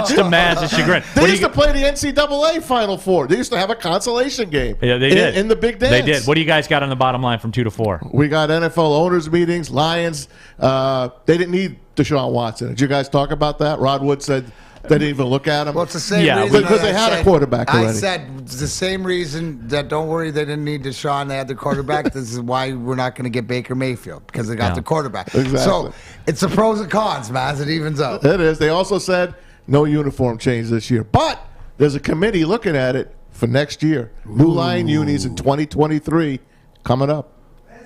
to Maz's chagrin. They used to play the NCAA Final Four. They used to have a consolation game. Yeah, they did. In the big dance. They did. What do you guys got on the bottom line from 2 to 4? We got NFL owners meetings, Lions. They didn't need Deshaun Watson. Did you guys talk about that? Rod Wood said they didn't even look at him. Well, it's the same reason. Because they had a quarterback already. I said it's the same reason that don't worry, they didn't need Deshaun. They had the quarterback. This is why we're not going to get Baker Mayfield, because they got the quarterback. Exactly. So it's the pros and cons, man. It evens out. It is. They also said no uniform change this year. But there's a committee looking at it for next year. New Lion unis in 2023 coming up.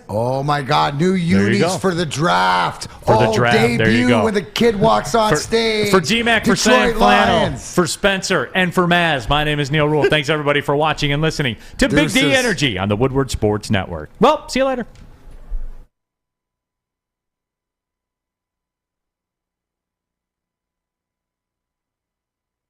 Oh, my God. New unis for the draft. For the draft. Debut there you go. when the kid walks on stage. For DMAC, for Sam Flannel, for Spencer, and for Maz, my name is Neal Rule. Thanks, everybody, for watching and listening to Big D Energy on the Woodward Sports Network. Well, see you later.